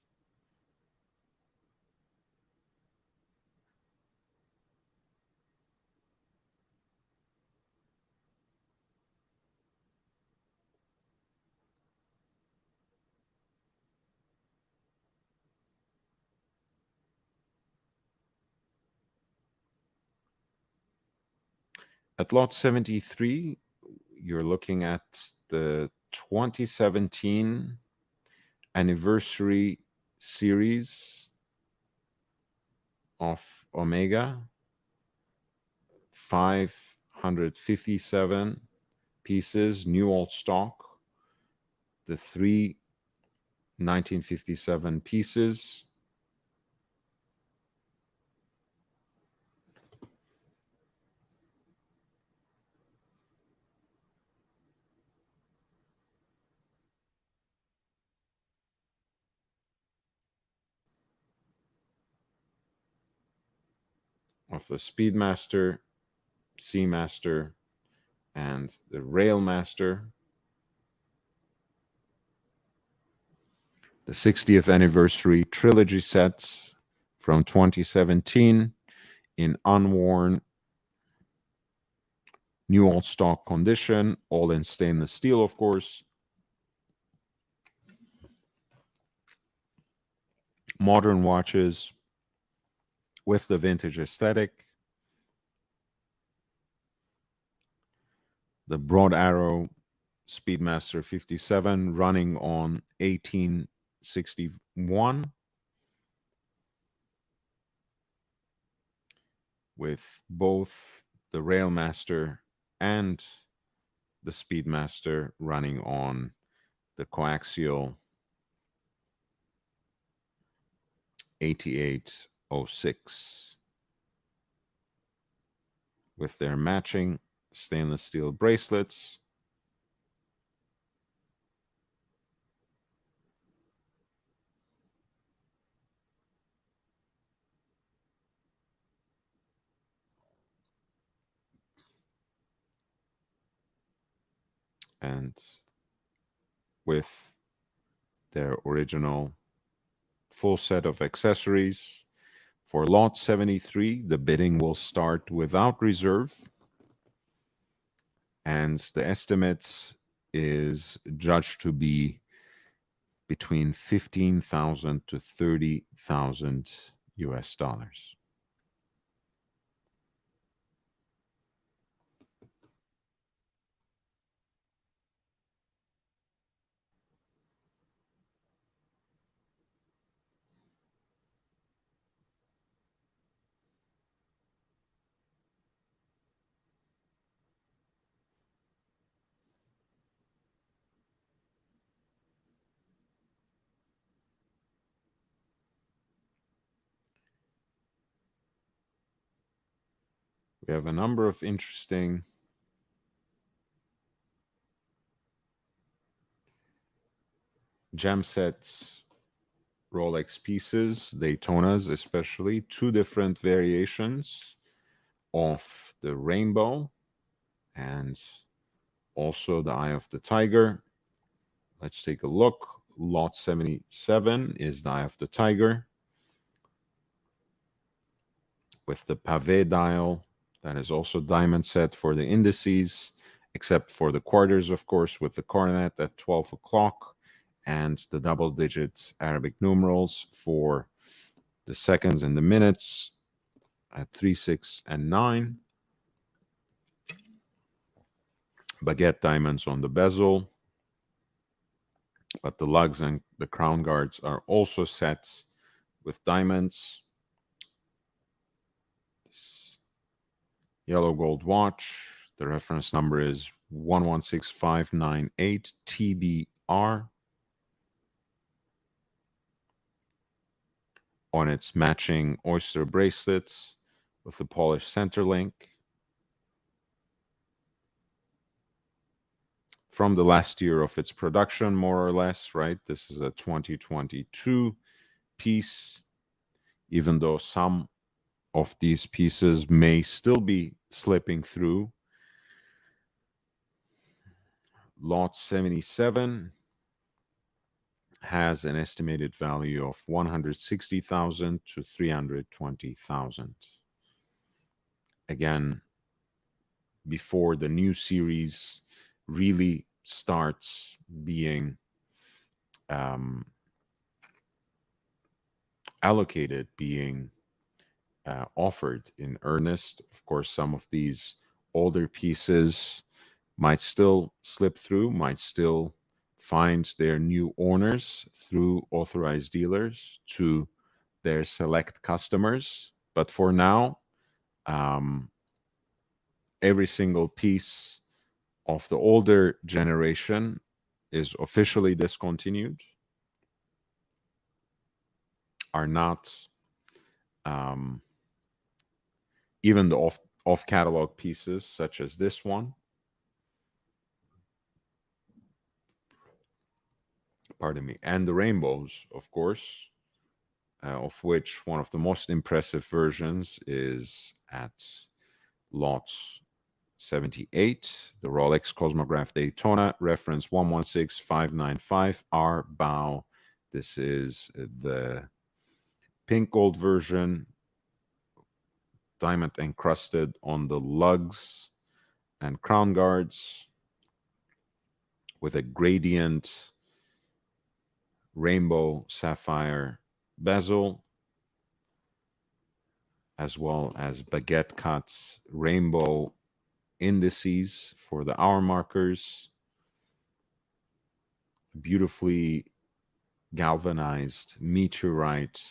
At lot 73, you're looking at the 2017 anniversary series of Omega, 557 pieces, new old stock. The three 1957 pieces. of the Speedmaster, Seamaster, and the Railmaster. The 60th anniversary trilogy sets from 2017 in unworn, new old stock condition, all in stainless steel, of course. Modern watches with the vintage aesthetic. The Broad Arrow Speedmaster 57 running on 1861 with both the Railmaster and the Speedmaster running on the coaxial 8806 with their matching stainless steel bracelets. And with their original full set of accessories. For lot 73, the bidding will start without reserve, and the estimate is judged to be between 15,000 to 30,000 US dollars. We have a number of interesting gem sets, Rolex pieces, Daytonas especially, two different variations of the rainbow and also the Eye of the Tiger. Let's take a look. Lot 77 is the Eye of the Tiger with the pavé dial. That is also diamond set for the indices, except for the quarters, of course, with the coronet at 12 o'clock and the double digit Arabic numerals for the seconds and the minutes at 3, 6, and 9. Baguette diamonds on the bezel, but the lugs and the crown guards are also set with diamonds. This yellow gold watch, the reference number is 116598 TBR. On its matching oyster bracelets with the polished center link. From the last year of its production, more or less, right? This is a 2022 piece, even though some of these pieces may still be slipping through. Lot 77 has an estimated value of 160,000 to 320,000. Again, before the new series really starts being allocated, being offered in earnest. Of course, some of these older pieces might still slip through, might still find their new owners through authorized dealers to their select customers. But for now, every single piece of the older generation is officially discontinued, are not even the off catalog pieces such as this one. Pardon me, and the rainbows, of course, of which one of the most impressive versions is at lot 78, the Rolex Cosmograph Daytona, reference 116595 R bow. This is the pink gold version, diamond encrusted on the lugs and crown guards with a gradient rainbow sapphire bezel, as well as baguette cut rainbow indices for the hour markers, beautifully galvanized meteorite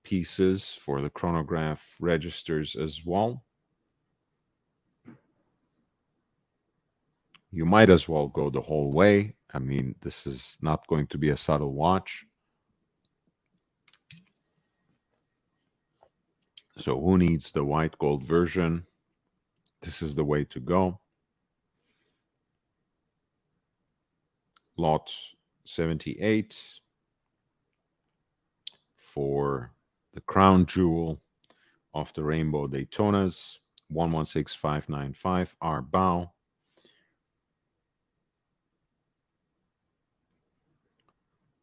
pieces for the chronograph registers as well. You might as well go the whole way. I mean, this is not going to be a subtle watch. So who needs the white gold version? This is the way to go. Lot 78 for the crown jewel of the Rainbow Daytonas, 116595 R bow.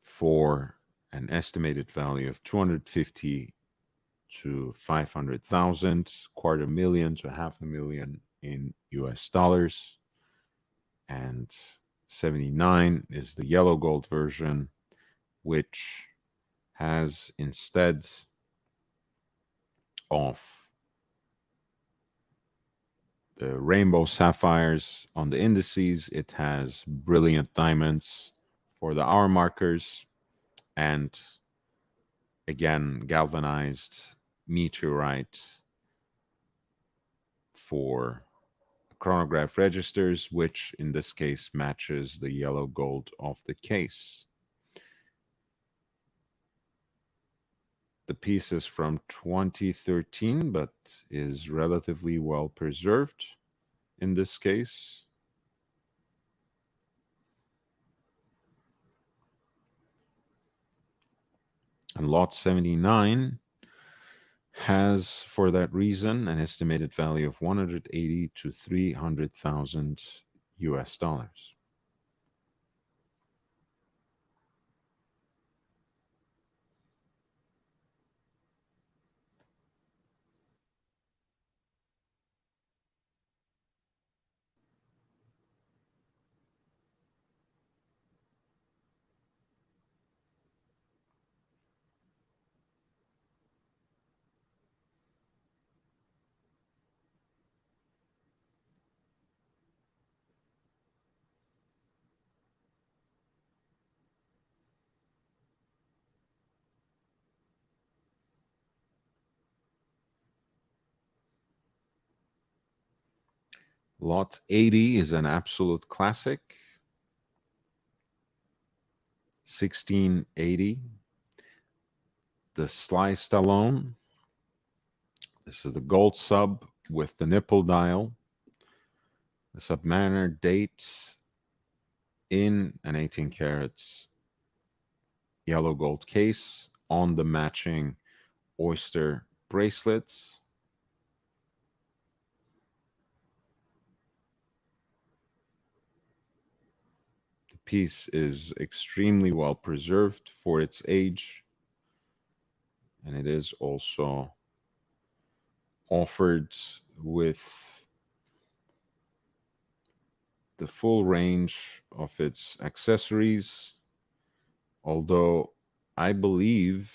For an estimated value of 250 to 500,000, $250,000 to $500,000 in US dollars. And 79 is the yellow gold version, which has, instead of the rainbow sapphires on the indices, it has brilliant diamonds for the hour markers, and again, galvanized meteorite for chronograph registers, which in this case matches the yellow gold of the case. The piece is from 2013, but is relatively well preserved in this case. And lot 79 has, for that reason, an estimated value of 180 to 300,000 US dollars. Lot 80 is an absolute classic. 1680, the Sly Stallone. This is the gold sub with the nipple dial. The Submariner date in an 18 karat yellow gold case on the matching oyster bracelets. The piece is extremely well preserved for its age, and it is also offered with the full range of its accessories, although I believe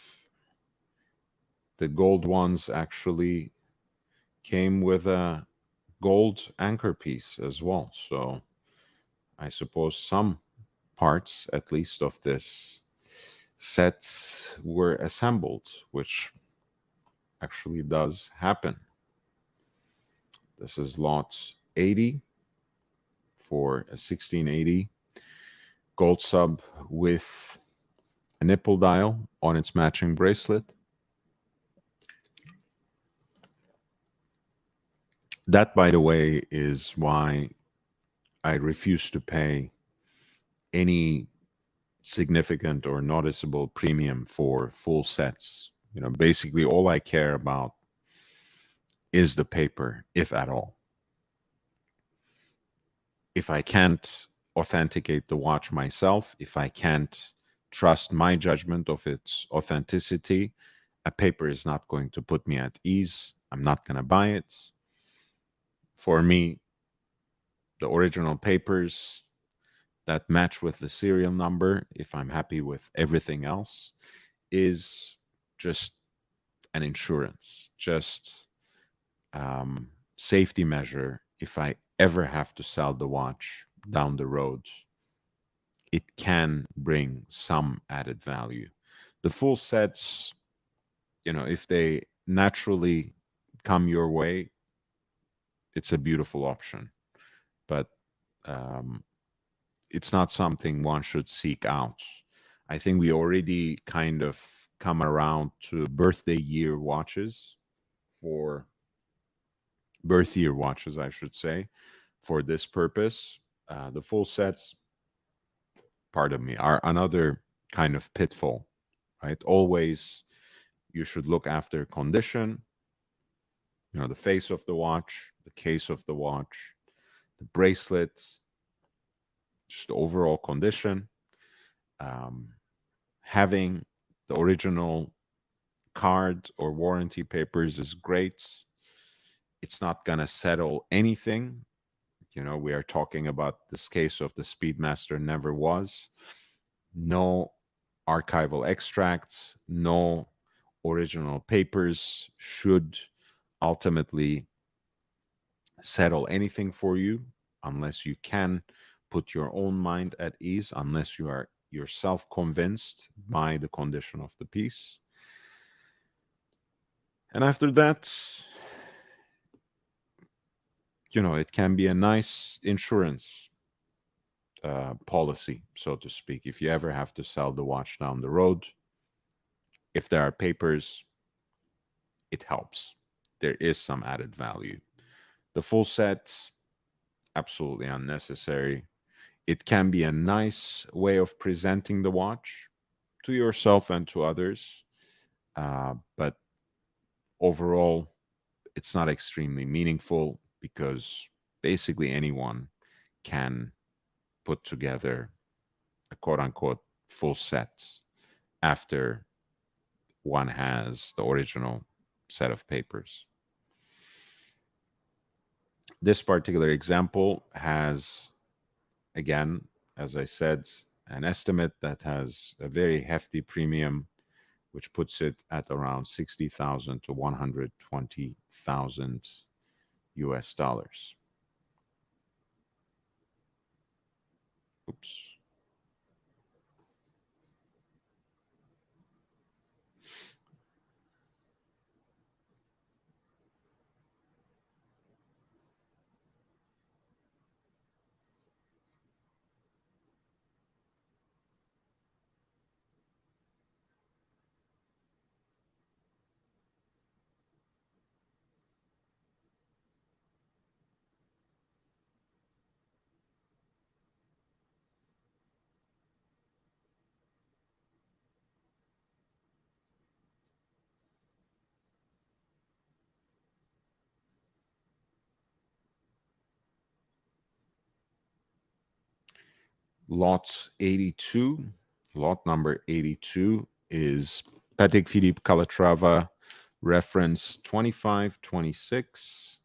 the gold ones actually came with a gold anchor piece as well. So I suppose some parts, at least, of this set were assembled, which actually does happen. This is lot 80 for a 1680 gold sub with a nipple dial on its matching bracelet. That, by the way, is why I refuse to pay any significant or noticeable premium for full sets. Basically all I care about is the paper, if at all. If I can't authenticate the watch myself, if I can't trust my judgment of its authenticity, a paper is not going to put me at ease. I'm not going to buy it. For me, the original papers that match with the serial number, if I'm happy with everything else, is just an insurance, just safety measure. If I ever have to sell the watch down the road, it can bring some added value. The full sets, if they naturally come your way, it's a beautiful option. But um, it's not something one should seek out. I think we already kind of come around to birthday year watches for birth year watches, I should say, for this purpose. The full sets, pardon me, are another kind of pitfall, right? Always you should look after condition, the face of the watch, the case of the watch, the bracelet, just the overall condition. Um, Having the original card or warranty papers is great. It's not going to settle anything. We are talking about this case of the Speedmaster never was. No archival extracts, no original papers should ultimately settle anything for you unless you can put your own mind at ease, unless you are yourself convinced by the condition of the piece. And after that, it can be a nice insurance policy, so to speak. If you ever have to sell the watch down the road, if there are papers, it helps. There is some added value. The full set, absolutely unnecessary. It can be a nice way of presenting the watch to yourself and to others, but overall, it's not extremely meaningful because basically anyone can put together a quote unquote full set after one has the original set of papers. This particular example has, again, as I said, an estimate that has a very hefty premium, which puts it at around 60,000 to 120,000 US dollars. Oops. Lot 82, lot number 82 is Patek Philippe Calatrava reference 2526.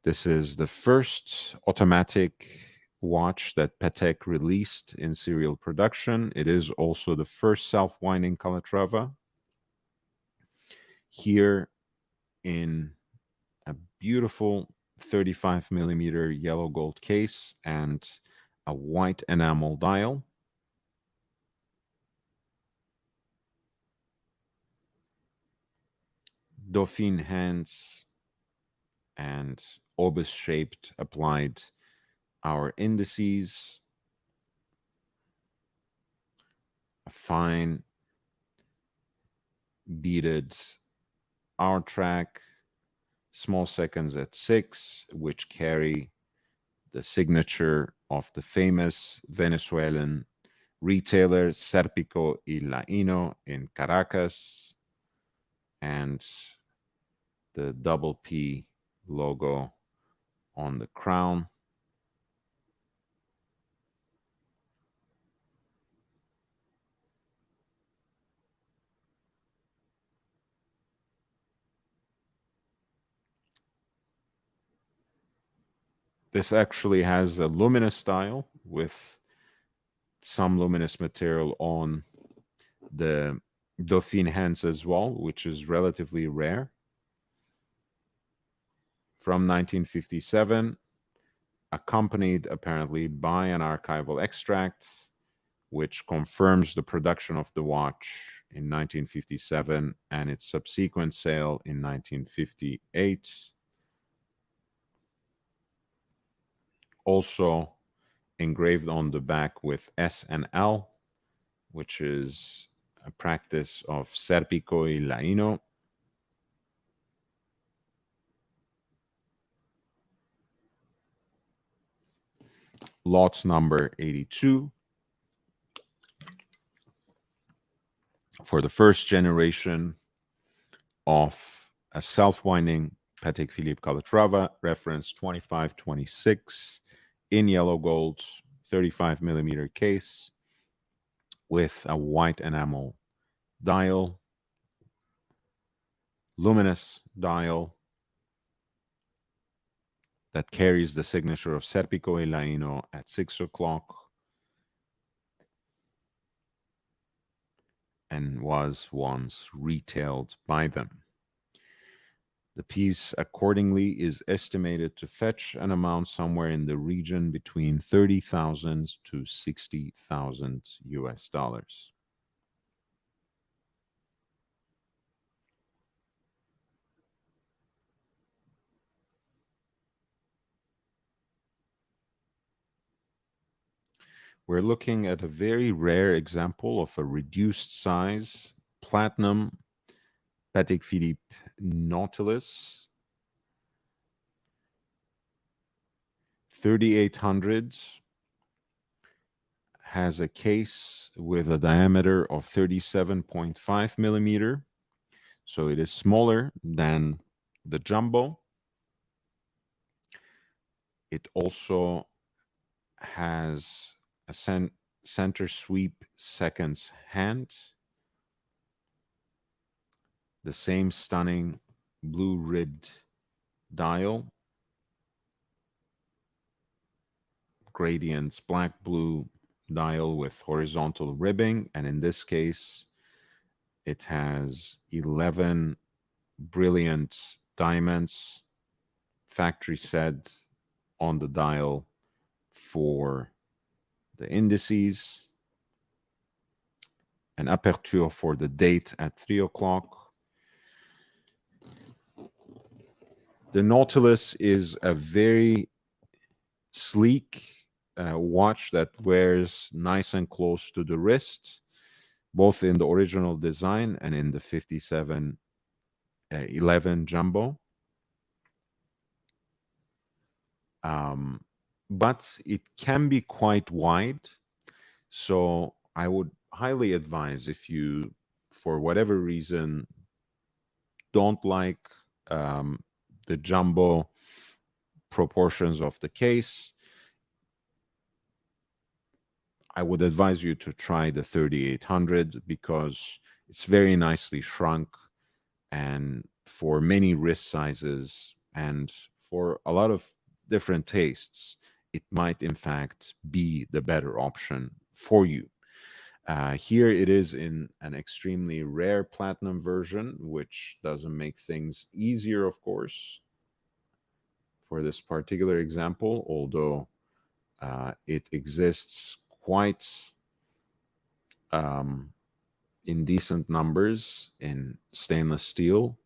This is the first automatic watch that Patek released in serial production. It is also the first self-winding Calatrava. Here in a beautiful 35 millimeter yellow gold case and a white enamel dial. Dauphine hands and obus-shaped applied our indices. A fine beaded hour track, small seconds at 6, which carry the signature of the famous Venezuelan retailer Serpico y Laino in Caracas, and the double P logo on the crown. This actually has a luminous style with some luminous material on the Dauphine hands as well, which is relatively rare. From 1957, accompanied apparently by an archival extract, which confirms the production of the watch in 1957 and its subsequent sale in 1958. Also engraved on the back with S and L, which is a practice of Serpico y Laino. Lot number 82 for the first generation of a self-winding Patek Philippe Calatrava, reference 2526 in yellow gold, 35 millimeter case with a white enamel dial, luminous dial that carries the signature of Serpico y Laino at 6 o'clock and was once retailed by them. The piece accordingly is estimated to fetch an amount somewhere in the region between 30,000 to 60,000 US dollars. We're looking at a very rare example of a reduced size platinum Patek Philippe Nautilus 3800, has a case with a diameter of 37.5 millimeter. So it is smaller than the jumbo. It also has a center sweep seconds hand, the same stunning blue ribbed dial, gradients, black blue dial with horizontal ribbing, and in this case it has 11 brilliant diamonds factory set on the dial for the indices, an aperture for the date at 3 o'clock. The Nautilus is a very sleek watch that wears nice and close to the wrist, both in the original design and in the 5711 jumbo. But it can be quite wide. So I would highly advise, if you, for whatever reason, don't like the jumbo proportions of the case, I would advise you to try the 3800 because it's very nicely shrunk, and for many wrist sizes and for a lot of different tastes, it might in fact be the better option for you. Here it is in an extremely rare platinum version, which doesn't make things easier, of course, for this particular example, although it exists quite in decent numbers in stainless steel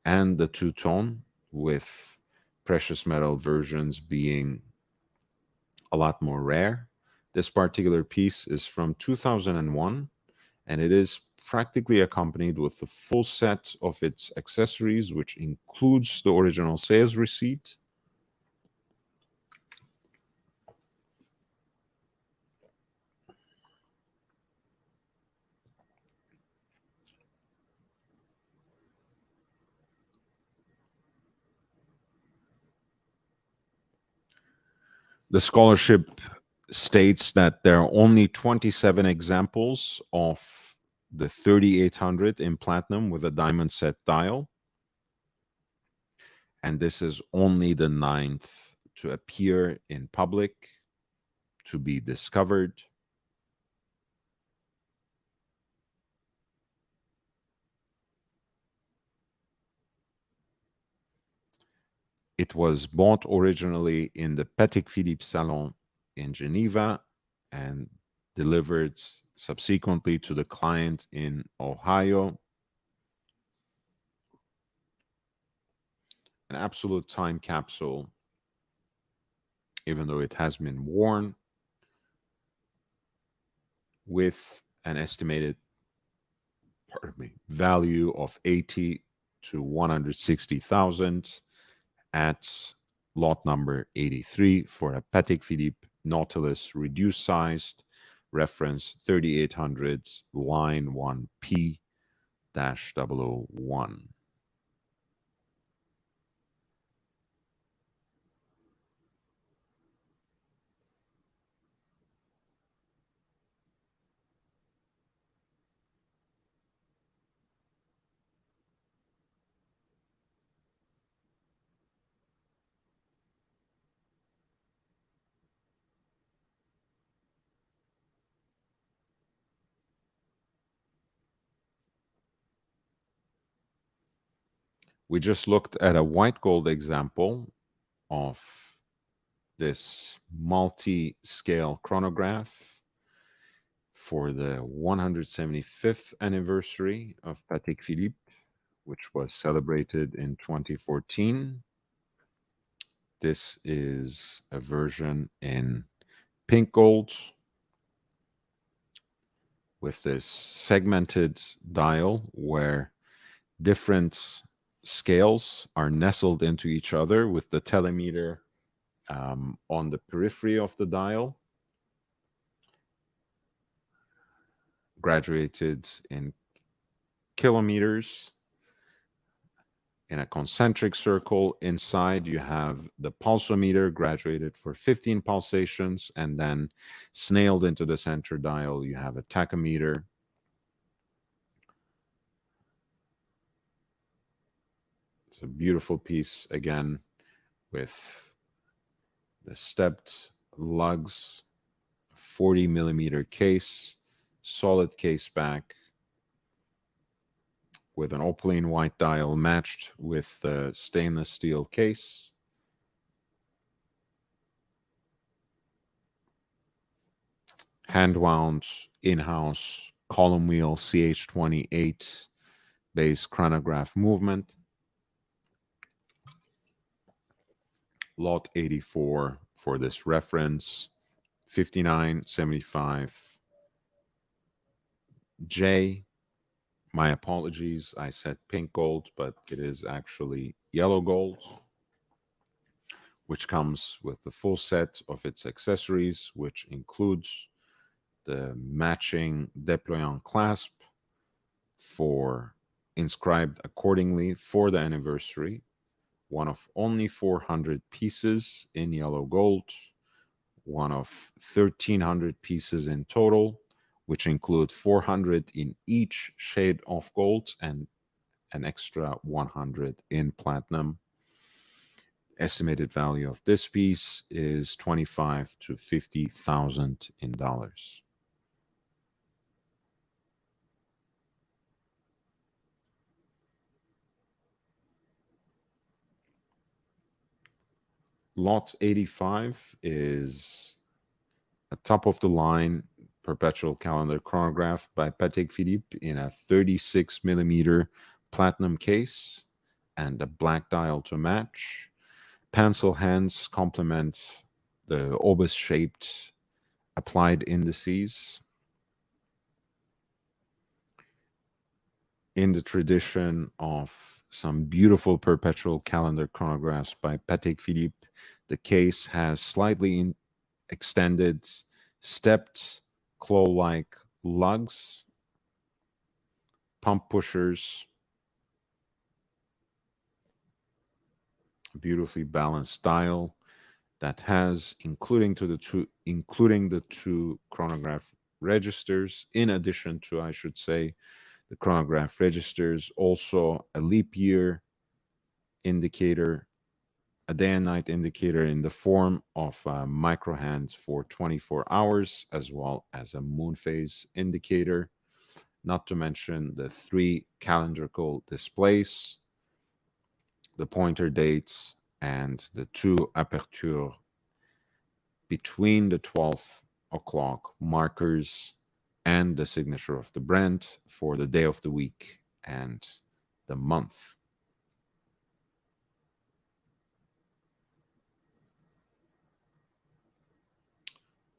and the two-tone, with precious metal versions being a lot more rare. This particular piece is from 2001, and it is practically accompanied with the full set of its accessories, which includes the original sales receipt, The scholarship states that there are only 27 examples of the 3800 in platinum with a diamond set dial, and this is only the ninth to appear in public, to be discovered. It was bought originally in the Patek Philippe Salon in Geneva and delivered subsequently to the client in Ohio. An absolute time capsule, even though it has been worn, with an estimated, pardon me, value of 80 to 160,000 at lot number 83 for a Patek Philippe Nautilus reduced sized reference 3800 line 1P 001. We just looked at a white gold example of this multi-scale chronograph for the 175th anniversary of Patek Philippe, which was celebrated in 2014. This is a version in pink gold with this segmented dial where different scales are nestled into each other with the telemeter on the periphery of the dial, graduated in kilometers. In a concentric circle inside, you have the pulsometer graduated for 15 pulsations, and then snailed into the center dial, you have a tachometer. It's a beautiful piece, again, with the stepped lugs, 40 millimeter case, solid case back, with an opaline white dial matched with the stainless steel case. Hand wound in-house column wheel CH28 base chronograph movement. Lot 84 for this reference, 5975J. My apologies, I said pink gold, but it is actually yellow gold, which comes with the full set of its accessories, which includes the matching déployant clasp for inscribed accordingly for the anniversary, one of only 400 pieces in yellow gold, one of 1,300 pieces in total, which include 400 in each shade of gold and an extra 100 in platinum. Estimated value of this piece is 25 to 50,000 in dollars. Lot 85 is a top of the line perpetual calendar chronograph by Patek Philippe in a 36 millimeter platinum case and a black dial to match. Pencil hands complement the obus shaped applied indices. In the tradition of some beautiful perpetual calendar chronographs by Patek Philippe, the case has slightly extended, stepped, claw-like lugs, pump pushers, beautifully balanced dial that has, including the two chronograph registers, in addition to, I should say, the chronograph registers, also a leap year indicator, a day and night indicator in the form of a microhand for 24 hours, as well as a moon phase indicator, not to mention the three calendrical displays, the pointer dates, and the two aperture between the 12 o'clock markers and the signature of the brand for the day of the week and the month.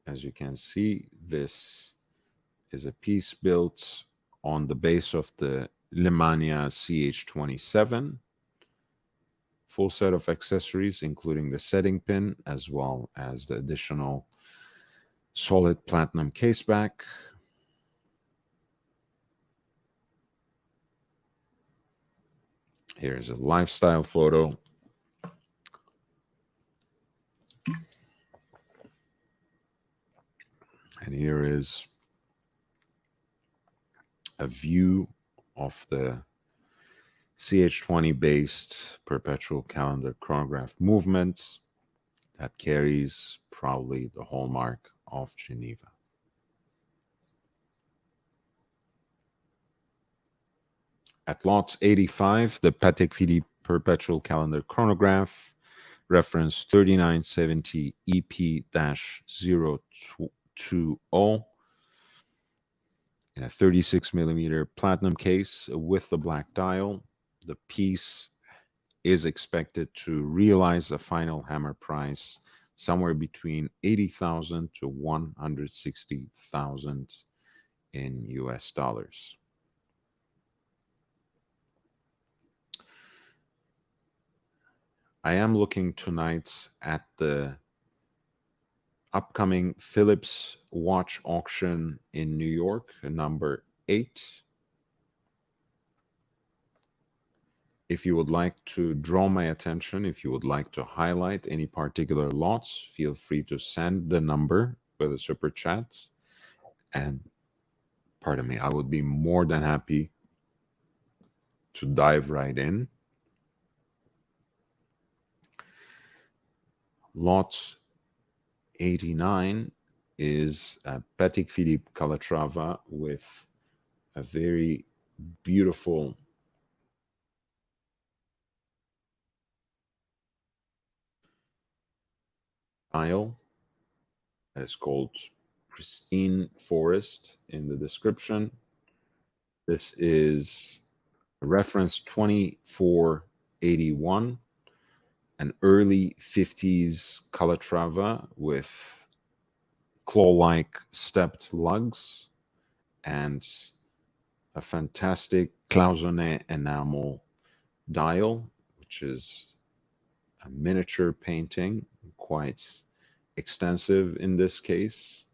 As you can see, this is a piece built on the base of the Lemania CH27, full set of accessories, including the setting pin, as well as the additional solid platinum caseback. Here's a lifestyle photo. And here is a view of the CH20 based perpetual calendar chronograph movement that carries proudly the hallmark of Geneva. At lot 85, the Patek Philippe perpetual calendar chronograph, reference 3970 EP-020, in a 36 millimeter platinum case with the black dial. The piece is expected to realize a final hammer price somewhere between 80,000 to 160,000 in US dollars. I am looking tonight at the upcoming Phillips watch auction in New York, number 8. If you would like to draw my attention, if you would like to highlight any particular lots, feel free to send the number with a super chat. And pardon me, I would be more than happy to dive right in. Lot 89 is a Patek Philippe Calatrava with a very beautiful dial that is called Pristine Forest in the description. This is a reference 2481, an early 50s Calatrava with claw-like stepped lugs and a fantastic cloisonné enamel dial, which is a miniature painting, quite extensive in this case,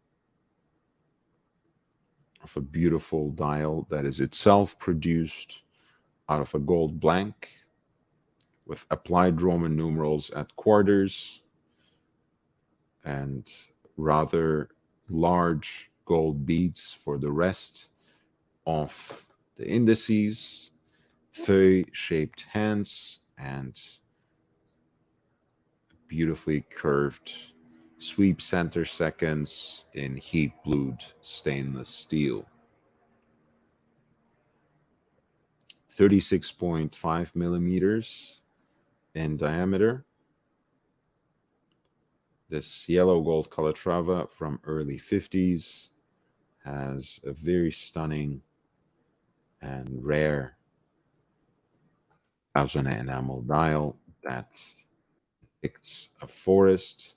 of a beautiful dial that is itself produced out of a gold blank with applied Roman numerals at quarters and rather large gold beads for the rest of the indices, feuille-shaped hands, and beautifully curved sweep center seconds in heat-blued stainless steel. 36.5 millimeters in diameter. This yellow gold Calatrava from early 50s has a very stunning and rare cloisonné enamel dial that depicts a forest.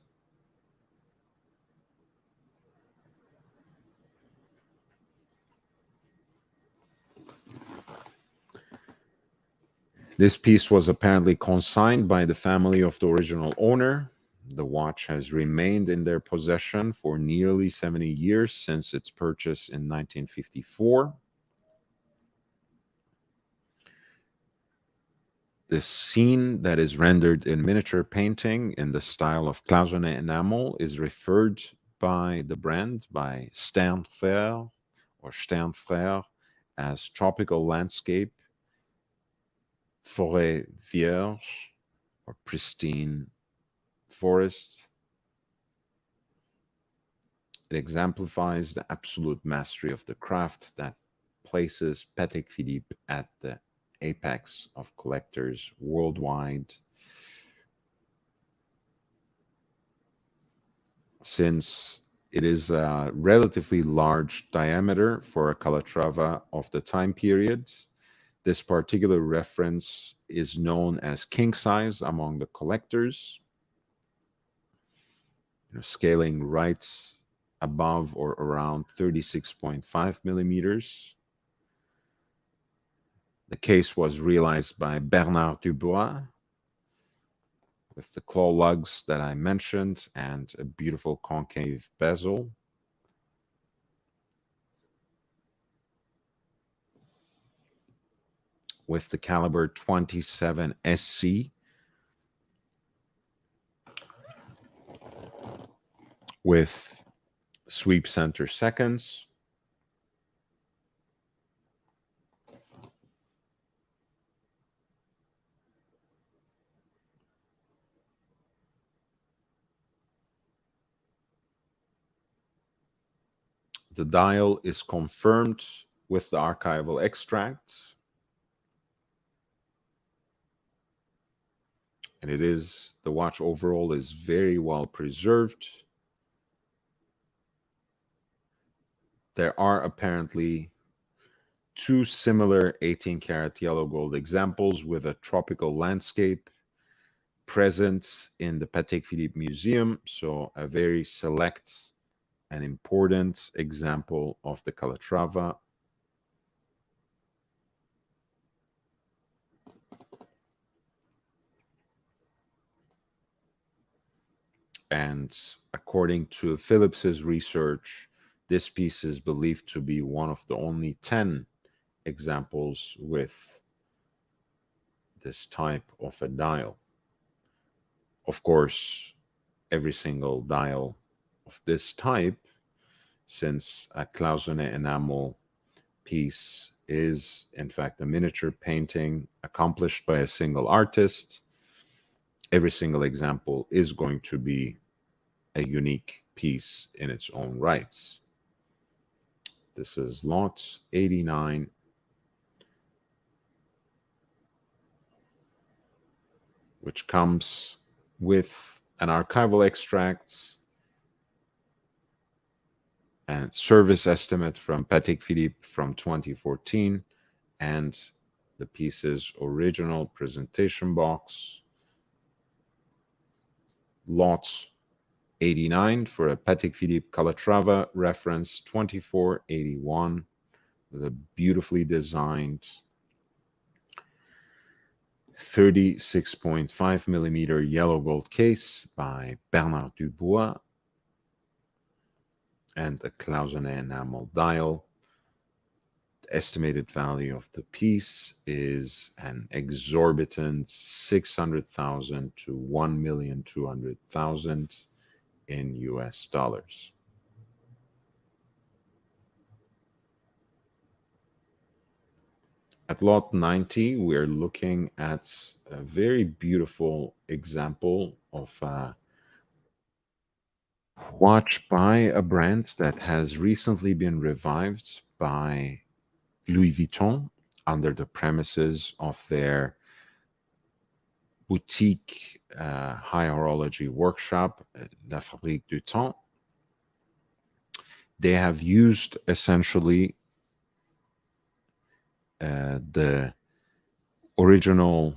This piece was apparently consigned by the family of the original owner. The watch has remained in their possession for nearly 70 years since its purchase in 1954. The scene that is rendered in miniature painting in the style of cloisonné enamel is referred by the brand, by Sternfrère or Sternfrère, as tropical landscape, forêt vierge, or pristine forest. It exemplifies the absolute mastery of the craft that places Patek Philippe at the apex of collectors worldwide. Since it is a relatively large diameter for a Calatrava of the time period, this particular reference is known as king size among the collectors, scaling right above or around 36.5 millimeters. The case was realized by Bernard Dubois with the claw lugs that I mentioned and a beautiful concave bezel. With the caliber 27 SC, with sweep center seconds, the dial is confirmed with the archival extract, and the watch overall is very well preserved. There are apparently two similar 18 karat yellow gold examples with a tropical landscape present in the Patek Philippe Museum, so a very select and important example of the Calatrava. And according to Phillips's research, this piece is believed to be one of the only 10 examples with this type of a dial. Of course, every single dial of this type, since a cloisonné enamel piece is in fact a miniature painting accomplished by a single artist, every single example is going to be a unique piece in its own rights. This is lot 89. Which comes with an archival extract and service estimate from Patek Philippe from 2014 and the piece's original presentation box. Lot 89 for a Patek Philippe Calatrava reference 2481 with a beautifully designed 36.5 millimeter yellow gold case by Bernard Dubois and a cloisonné enamel dial. The estimated value of the piece is an exorbitant 600,000 to 1,200,000 in US dollars. At lot 90, we're looking at a very beautiful example of a watch by a brand that has recently been revived by Louis Vuitton under the premises of their boutique high horology workshop, La Fabrique du Temps. They have used essentially the original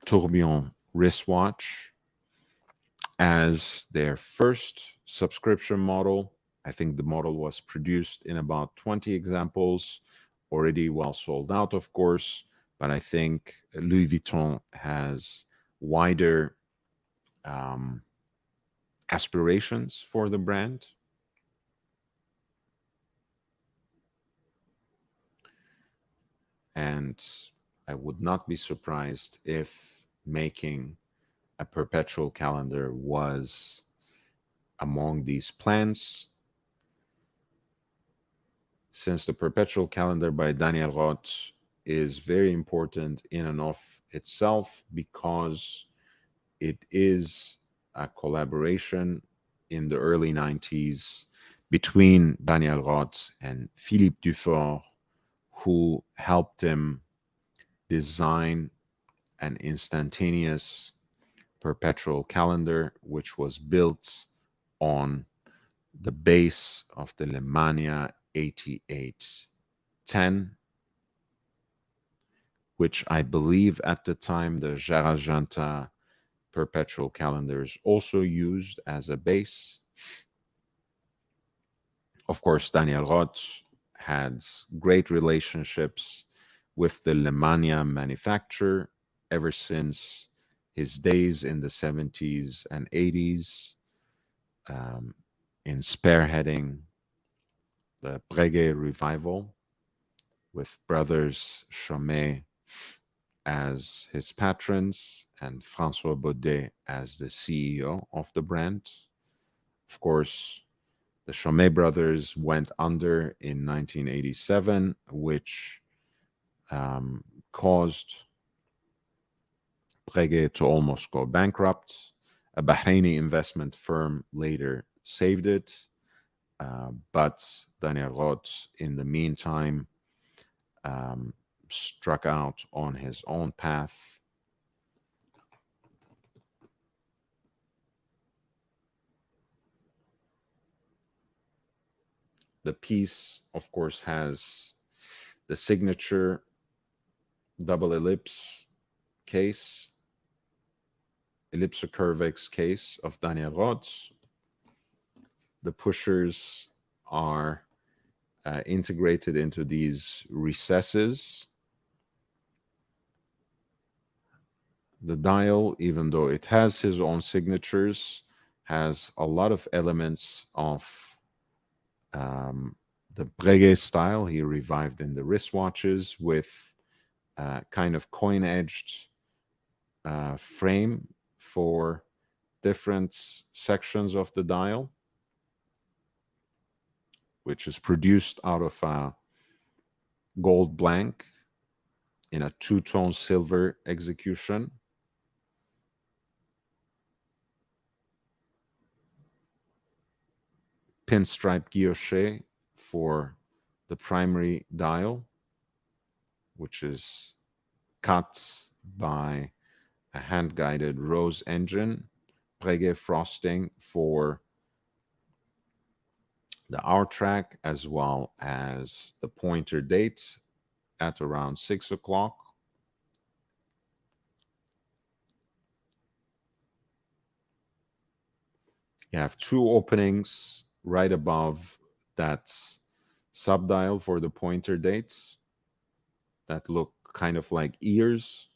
Tourbillon wristwatch as their first subscription model. I think the model was produced in about 20 examples, already well sold out, of course, but I think Louis Vuitton has wider aspirations for the brand. And I would not be surprised if making a perpetual calendar was among these plans, since the perpetual calendar by Daniel Roth is very important in and of itself because it is a collaboration in the early 90s between Daniel Roth and Philippe Dufort, who helped him design an instantaneous perpetual calendar, which was built on the base of the Lemania 8810, which I believe at the time the Jarajanta perpetual calendars also used as a base. Of course, Daniel Roth had great relationships with the Lemania manufacturer ever since his days in the 70s and 80s, in spearheading the Breguet revival with brothers Chomet as his patrons and François Baudet as the CEO of the brand. Of course, the Chomet brothers went under in 1987, which caused Breguet to almost go bankrupt. A Bahraini investment firm later saved it, but Daniel Roth, in the meantime, struck out on his own path. The piece, of course, has the signature double ellipse case, ellipsocurvex case of Daniel Roth. The pushers are integrated into these recesses. The dial, even though it has his own signatures, has a lot of elements of the Breguet style he revived in the wristwatches, with kind of coin-edged frame for different sections of the dial, which is produced out of a gold blank in a two-tone silver execution. Pinstripe guilloche for the primary dial, which is cut by a hand-guided rose engine. Breguet frosting for the hour track, as well as the pointer date at around 6 o'clock. You have two openings right above that subdial for the pointer dates that look kind of like ears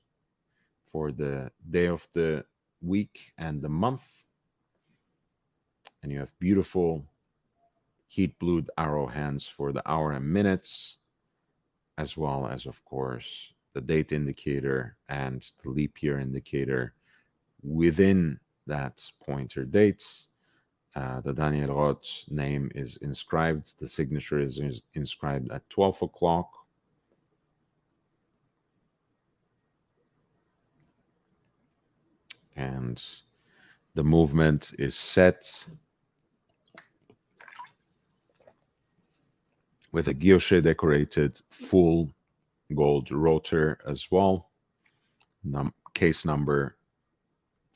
for the day of the week and the month. And you have beautiful heat blued arrow hands for the hour and minutes, as well as, of course, the date indicator and the leap year indicator within that pointer dates. The Daniel Roth name is inscribed. The signature is inscribed at 12 o'clock. And the movement is set with a guilloche decorated full gold rotor as well. Case number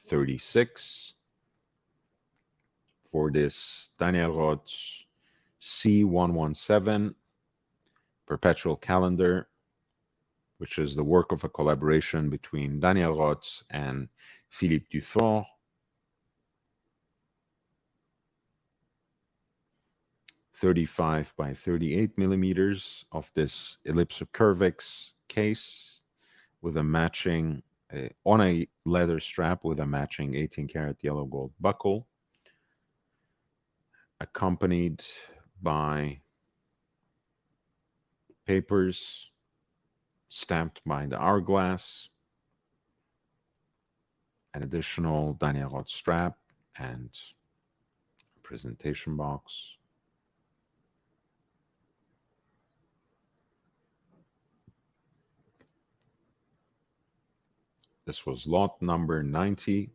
36 for this Daniel Roth C117 perpetual calendar, which is the work of a collaboration between Daniel Roth and Philippe Dufort. 35 by 38 millimeters of this ellipsocurvex case with a matching, on a leather strap with a matching 18 karat yellow gold buckle, accompanied by papers stamped by the hourglass, an additional denier rod strap, and presentation box. This was lot number 90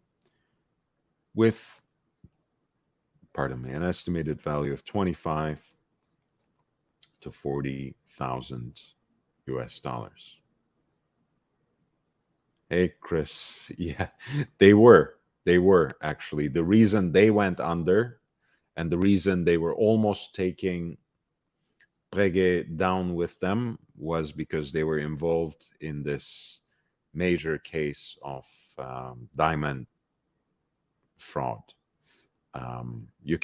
with, pardon me, an estimated value of 25 to 40,000 US dollars. Hey, Chris. Yeah, they were. They were actually. The reason they went under and the reason they were almost taking Breguet down with them was because they were involved in this major case of diamond fraud. You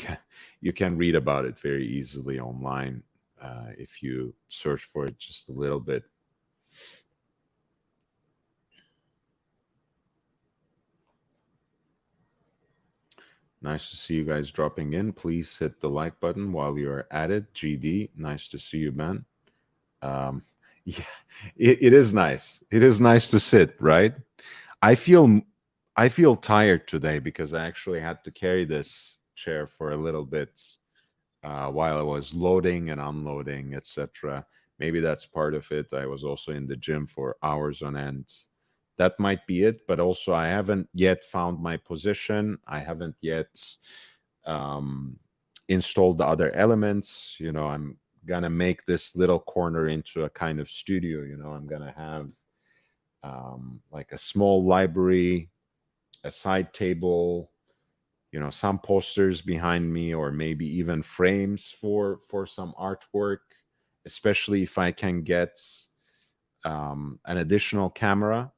can read about it very easily online if you search for it just a little bit. Nice to see you guys dropping in. Please hit the like button while you're at it. GD, nice to see you, man. Um, yeah, it is nice. It is nice to sit, right? I feel I feel tired today because I actually had to carry this chair for a little bit while I was loading and unloading, etc. Maybe that's part of it. I was also in the gym for hours on end. That might be it, but also I haven't yet found my position. I haven't yet um, installed the other elements. I'm gonna make this little corner into a kind of studio. I'm gonna have like a small library, a side table, some posters behind me, or maybe even frames for some artwork, especially if I can get an additional camera,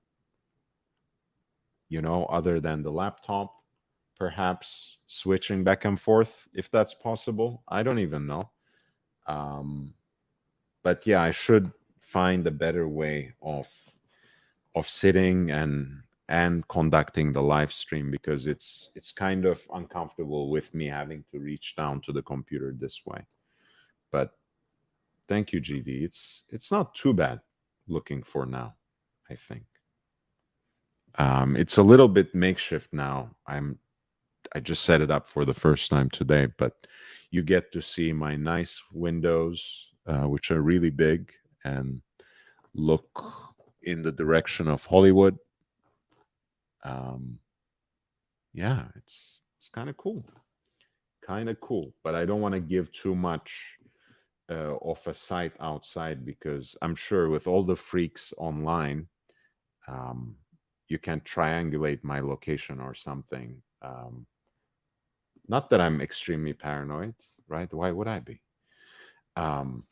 other than the laptop, perhaps switching back and forth if that's possible. I don't even know. um, but yeah, I should find a better way of sitting and conducting the live stream, because it's kind of uncomfortable with me having to reach down to the computer this way. But thank you, GD. It's not too bad looking for now, I think. It's a little bit makeshift now. I just set it up for the first time today, but you get to see my nice windows, which are really big and look in the direction of Hollywood. Um, yeah, it's kind of cool. But I don't want to give too much of a sight outside, because I'm sure with all the freaks online, um, you can triangulate my location or something. Not that I'm extremely paranoid, right? Why would I be? Um,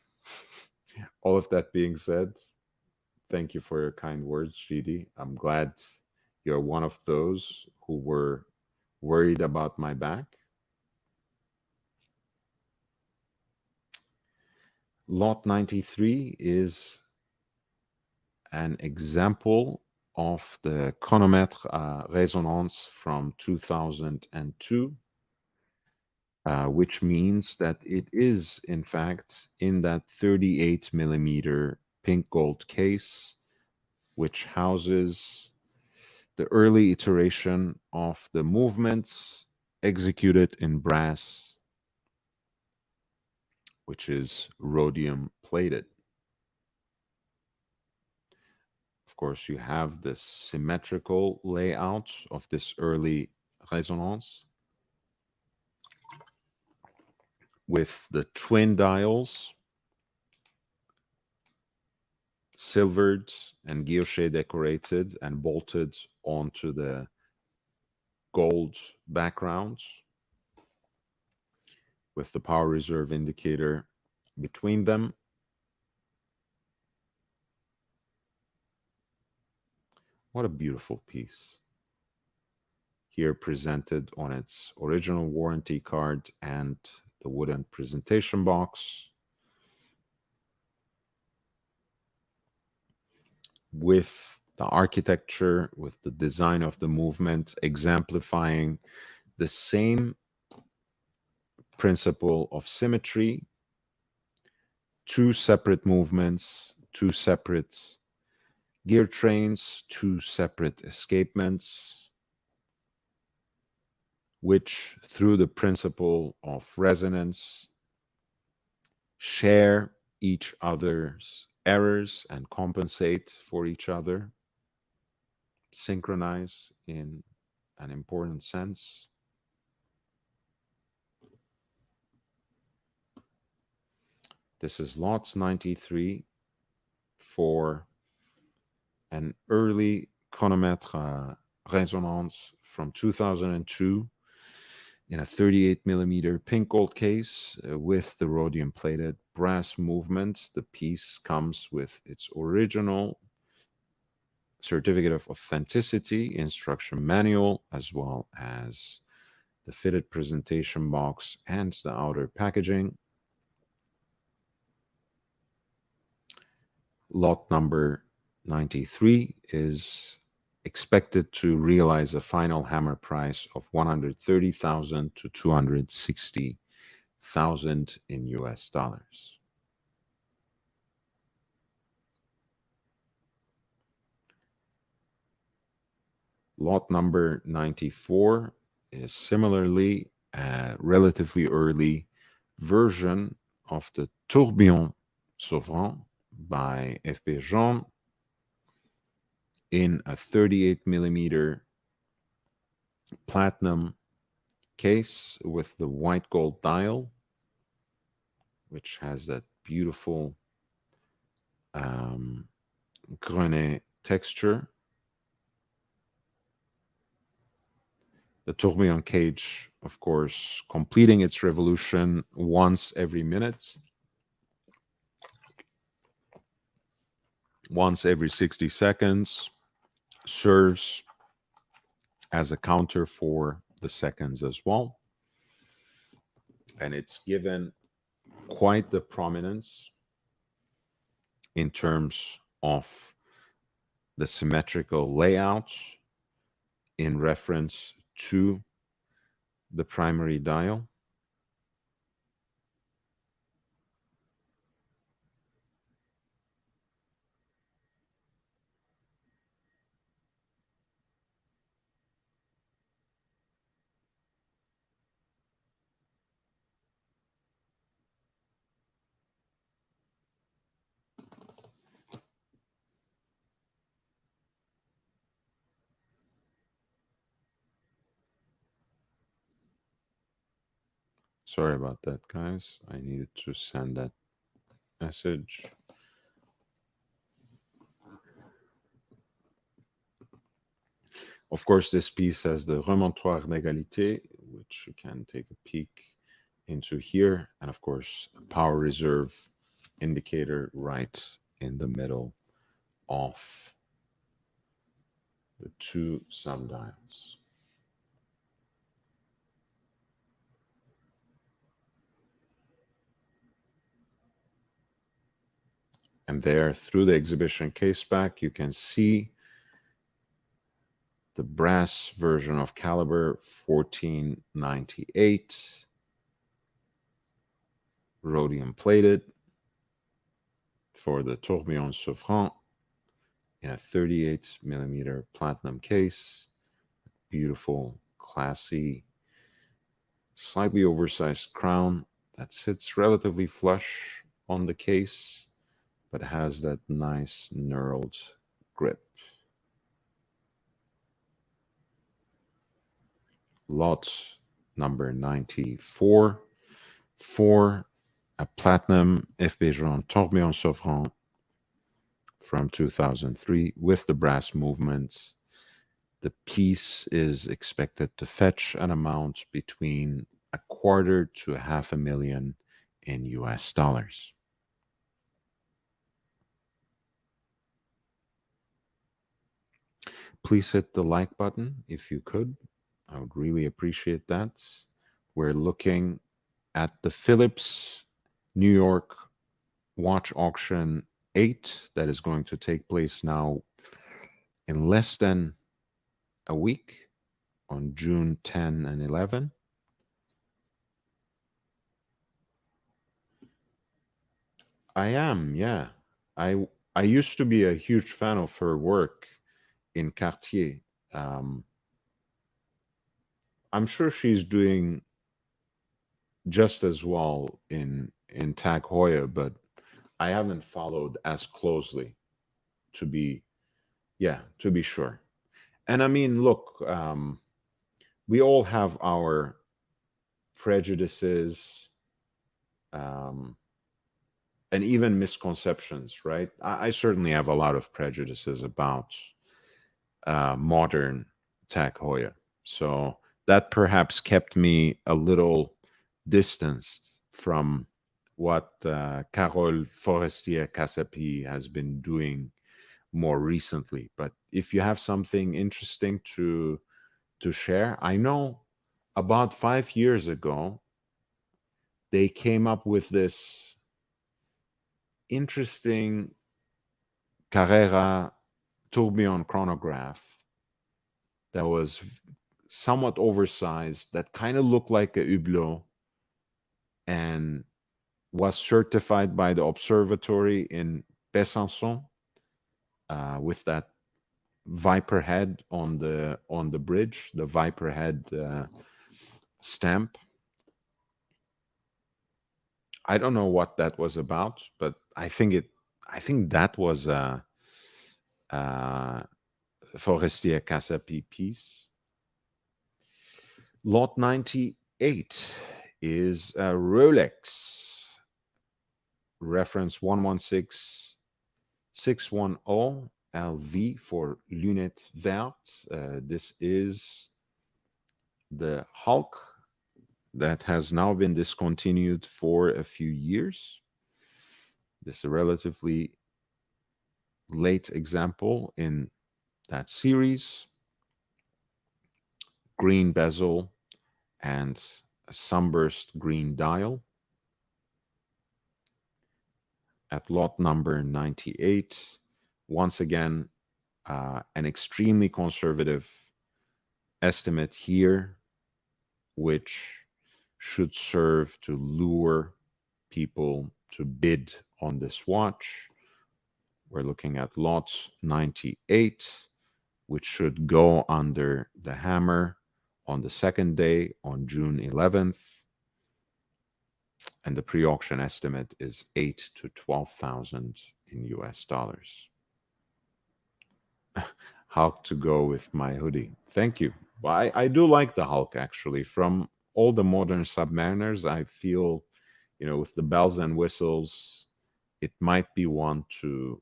all of that being said, thank you for your kind words, GD. I'm glad you're one of those who were worried about my back. Lot 93 is an example of the chronomètre résonance from 2002, which means that it is, in fact, in that 38 millimeter pink gold case, which houses the early iteration of the movements executed in brass, which is rhodium plated. Of course, you have the symmetrical layout of this early résonance with the twin dials, silvered and guilloche decorated and bolted onto the gold background, with the power reserve indicator between them. What a beautiful piece. Here presented on its original warranty card and the wooden presentation box, with the architecture, with the design of the movement, exemplifying the same principle of symmetry. Two separate movements, two separate gear trains, 2 separate escapements, which, through the principle of resonance, share each other's errors and compensate for each other, synchronize in an important sense. This is Lot 93 for an early chronomètre résonance from 2002 in a 38 millimeter pink gold case with the rhodium plated brass movement. The piece comes with its original certificate of authenticity, instruction manual, as well as the fitted presentation box and the outer packaging. Lot number 93 is expected to realize a final hammer price of 130,000 to 260,000 in US dollars. Lot number 94 is similarly a relatively early version of the Tourbillon Souverain by F.B. Jean in a 38 millimeter platinum case with the white gold dial, which has that beautiful grenet texture. The tourbillon cage, of course, completing its revolution once every minute, once every 60 seconds, serves as a counter for the seconds as well. And it's given quite the prominence in terms of the symmetrical layout in reference to the primary dial. Sorry about that, guys. I needed to send that message. Of course, this piece has the remontoir d'égalité, which you can take a peek into here. And of course, a power reserve indicator right in the middle of the 2 sundials. And there, through the exhibition case back, you can see the brass version of caliber 1498, rhodium plated for the Tourbillon Souverain in a 38 millimeter platinum case. Beautiful, classy, slightly oversized crown that sits relatively flush on the case, but has that nice knurled grip. Lot number 94 for a platinum F.B. Jean Tourbillon Souverain from 2003 with the brass movements. The piece is expected to fetch an amount between $250,000 to $500,000 in US dollars. Please hit the like button if you could. I would really appreciate that. We're looking at the Phillips New York Watch Auction 8 that is going to take place now in less than a week on June 10 and 11. I am, yeah. I I used to be a huge fan of her work in Cartier. Um, I'm sure she's doing just as well in Tag Heuer, but I haven't followed as closely to be yeah to be sure. And I mean, look, we all have our prejudices, um, and even misconceptions, right? I certainly have a lot of prejudices about modern Tag Heuer, so that perhaps kept me a little distanced from what Carole Forestier Casapi has been doing more recently. But if you have something interesting to share, I know about 5 years ago they came up with this interesting Carrera tourbillon chronograph that was somewhat oversized, that kind of looked like a Hublot, and was certified by the observatory in Besançon, with that viper head on the bridge, the viper head stamp. I don't know what that was about, but I think that was a Forestier Casapi piece. Lot 98 is a Rolex reference 116610 LV for Lunette Verte. This is the Hulk that has now been discontinued for a few years. This is a relatively late example in that series. Green bezel and a sunburst green dial. At lot number 98, once again, an extremely conservative estimate here, which should serve to lure people to bid on this watch. We're looking at lot 98, which should go under the hammer on the second day on June 11th. And the pre-auction estimate is 8 to 12,000 in US dollars. Hulk to go with my hoodie. Thank you. Well, I do like the Hulk actually. From all the modern Submariners, I feel, with the bells and whistles, it might be one to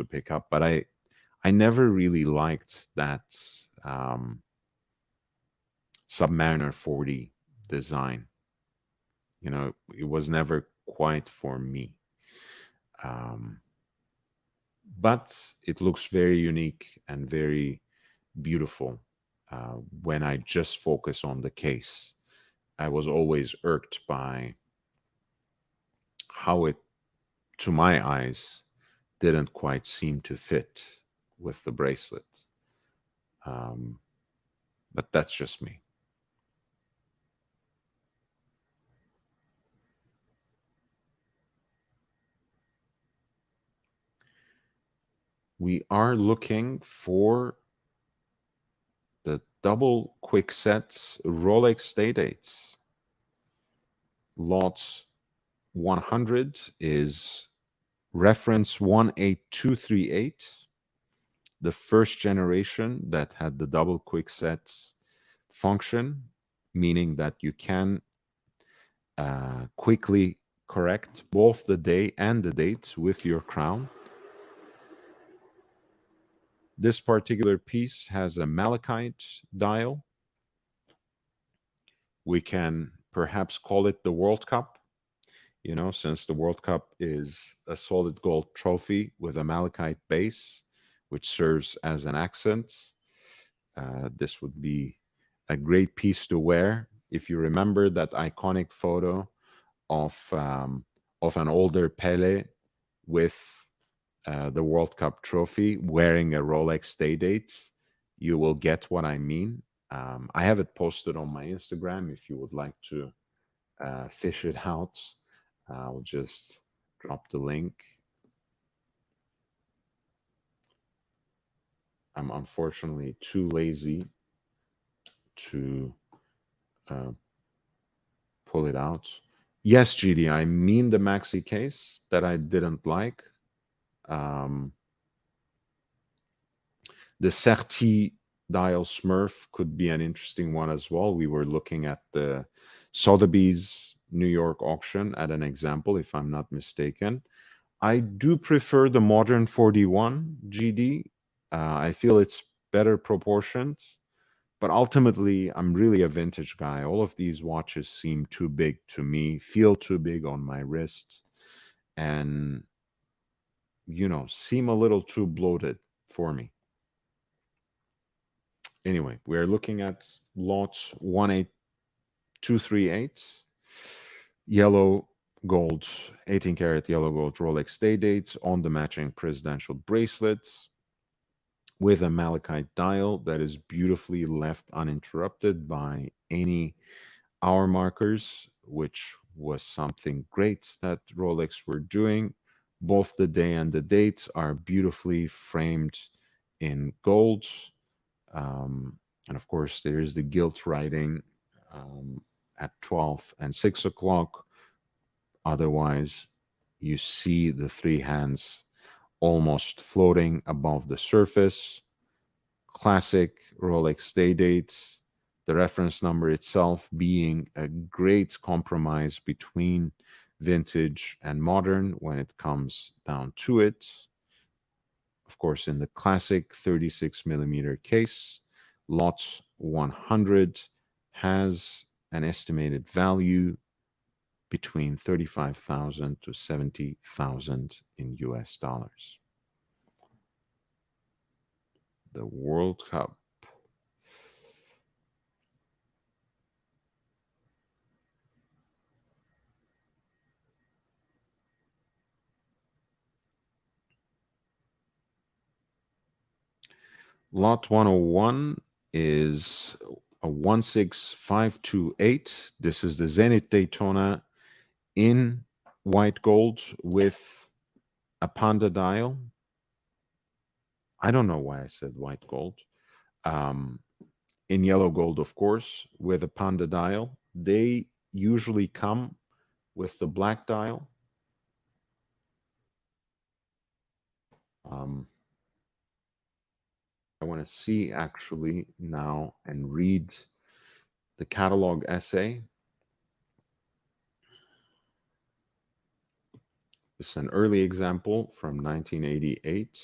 pick up. But I never really liked that Submariner 40 design. It was never quite for me. Um, but it looks very unique and very beautiful when I just focus on the case. I was always irked by how it, to my eyes, didn't quite seem to fit with the bracelet. Um, but that's just me. We are looking for the double quick sets Rolex day dates. Lot 100 is reference 18238, the first generation that had the double quick sets function, meaning that you can quickly correct both the day and the date with your crown. This particular piece has a malachite dial. We can perhaps call it the World Cup, since the World Cup is a solid gold trophy with a malachite base, which serves as an accent. This would be a great piece to wear. If you remember that iconic photo of an older Pele with the World Cup trophy wearing a Rolex day date, you will get what I mean. I have it posted on my Instagram if you would like to fish it out. I'll just drop the link. I'm unfortunately too lazy to uh, pull it out. Yes, GD, I mean the maxi case that I didn't like. Um, the Certi dial Smurf could be an interesting one as well. We were looking at the Sotheby's New York auction at an example, if I'm not mistaken. I do prefer the modern 41 GD. I feel it's better proportioned, but ultimately, I'm really a vintage guy. All of these watches seem too big to me, feel too big on my wrist, and, seem a little too bloated for me. Anyway, we're looking at lot 18238, yellow gold, 18 karat yellow gold Rolex day dates on the matching presidential bracelets with a malachite dial that is beautifully left uninterrupted by any hour markers, which was something great that Rolex were doing. Both the day and the date are beautifully framed in gold. And of course, there is the gilt writing at 12 and 6 o'clock. Otherwise, you see the three hands almost floating above the surface. Classic Rolex day dates, the reference number itself being a great compromise between vintage and modern when it comes down to it. Of course, in the classic 36 millimeter case, lot 100 has an estimated value between 35,000 to 70,000 in US dollars. The World Cup. Lot 101 is a 16528. This is the Zenith Daytona in white gold with a panda dial. I don't know why I said white gold. Um, in yellow gold, of course, with a panda dial. They usually come with the black dial. Um, I want to see actually now and read the catalog essay. This is an early example from 1988.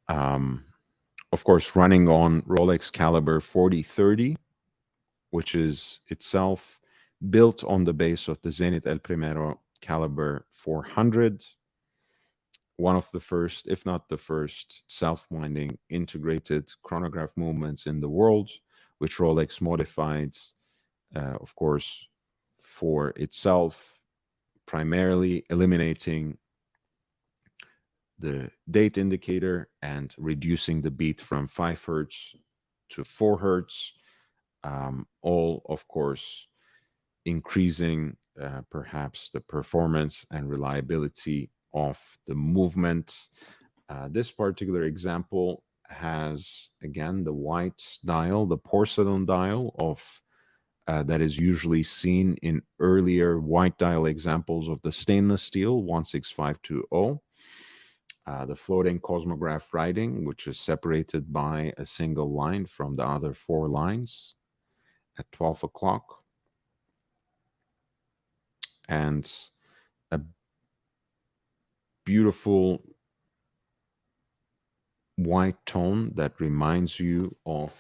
Um, of course, running on Rolex caliber 4030, which is itself built on the base of the Zenith El Primero caliber 400, one of the first, if not the first, self-winding integrated chronograph movements in the world, which Rolex modified, of course, for itself, primarily eliminating the date indicator and reducing the beat from 5 hertz to 4 hertz, all, of course, increasing perhaps the performance and reliability of the movement. This particular example has, again, the white dial, the porcelain dial of that is usually seen in earlier white dial examples of the stainless steel 16520. The floating cosmograph writing, which is separated by a single line from the other 4 lines at 12 o'clock. And a beautiful white tone that reminds you of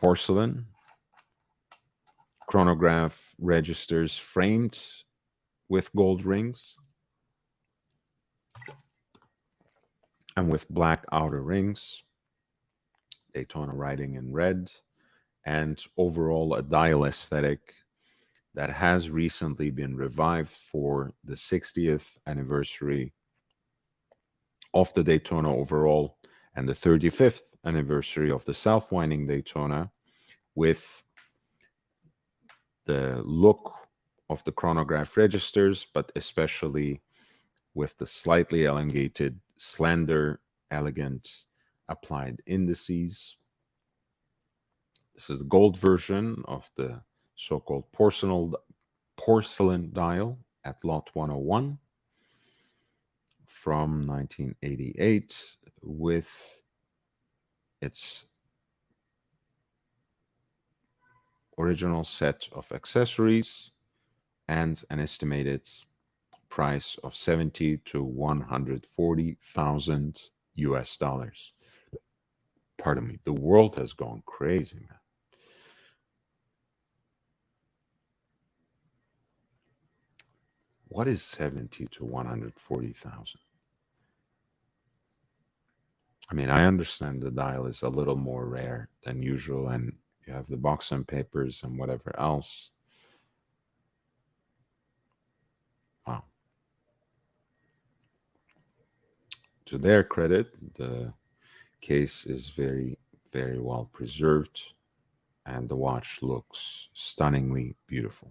porcelain. Chronograph registers framed with gold rings and with black outer rings. Daytona writing in red, and overall a dial aesthetic that has recently been revived for the 60th anniversary of the Daytona overall and the 35th anniversary of the self-winding Daytona, with the look of the chronograph registers, but especially with the slightly elongated, slender, elegant applied indices. This is the gold version of the so-called porcelain dial at lot 101 from 1988 with its original set of accessories and an estimated price of 70 to 140,000 US dollars. Pardon me, the world has gone crazy, man. What is 70 to 140,000? I mean, I understand the dial is a little more rare than usual, and you have the box and papers and whatever else. Wow. To their credit, the case is very, very well preserved, and the watch looks stunningly beautiful.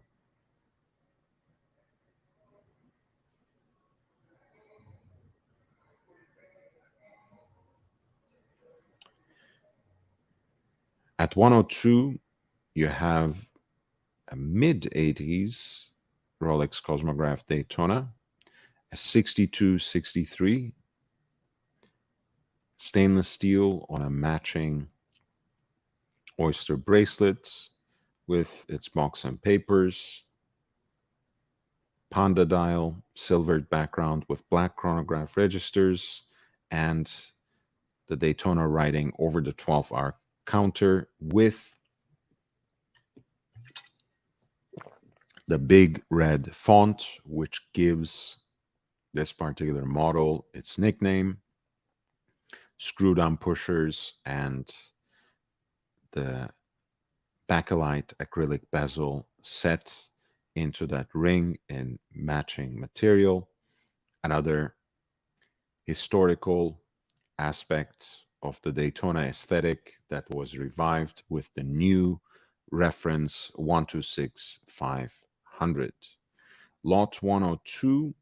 At 102, you have a mid 80s Rolex Cosmograph Daytona, a 6263 stainless steel on a matching oyster bracelet with its box and papers, Panda dial, silvered background with black chronograph registers, and the Daytona writing over the 12-hour counter with the big red font, which gives this particular model its nickname, screw-down pushers, and the bakelite acrylic bezel set into that ring in matching material. Another historical aspect of the Daytona aesthetic that was revived with the new reference 126500. Lot 102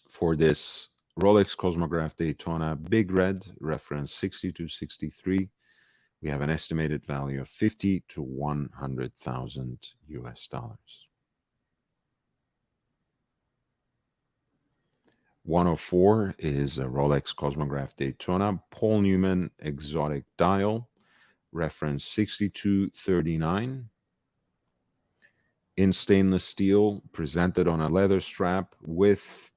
for this Rolex Cosmograph Daytona Big Red reference 6263. We have an estimated value of 50 to 100,000 US dollars. 104 is a Rolex Cosmograph Daytona Paul Newman exotic dial, reference 6239, in stainless steel, presented on a leather strap with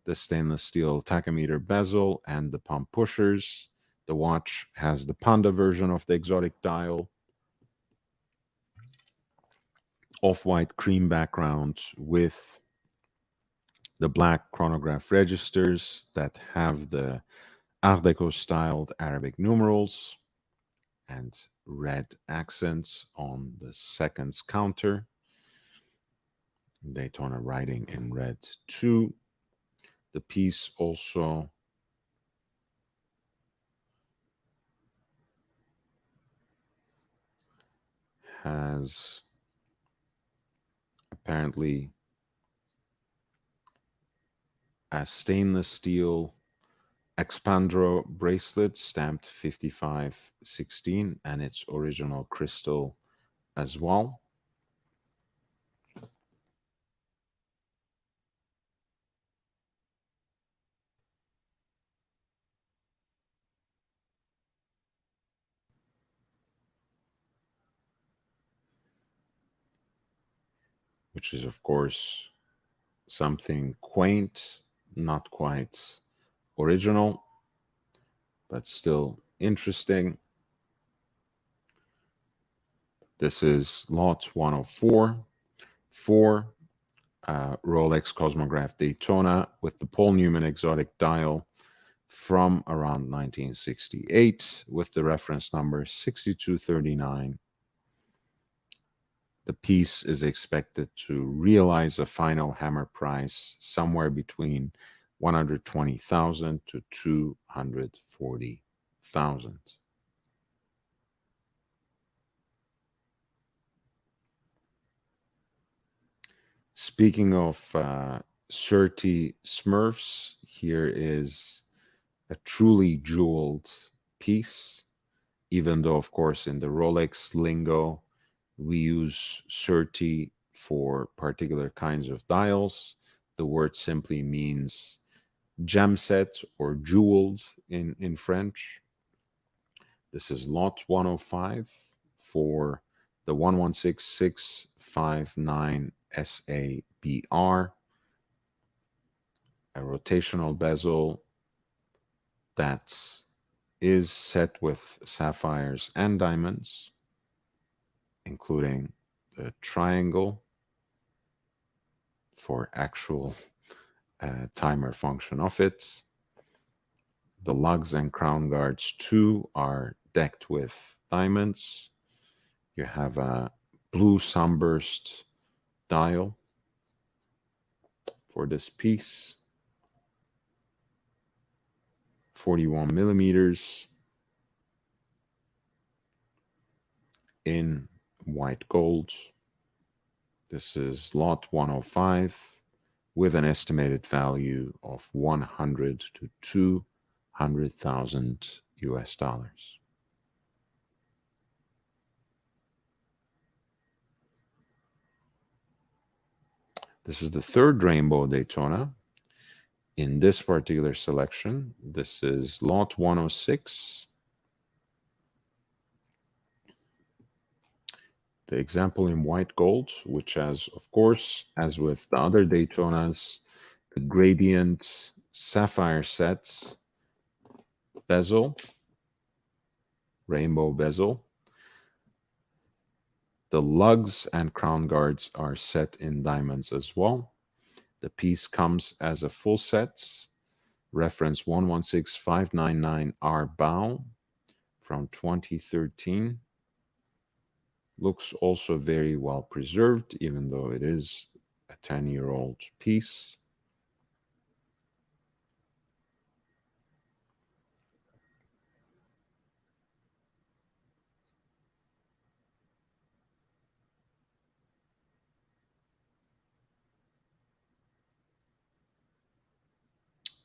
the stainless steel tachometer bezel and the pump pushers. The watch has the Panda version of the exotic dial, off-white cream background with the black chronograph registers that have the Art Deco styled Arabic numerals and red accents on the seconds counter. Daytona writing in red too. The piece also has apparently a stainless steel Expandro bracelet stamped 5516 and its original crystal as well. Which is, of course, something quaint, not quite original, but still interesting. This is lot 104 for Rolex Cosmograph Daytona with the Paul Newman exotic dial from around 1968 with the reference number 6239. The piece is expected to realize a final hammer price somewhere between 120,000 to 240,000. Speaking of Surti Smurfs, here is a truly jeweled piece, even though, of course, in the Rolex lingo, we use Surti for particular kinds of dials. The word simply means gem set or jeweled in French. This is lot 105 for the 116659 SABR, a rotational bezel that is set with sapphires and diamonds, including the triangle for actual timer function of it. The lugs and crown guards too are decked with diamonds. You have a blue sunburst dial for this piece, 41 millimeters in white gold. This is lot 105 with an estimated value of 100 to 200,000 US dollars. This is the third rainbow Daytona in this particular selection. This is lot 106. The example in white gold, which has, of course, as with the other Daytonas, the gradient sapphire sets, bezel, rainbow bezel. The lugs and crown guards are set in diamonds as well. The piece comes as a full set, reference 116599R bow from 2013. Looks also very well preserved, even though it is a 10-year-old piece.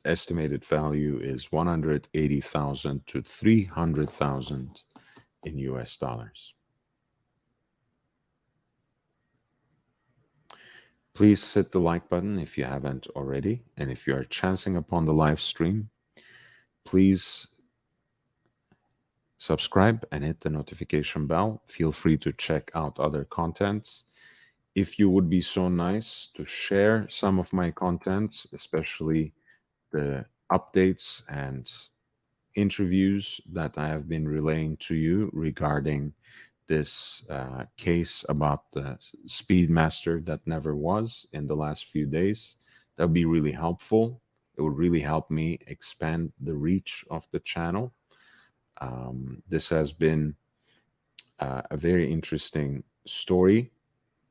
Estimated value is 180,000 to 300,000 in US dollars. Please hit the like button if you haven't already, and if you are chancing upon the live stream, please subscribe and hit the notification bell. Feel free to check out other contents. If you would be so nice to share some of my contents, especially the updates and interviews that I have been relaying to you regarding this case about the Speedmaster that never was in the last few days, that would be really helpful. It would really help me expand the reach of the channel. This has been a very interesting story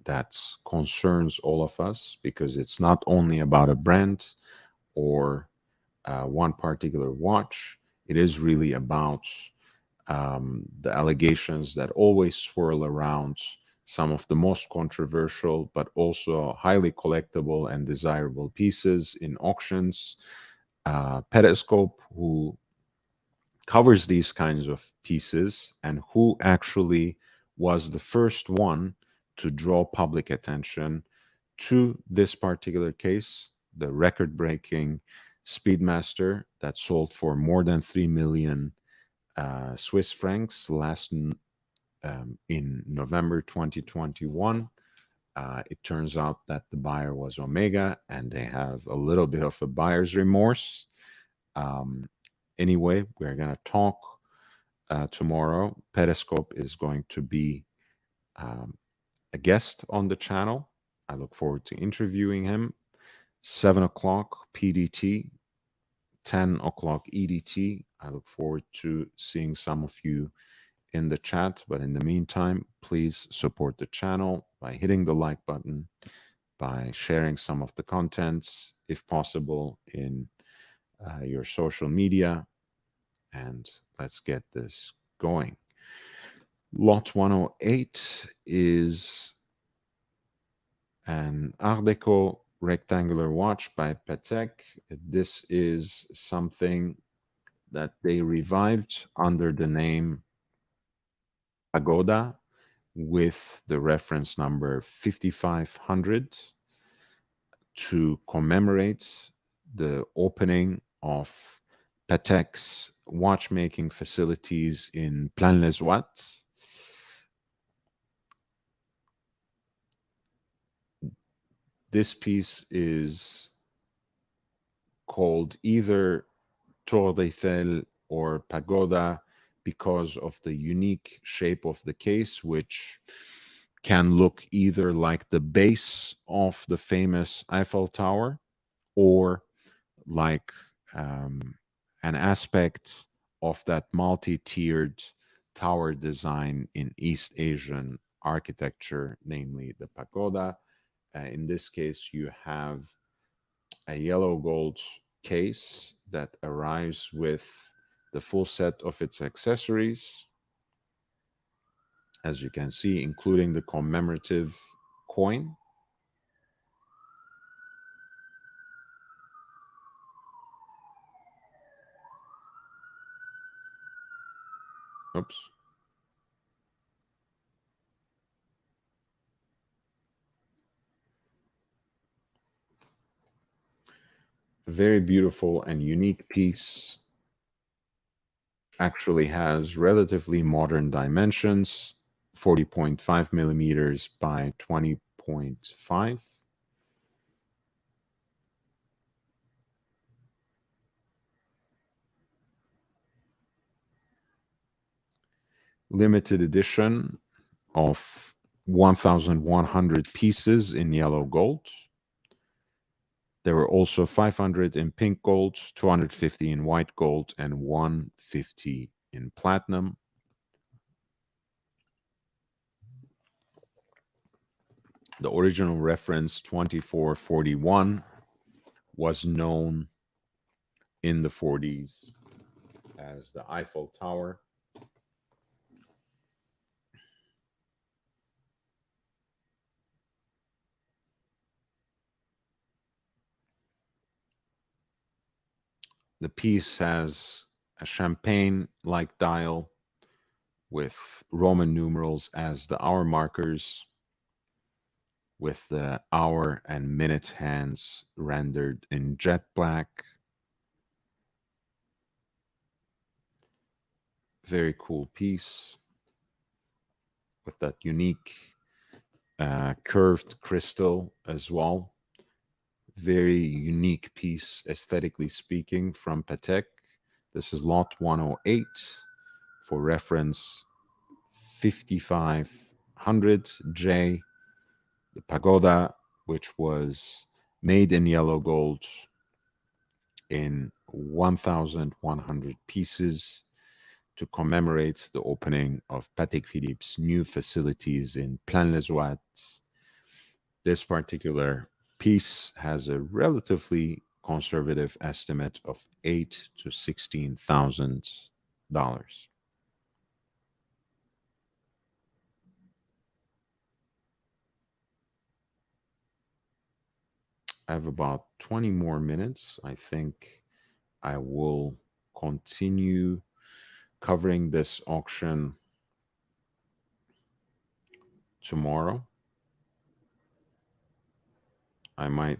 that concerns all of us because it's not only about a brand or one particular watch. It is really about the allegations that always swirl around some of the most controversial but also highly collectible and desirable pieces in auctions. Periscope, who covers these kinds of pieces and who actually was the first one to draw public attention to this particular case, the record breaking Speedmaster that sold for more than 3 million Swiss francs in November 2021. It turns out that the buyer was Omega and they have a little bit of a buyer's remorse. Anyway, we're going to talk tomorrow. Periscope is going to be a guest on the channel. I look forward to interviewing him. 7 o'clock PDT, 10 o'clock EDT. I look forward to seeing some of you in the chat. But in the meantime, please support the channel by hitting the like button, by sharing some of the contents, if possible, in your social media. And let's get this going. Lot 108 is An Art Deco rectangular watch by Patek. This is something that they revived under the name Pagoda with the reference number 5500 to commemorate the opening of Patek's watchmaking facilities in Plain-les-Ouates. This piece is called either Tour d'Eiffel or Pagoda because of the unique shape of the case, which can look either like the base of the famous Eiffel Tower or like an aspect of that multi-tiered tower design in East Asian architecture, namely the pagoda. In this case, you have a yellow gold case that arrives with the full set of its accessories, as you can see, including the commemorative coin. Oops. A very beautiful and unique piece. Actually has relatively modern dimensions, 40.5 millimeters by 20.5. Limited edition of 1,100 pieces in yellow gold. There were also 500 in pink gold, 250 in white gold, and 150 in platinum. The original reference, 2441, was known in the 40s as the Eiffel Tower. The piece has a champagne-like dial with Roman numerals as the hour markers, with the hour and minute hands rendered in jet black. Very cool piece with that unique curved crystal as well. Very unique piece, aesthetically speaking, from Patek. This is lot 108. For reference, 5500J, the pagoda, which was made in yellow gold in 1,100 pieces to commemorate the opening of Patek Philippe's new facilities in Plain-les-Ouates. This particular piece has a relatively conservative estimate of $8,000 to $16,000. I have about 20 more minutes. I think I will continue covering this auction tomorrow. I might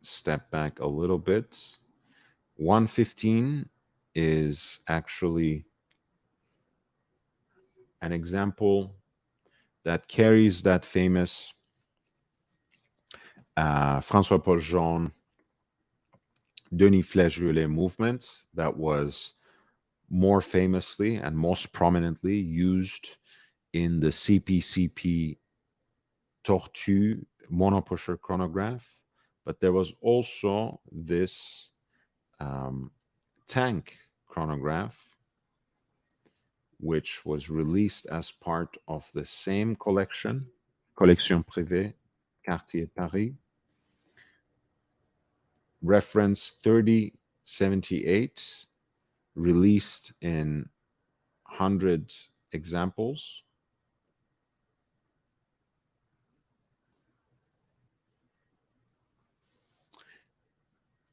step back a little bit. 115 is actually an example that carries that famous François Paul Jean, Denis Flesch-Violet movement that was more famously and most prominently used in the CPCP Tortue monopusher chronograph. But there was also this tank chronograph, which was released as part of the same collection, Collection Privée, Cartier Paris, reference 3078, released in 100 examples.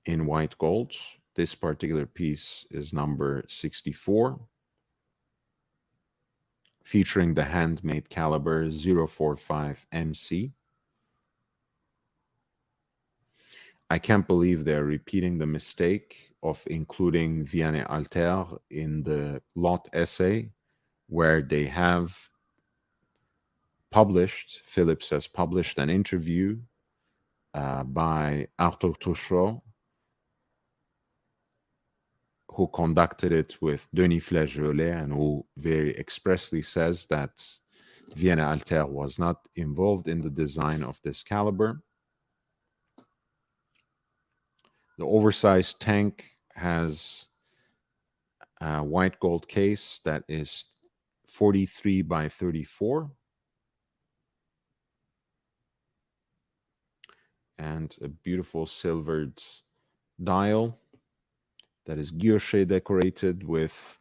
in white gold. This particular piece is number 64, featuring the handmade caliber 045 MC. I can't believe they're repeating the mistake of including Vianney Alter in the lot essay, where they have published, Phillips has published an interview by Arthur Toucheau, who conducted it with Denis Flageolet, and who very expressly says that Vianney Alter was not involved in the design of this caliber. The oversized tank has a white gold case that is 43 by 34 and a beautiful silvered dial that is guilloche decorated with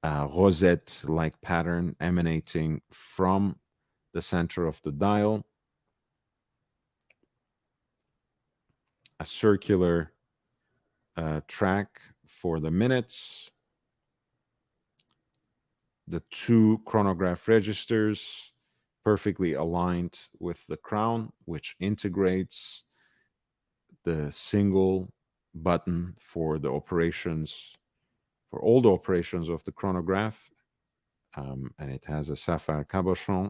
a rosette-like pattern emanating from the center of the dial, a circular track for the minutes, the two chronograph registers perfectly aligned with the crown, which integrates the single button for the operations, for all the operations of the chronograph, and it has a sapphire cabochon.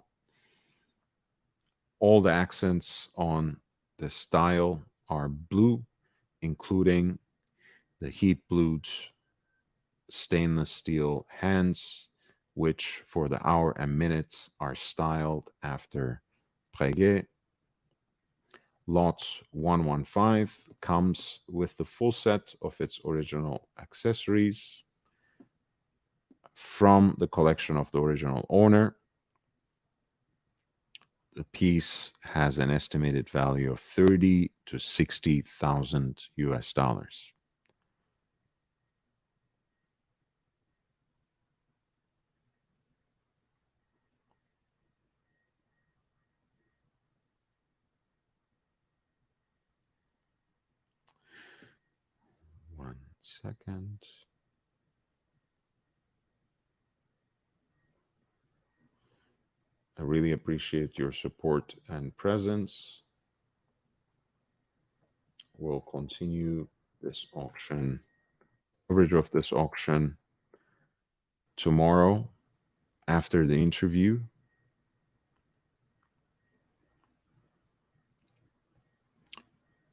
All the accents on the style are blue, including the heat blued stainless steel hands, which for the hour and minute are styled after Breguet. Lot 115 comes with the full set of its original accessories from the collection of the original owner. The piece has an estimated value of 30 to 60,000 US dollars. One second. I really appreciate your support and presence. We'll continue this auction, coverage of this auction tomorrow after the interview.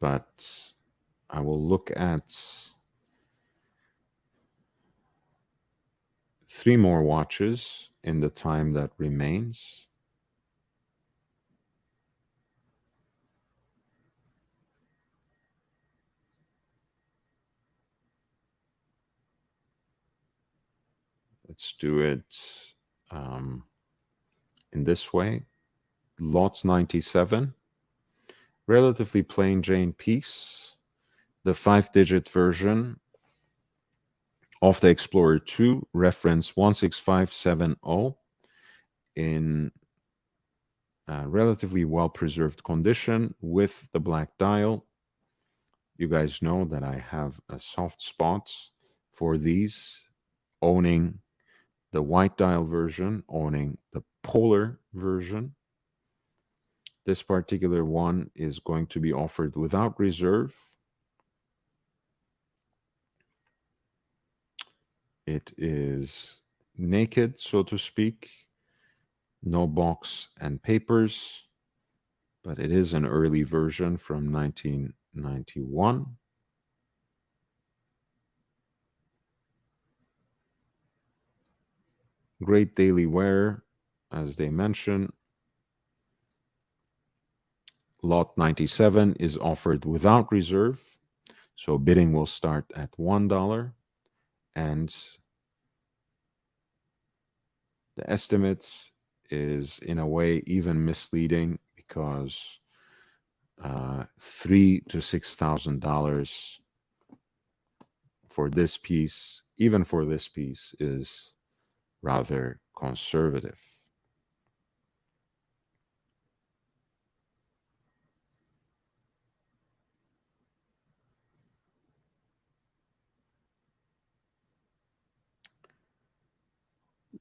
But I will look at 3 more watches in the time that remains. Let's do it in this way. Lot 97, relatively plain Jane piece, the 5-digit version of the Explorer 2, reference 16570, in relatively well-preserved condition with the black dial. You guys know that I have a soft spot for these, owning the white dial version, owning the polar version. This particular one is going to be offered without reserve. It is naked, so to speak, no box and papers, but it is an early version from 1991. Great daily wear, as they mention. Lot 97 is offered without reserve, so bidding will start at $1, and the estimate is in a way even misleading because $3,000 to $6,000 for this piece, even for this piece, is rather conservative.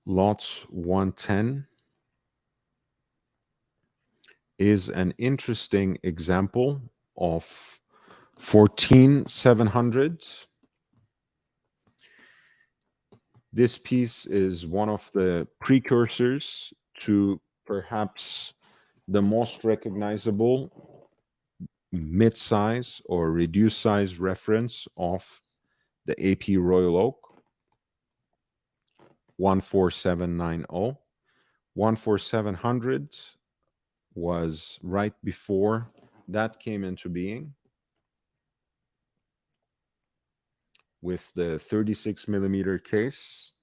Lot 110 is an interesting example of 14700. This piece is one of the precursors to perhaps the most recognizable mid-size or reduced size reference of the AP Royal Oak, 14790. 14700 was right before that came into being, with the 36 millimeter case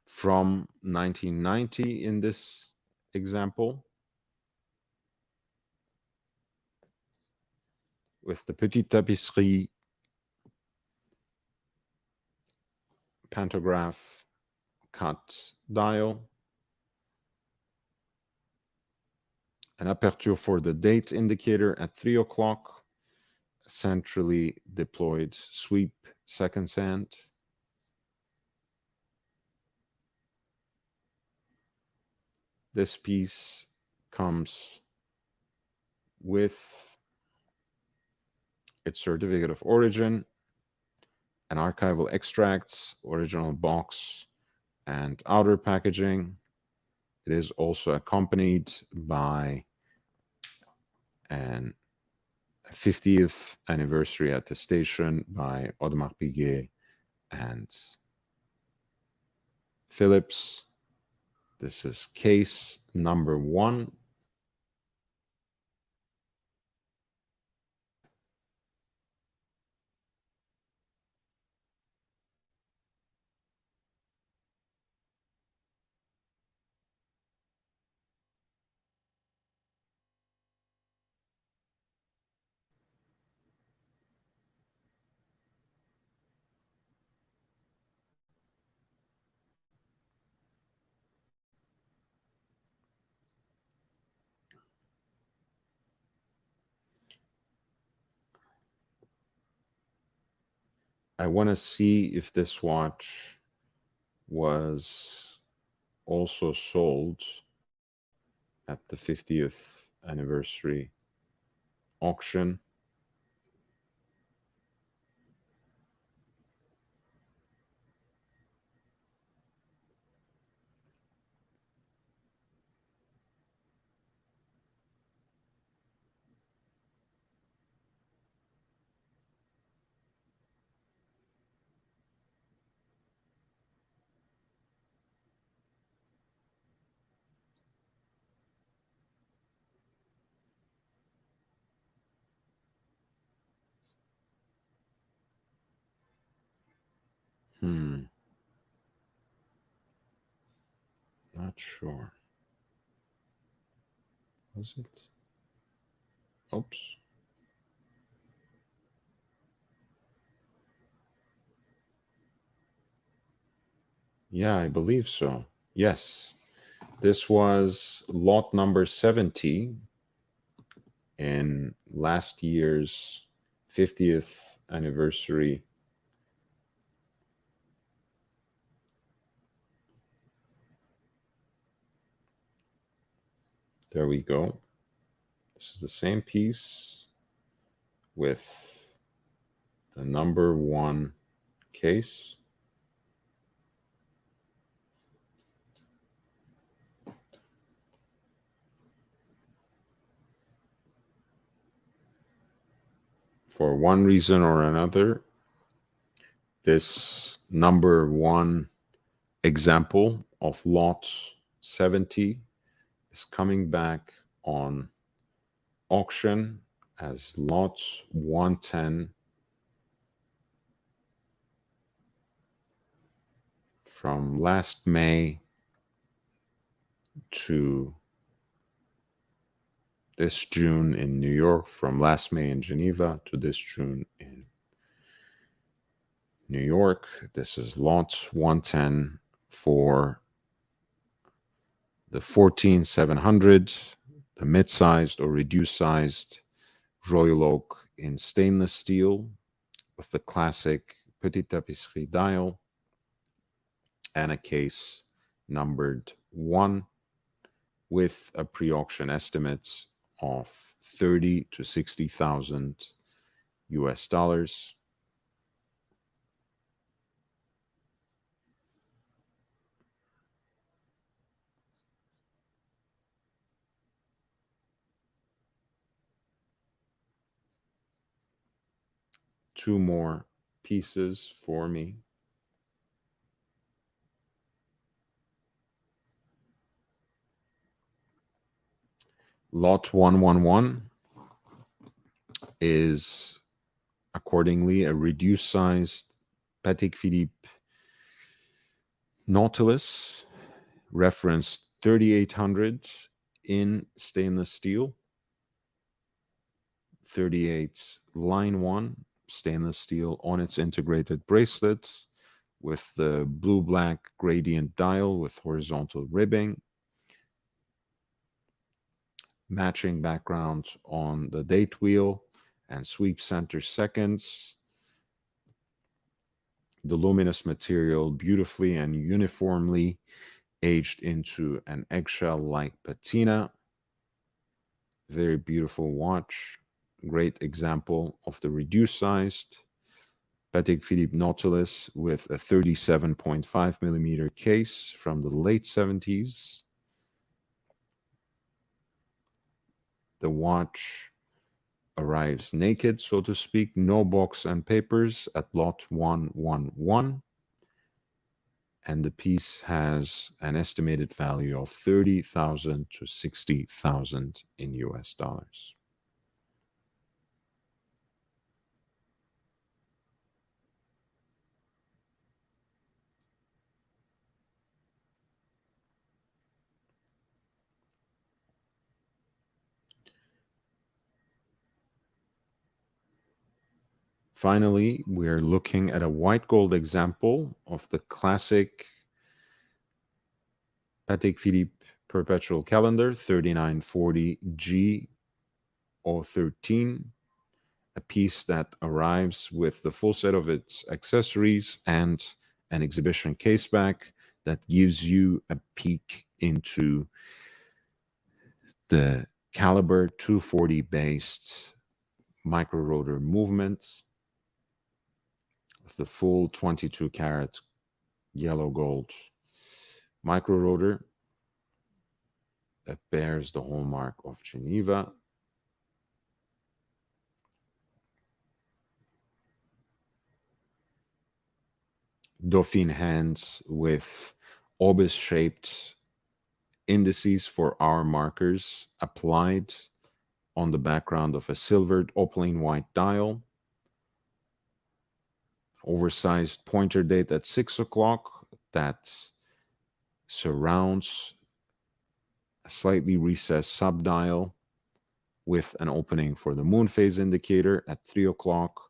from 1990 in this example, with the Petite Tapisserie pantograph cut dial, an aperture for the date indicator at 3 o'clock, centrally deployed sweep second sand, this piece comes with its certificate of origin, and archival extracts, original box, and outer packaging. It is also accompanied by an 50th anniversary attestation by Audemars Piguet and Phillips. This is case number 1. I want to see if this watch was also sold at the 50th anniversary auction. Not sure. Was it? Oops. Yeah, I believe so. Yes. This was lot number 70 in last year's 50th anniversary. There we go. This is the same piece with the number 1 case. For one reason or another, this number 1 example of lot 70 is coming back on auction as lot 110 from last May to this June in New York, from last May in Geneva to this June in New York. This is lot 110 for the 14700, the mid-sized or reduced-sized Royal Oak in stainless steel with the classic Petite Tapisserie dial and a case numbered 1, with a pre-auction estimate of 30 to 60,000 US dollars. Two more pieces for me. Lot 111 is accordingly a reduced sized Patek Philippe Nautilus, reference 3800 in stainless steel, 38 line 1 stainless steel on its integrated bracelets with the blue-black gradient dial with horizontal ribbing, matching background on the date wheel and sweep center seconds. The luminous material beautifully and uniformly aged into an eggshell-like patina. Very beautiful watch. Great example of the reduced-sized Patek Philippe Nautilus with a 37.5 millimeter case from the late 70s. The watch arrives naked, so to speak, no box and papers at lot 111. And the piece has an estimated value of 30,000 to 60,000 in US dollars. Finally, we're looking at a white gold example of the classic Patek Philippe Perpetual Calendar 3940G 013, a piece that arrives with the full set of its accessories and an exhibition caseback that gives you a peek into the caliber 240 based micro rotor movement of the full 22 karat yellow gold micro rotor that bears the hallmark of Geneva. Dauphine hands with obus-shaped indices for hour markers applied on the background of a silvered opaline white dial. Oversized pointer date at 6 o'clock that surrounds a slightly recessed subdial with an opening for the moon phase indicator. At 3 o'clock,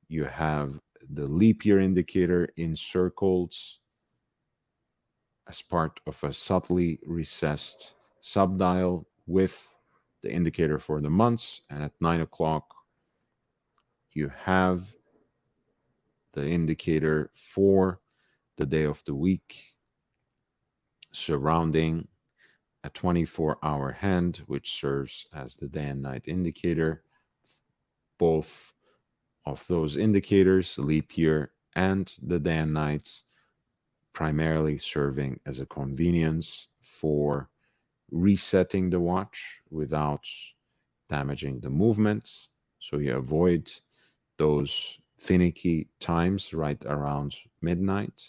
you have the leap year indicator encircled as part of a subtly recessed subdial with the indicator for the months. And at 9 o'clock, you have the indicator for the day of the week surrounding a 24-hour hand, which serves as the day and night indicator. Both of those indicators, leap year and the day and night, primarily serving as a convenience for resetting the watch without damaging the movement. So you avoid those finicky times right around midnight.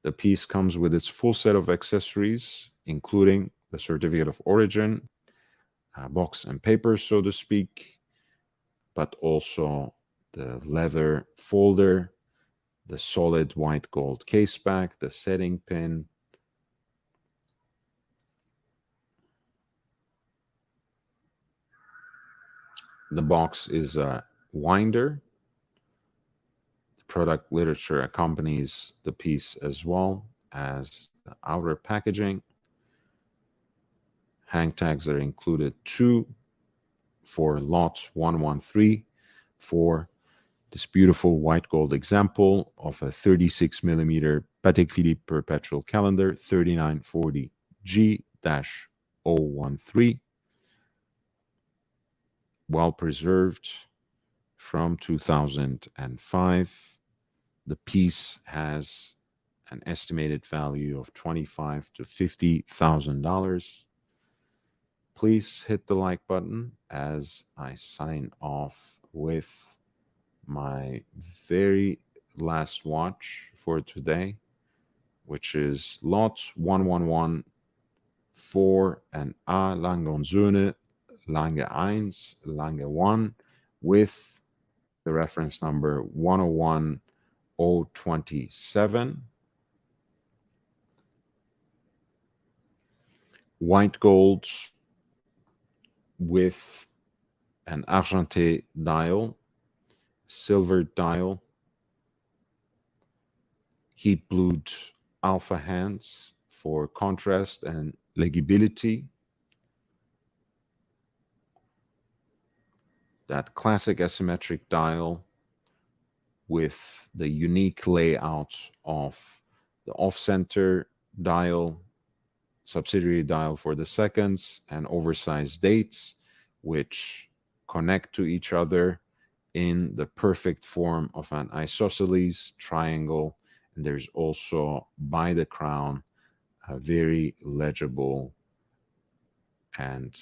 The piece comes with its full set of accessories, including the certificate of origin, box and paper, so to speak, but also the leather folder, the solid white gold case back, the setting pin, the box is a winder. The product literature accompanies the piece as well as the outer packaging. Hang tags are included too for lot 113 for this beautiful white gold example of a 36 millimeter Patek Philippe Perpetual Calendar 3940G-013, well preserved from 2005. The piece has an estimated value of $25,000 to $50,000. Please hit the like button as I sign off with my very last watch for today, which is Lot 111 for an A Langonsöhne Lange 1, Lange 1 with the reference number 101027. White gold with an argenté dial, silver dial, heat blued alpha hands for contrast and legibility. That classic asymmetric dial with the unique layout of the off-center dial, subsidiary dial for the seconds, and oversized dates, which connect to each other in the perfect form of an isosceles triangle. And there's also by the crown a very legible and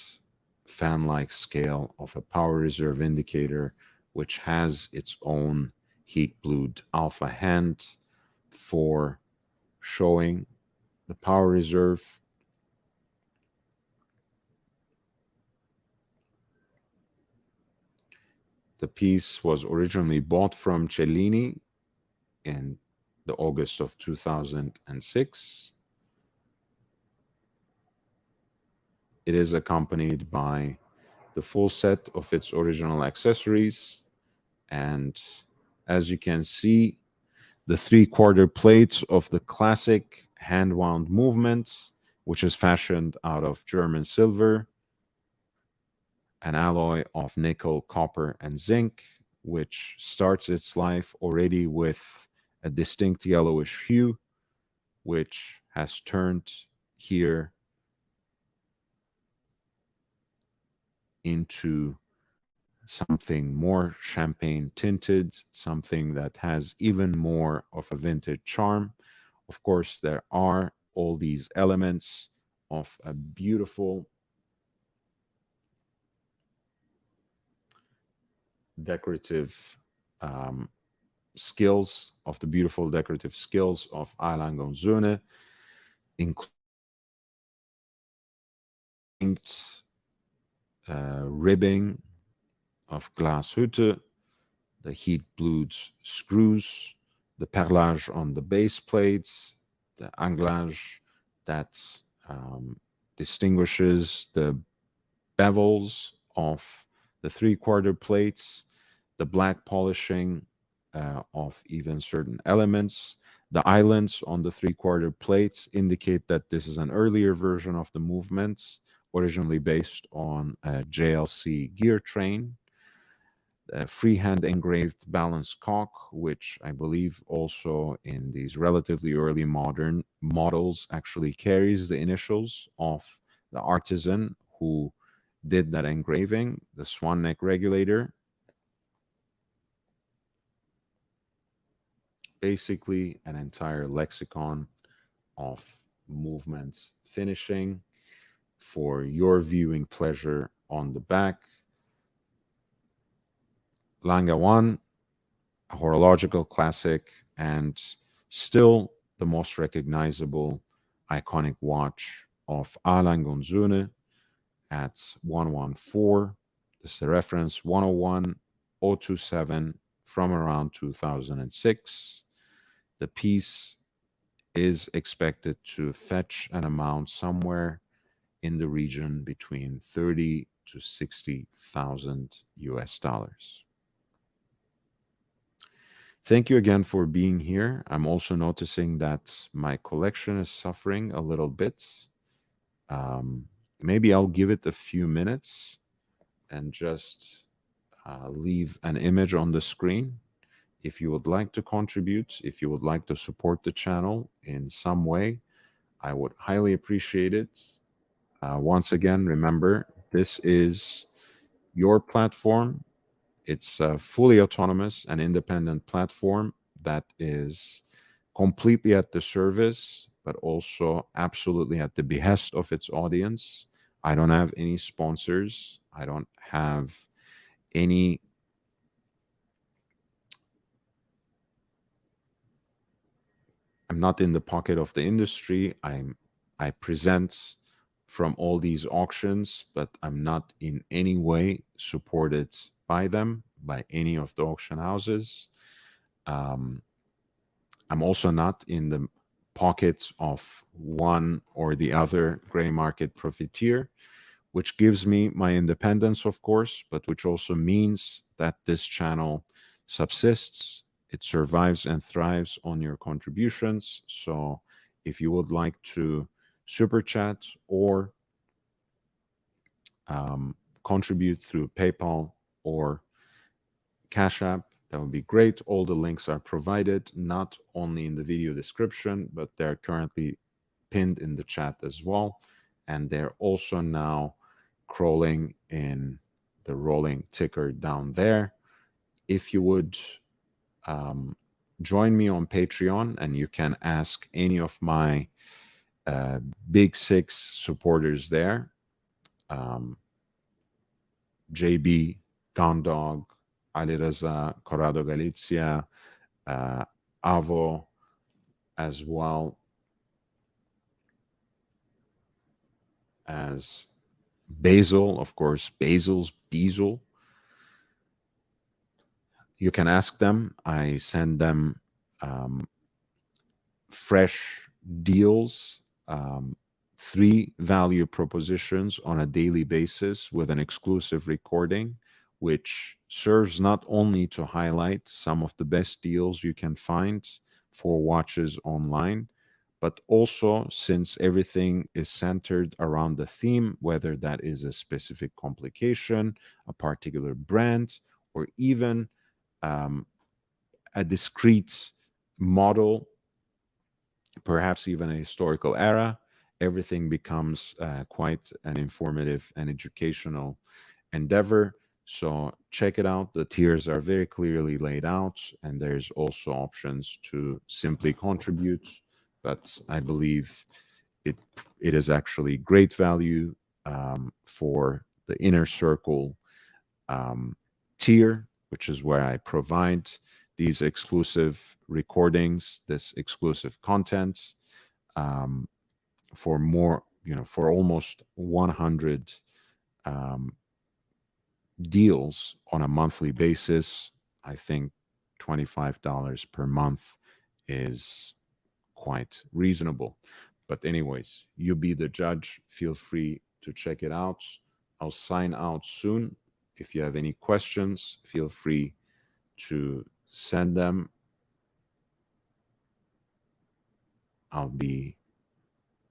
fan-like scale of a power reserve indicator, which has its own heat blued alpha hand for showing the power reserve. The piece was originally bought from Cellini in the August of 2006. It is accompanied by the full set of its original accessories. And as you can see, the 3/4 plates of the classic hand-wound movement, which is fashioned out of German silver, an alloy of nickel, copper, and zinc, which starts its life already with a distinct yellowish hue, which has turned here into something more champagne tinted, something that has even more of a vintage charm. Of course, there are all these elements of a beautiful decorative skills, of the beautiful decorative skills of Eilangonzone, including ribbing of glass Hütte, the heat blued screws, the perlage on the base plates, the anglage that distinguishes the bevels of the 3/4 plates, the black polishing of even certain elements. The islands on the 3/4 plates indicate that this is an earlier version of the movements, originally based on a JLC gear train. A freehand engraved balance cock, which I believe also in these relatively early modern models actually carries the initials of the artisan who did that engraving, the swan neck regulator. Basically, an entire lexicon of movements finishing for your viewing pleasure on the back. Langa 1, a horological classic, and still the most recognizable iconic watch of Alan Gonzune at 114. This is the reference 101027 from around 2006. The piece is expected to fetch an amount somewhere in the region between 30 to 60,000 US dollars. Thank you again for being here. I'm also noticing that my collection is suffering a little bit. Maybe I'll give it a few minutes and just leave an image on the screen If you would like to contribute, if you would like to support the channel in some way, I would highly appreciate it. Once again, remember, this is your platform. It's a fully autonomous and independent platform that is completely at the service, but also absolutely at the behest of its audience. I don't have any sponsors. I don't have any I'm not in the pocket of the industry. I present from all these auctions, but I'm not in any way supported by them, by any of the auction houses. Um, I'm also not in the pockets of one or the other gray market profiteer, which gives me my independence, of course, but which also means that this channel subsists, it survives and thrives on your contributions. So if you would like to super chat or contribute through PayPal or Cash App, that would be great. All the links are provided, not only in the video description, but they're currently pinned in the chat as well. And they're also now crawling in the rolling ticker down there. If you would um, join me on Patreon, and you can ask any of my uh, big six supporters there, JB, Gondog, Ali Reza, Corrado Galizia, uh, Avo, as well as Basil, of course, Basil. You can ask them. I send them fresh deals, um, 3 value propositions on a daily basis with an exclusive recording, which serves not only to highlight some of the best deals you can find for watches online, but also, since everything is centered around the theme, whether that is a specific complication, a particular brand, or even um, a discrete model, perhaps even a historical era, everything becomes quite an informative and educational endeavor. So check it out. The tiers are very clearly laid out, and there's also options to simply contribute. But I believe it it is actually great value for the inner circle um, tier, which is where I provide these exclusive recordings, this exclusive content um, for more, for almost 100 um, deals on a monthly basis. I think $25 per month is quite reasonable. But, anyways, you be the judge. Feel free to check it out. I'll sign out soon. If you have any questions, feel free to send them. I'll be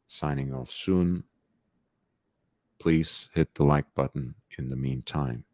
signing off soon. Please hit the like button in the meantime.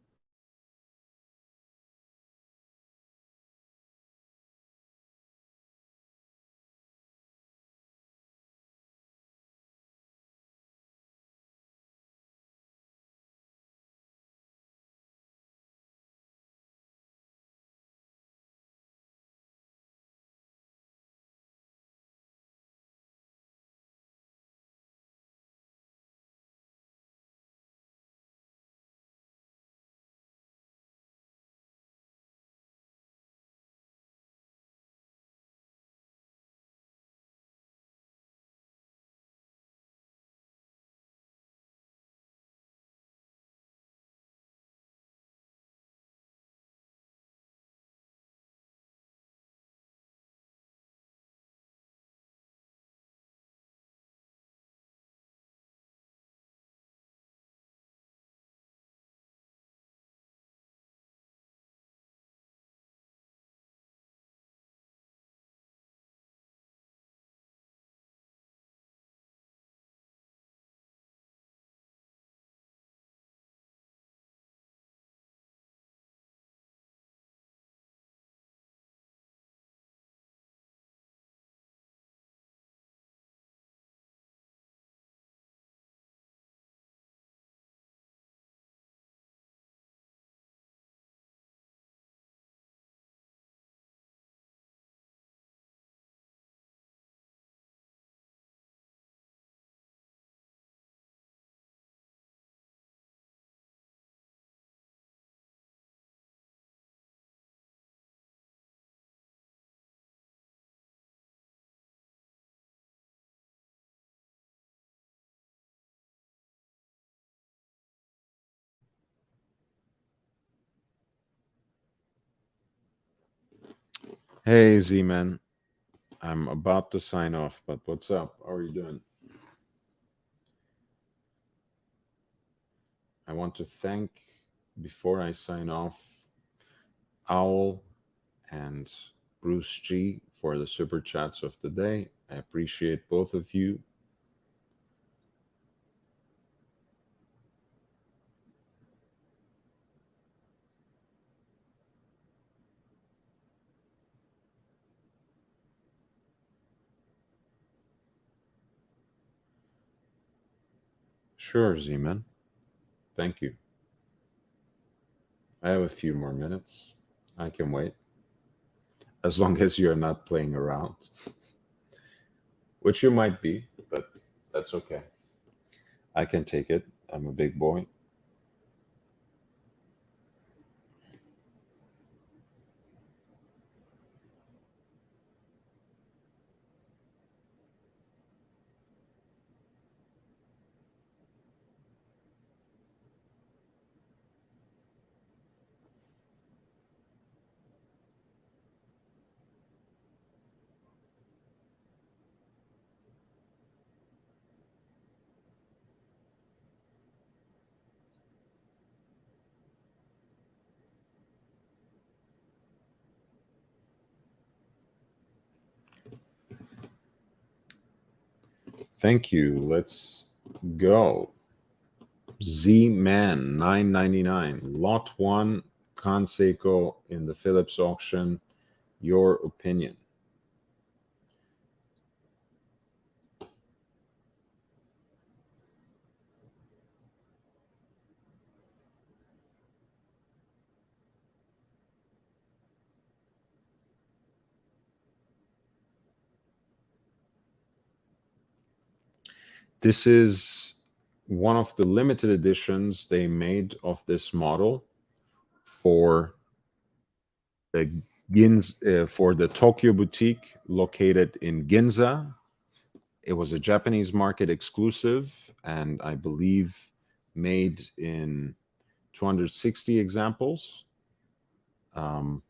Hey, Z man. I'm about to sign off, but what's up? How are you doing? I want to thank, before I sign off, Owl and Bruce G for the super chats of the day. I appreciate both of you. Sure, Z man. Thank you. I have a few more minutes. I can wait. As long as you're not playing around, which you might be, but that's okay. I can take it. I'm a big boy. Thank you. Let's go. Z Man 999. Lot 1 Conseco in the Phillips auction. Your opinion. This is one of the limited editions they made of this model for the for the Tokyo boutique located in Ginza. It was a Japanese market exclusive, and I believe made in 260 examples. Um,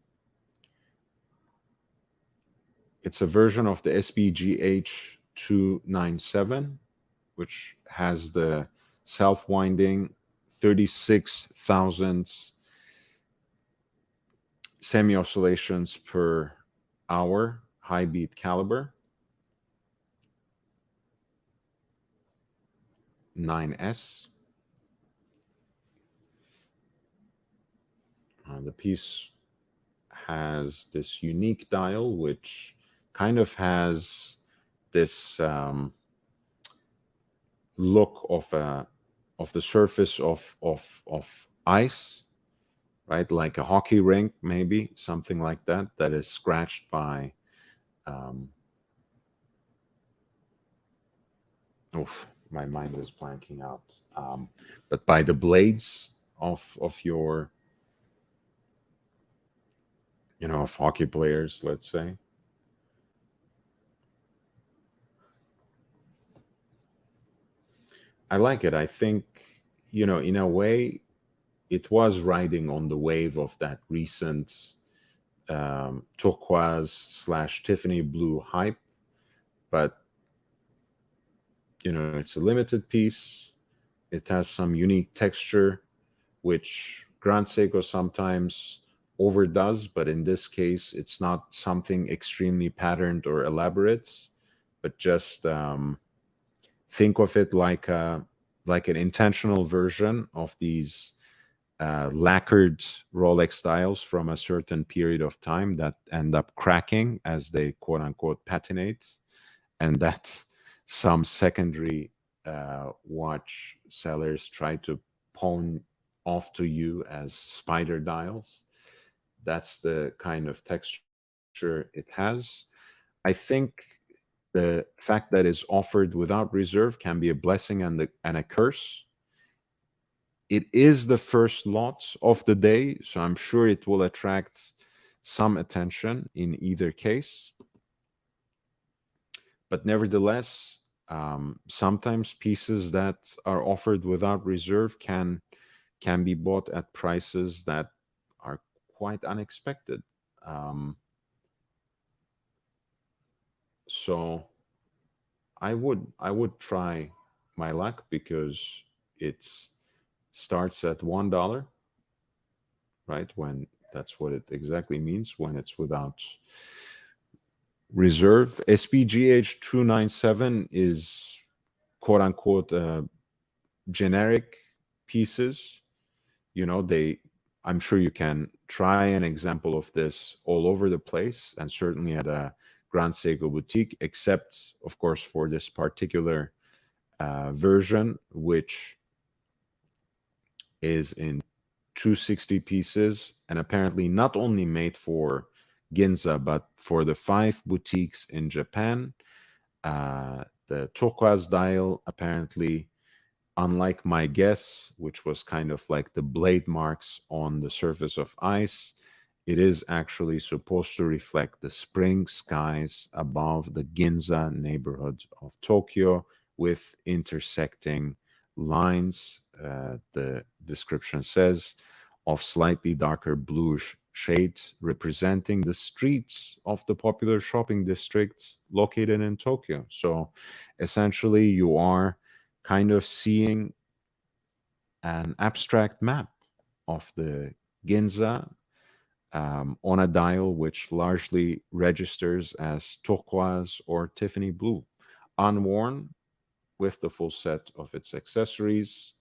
it's a version of the SBGH 297, which has the self winding 36,000 semi oscillations per hour high beat caliber 9S. The piece has this unique dial, which kind of has this look of the surface of ice, right? Like a hockey rink, maybe something like that, that is scratched by um, oof, my mind is blanking out. But by the blades of your, of hockey players, let's say. I like it. I think, in a way, it was riding on the wave of that recent turquoise slash Tiffany blue hype, but it's a limited piece. It has some unique texture, which Grand Seiko sometimes overdoes, but in this case, it's not something extremely patterned or elaborate, but just think of it like an intentional version of these lacquered Rolex dials from a certain period of time that end up cracking as they quote unquote patinate, and that some secondary watch sellers try to pawn off to you as spider dials. That's the kind of texture it has. I think the fact that it's offered without reserve can be a blessing and a curse. It is the first lot of the day, so I'm sure it will attract some attention in either case. But nevertheless, sometimes pieces that are offered without reserve can be bought at prices that are quite unexpected. Um, So I would try my luck because it starts at $1, right? When that's what it exactly means when it's without reserve. SPGH 297 is quote unquote generic pieces. They I'm sure you can try an example of this all over the place and certainly at a Grand Seiko boutique, except of course for this particular version, which is in 260 pieces and apparently not only made for Ginza, but for the 5 boutiques in Japan. The turquoise dial apparently, unlike my guess, which was kind of like the blade marks on the surface of ice, it is actually supposed to reflect the spring skies above the Ginza neighborhood of Tokyo with intersecting lines. The description says of slightly darker bluish shades representing the streets of the popular shopping districts located in Tokyo. So essentially, you are kind of seeing an abstract map of the Ginza on a dial which largely registers as turquoise or Tiffany blue, unworn with the full set of its accessories.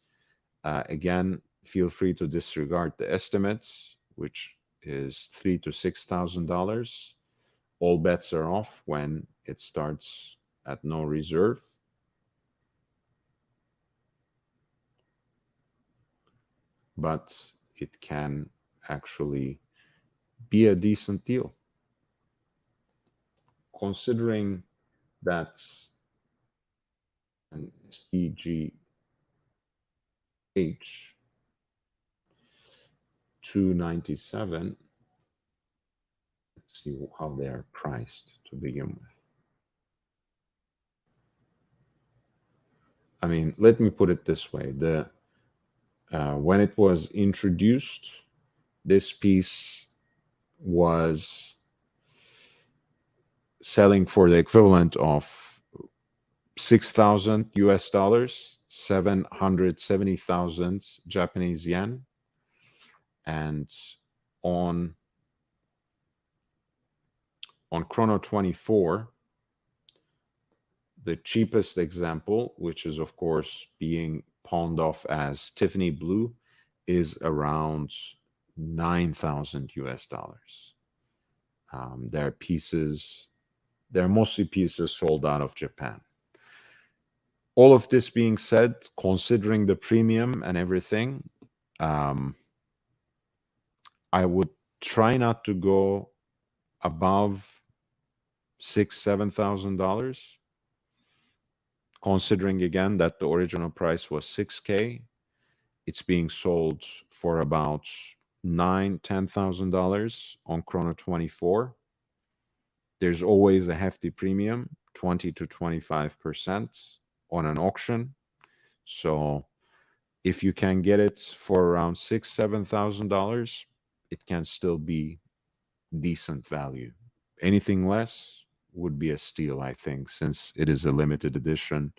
Again, feel free to disregard the estimates, which is $3,000 to $6,000. All bets are off when it starts at no reserve, but it can actually be a decent deal, considering that an SPGH 297, let's see how they are priced to begin with. I mean, let me put it this way: the when it was introduced, this piece was selling for the equivalent of 6,000 US dollars, 770,000 Japanese yen, and on Chrono 24, the cheapest example, which is of course being pawned off as Tiffany blue, is around 9,000 US dollars. There are pieces, they're mostly pieces sold out of Japan. All of this being said, considering the premium and everything, um, I would try not to go above $6,000, $7,000, considering again that the original price was 6K. It's being sold for about $9,000 to $10,000 on Chrono 24. There's always a hefty premium, 20 to 25% on an auction. So if you can get it for around $6,000 to $7,000, it can still be decent value. Anything less would be a steal, I think, since it is a limited edition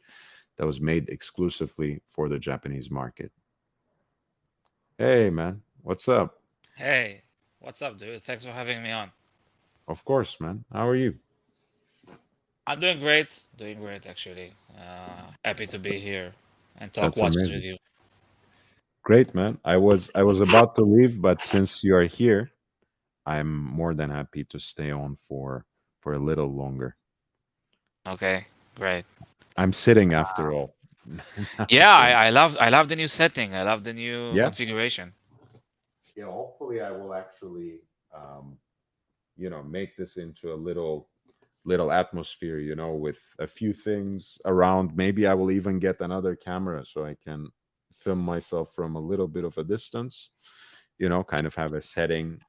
that was made exclusively for the Japanese market. Hey, man, what's up? Hey, what's up, dude? Thanks for having me on. Of course, man. How are you? I'm doing great actually. Happy to be here and talk That's watches with amazing. you. Great, man. I was about to leave, but since you are here, I'm more than happy to stay on for a little longer. Okay, great. I'm sitting after all. now, Yeah, so I love the new setting. I love the new yeah, configuration. yeah. Hopefully, I will actually, make this into a little atmosphere. With a few things around. Maybe I will even get another camera so I can film myself from a little bit of a distance. Kind of have a setting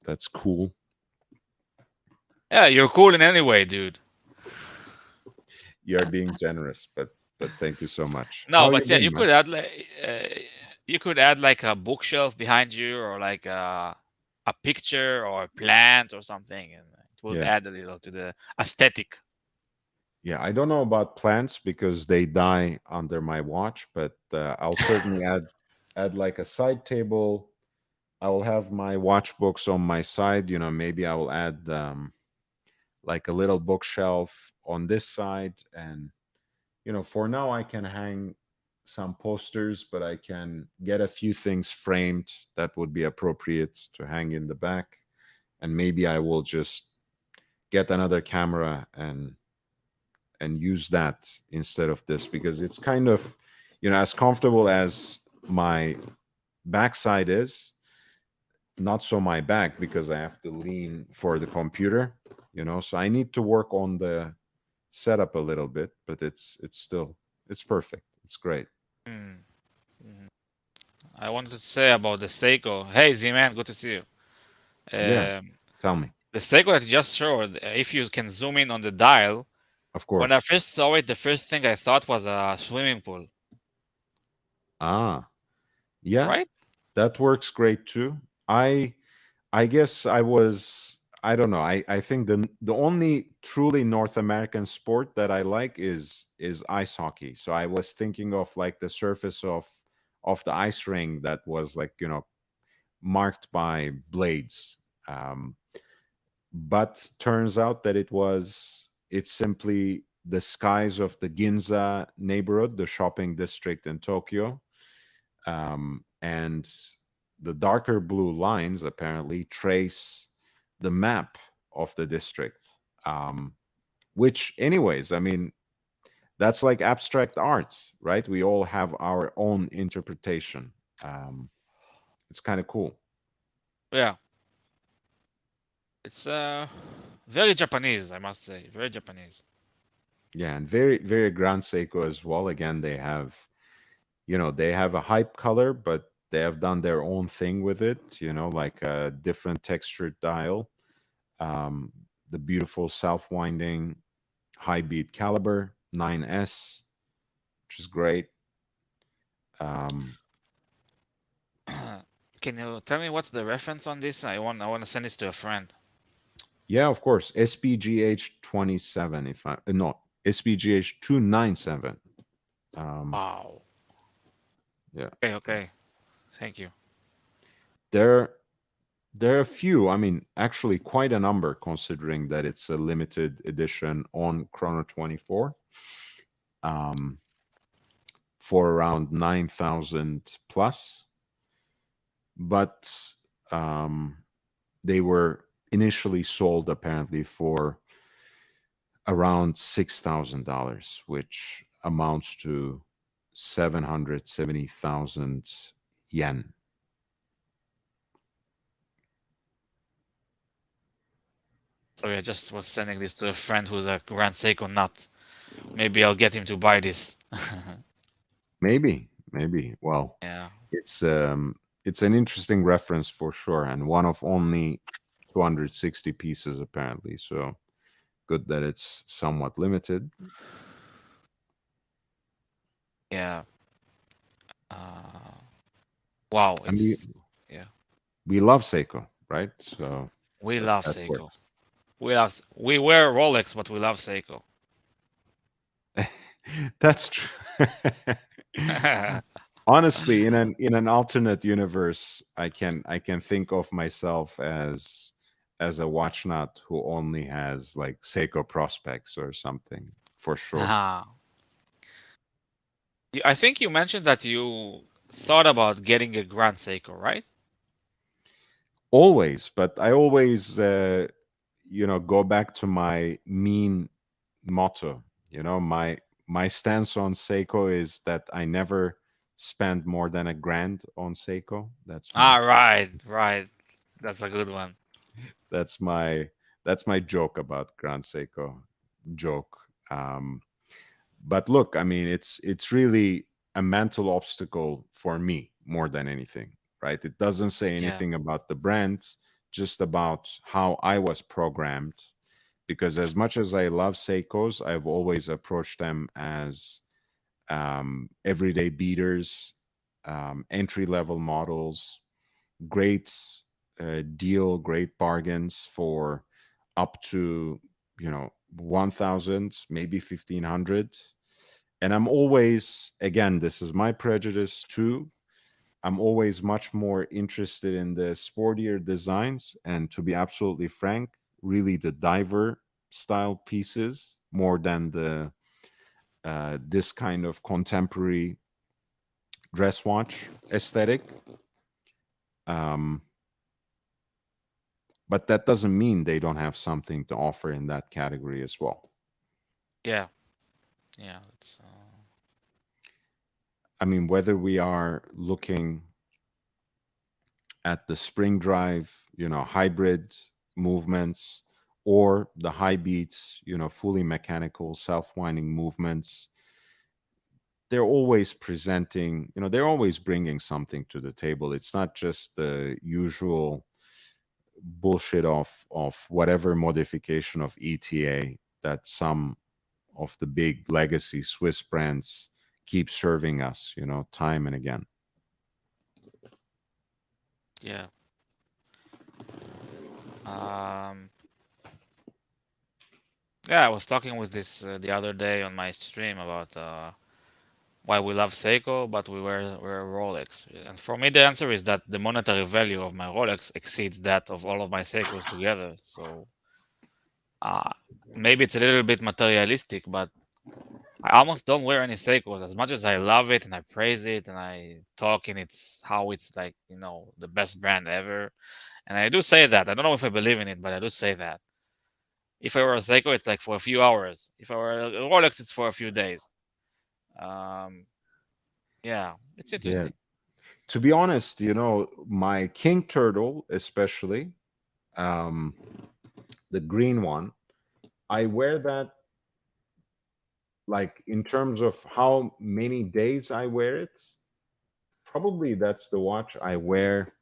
that's cool. Yeah, you're cool in any way, dude. You are being generous, but thank you so much. No, How you but yeah, been, man? you could add like a bookshelf behind you or like a picture or a plant or something, and it will Yeah, add a little to the aesthetic. Yeah, I don't know about plants because they die under my watch, but I'll certainly add like a side table. I will have my watch books on my side. Maybe I will add like a little bookshelf on this side, and for now I can hang some posters, but I can get a few things framed that would be appropriate to hang in the back, and maybe I will just get another camera and use that instead of this, because it's kind of, as comfortable as my backside is, not so my back, because I have to lean for the computer, so I need to work on the setup a little bit, but it's still, it's perfect, it's great. Mm. Mhm. I wanted to say about the Seiko. Hey, Z-Man, good to see you. Yeah, Um, tell me. the Seiko that you just showed, if you can zoom in on the dial, Of when I course. first saw it, the first thing I thought was a swimming pool, Ah, yeah, right? that works great too. I guess I don't know. I think the only truly North American sport that I like is ice hockey. So I was thinking of like the surface of the ice ring that was like, marked by blades. Um, but turns out that it's simply the skies of the Ginza neighborhood, the shopping district in Tokyo, and the darker blue lines apparently trace the map of the district. um, which, anyways, I mean, that's like abstract art, right? We all have our own interpretation. It's kind of cool. Yeah, it's very Japanese, I must say, very Japanese. Yeah, and very very Grand Seiko as well. Again, they have a hype color, but they have done their own thing with it, like a different textured dial, um, the beautiful self-winding high beat caliber 9S, which is great. Um, Can you tell me what's the reference on this? I want to send this to a friend. yeah, of course, SPGH 27. If I no SPGH 297. Um, Wow. yeah, Okay, okay. Thank you. there there are a few. I mean, actually, quite a number, considering that it's a limited edition on Chrono 24. Um, for around 9,000 plus, but um, they were initially sold apparently for around $6,000, which amounts to 770,000 yen. Sorry, I just was sending this to a friend who's a Grand Seiko nut. Maybe I'll get him to buy this. Maybe. Well, Yeah. it's an interesting reference for sure, and one of only 260 pieces apparently. So good that it's somewhat limited. Yeah. Uh, wow, And we it's yeah. we love Seiko, right? So We love that Seiko. works. We wear Rolex, but we love Seiko. That's true. Honestly, in an alternate universe, I can think of myself as a watch nut who only has like Seiko prospects or something, for sure. Ah. I think you mentioned that you thought about getting a Grand Seiko, right? Always, but I always go back to my mean motto. My stance on Seiko is that I never spend more than a grand on Seiko. That's my Ah, right, right. That's a good one. that's my that's my joke about Grand Seiko joke. But look, I mean, it's really a mental obstacle for me more than anything, right? It doesn't say Yeah. anything about the brand, just about how I was programmed. Because as much as I love Seikos, I've always approached them as everyday beaters, entry level models, great great bargains for up to 1000, maybe 1500. And I'm always, again, this is my prejudice too. I'm always much more interested in the sportier designs. And to be absolutely frank, really the diver style pieces more than the this kind of contemporary dress watch aesthetic. Um, but that doesn't mean they don't have something to offer in that category as well. Yeah, yeah. It's I mean, whether we are looking at the spring drive, hybrid movements, or the high beats, fully mechanical, self winding movements, they're always presenting, they're always bringing something to the table. It's not just the usual bullshit of whatever modification of ETA that some of the big legacy Swiss brands keep serving us, time and again. yeah. Um, yeah. I was talking with this the other day on my stream about why we love Seiko, but wear Rolex. And for me, the answer is that the monetary value of my Rolex exceeds that of all of my Seikos together. So uh, maybe it's a little bit materialistic, but I almost don't wear any Seikos as much as I love it and I praise it and I talk in it's how it's like, the best brand ever. And I do say that. I don't know if I believe in it, but I do say that. If I wear a Seiko, it's like for a few hours. If I wear a Rolex, it's for a few days. Um, yeah, it's Yeah. interesting. To be honest, my king turtle, especially, um, the green one, I wear that, like, in terms of how many days I wear it. Probably that's the watch I wear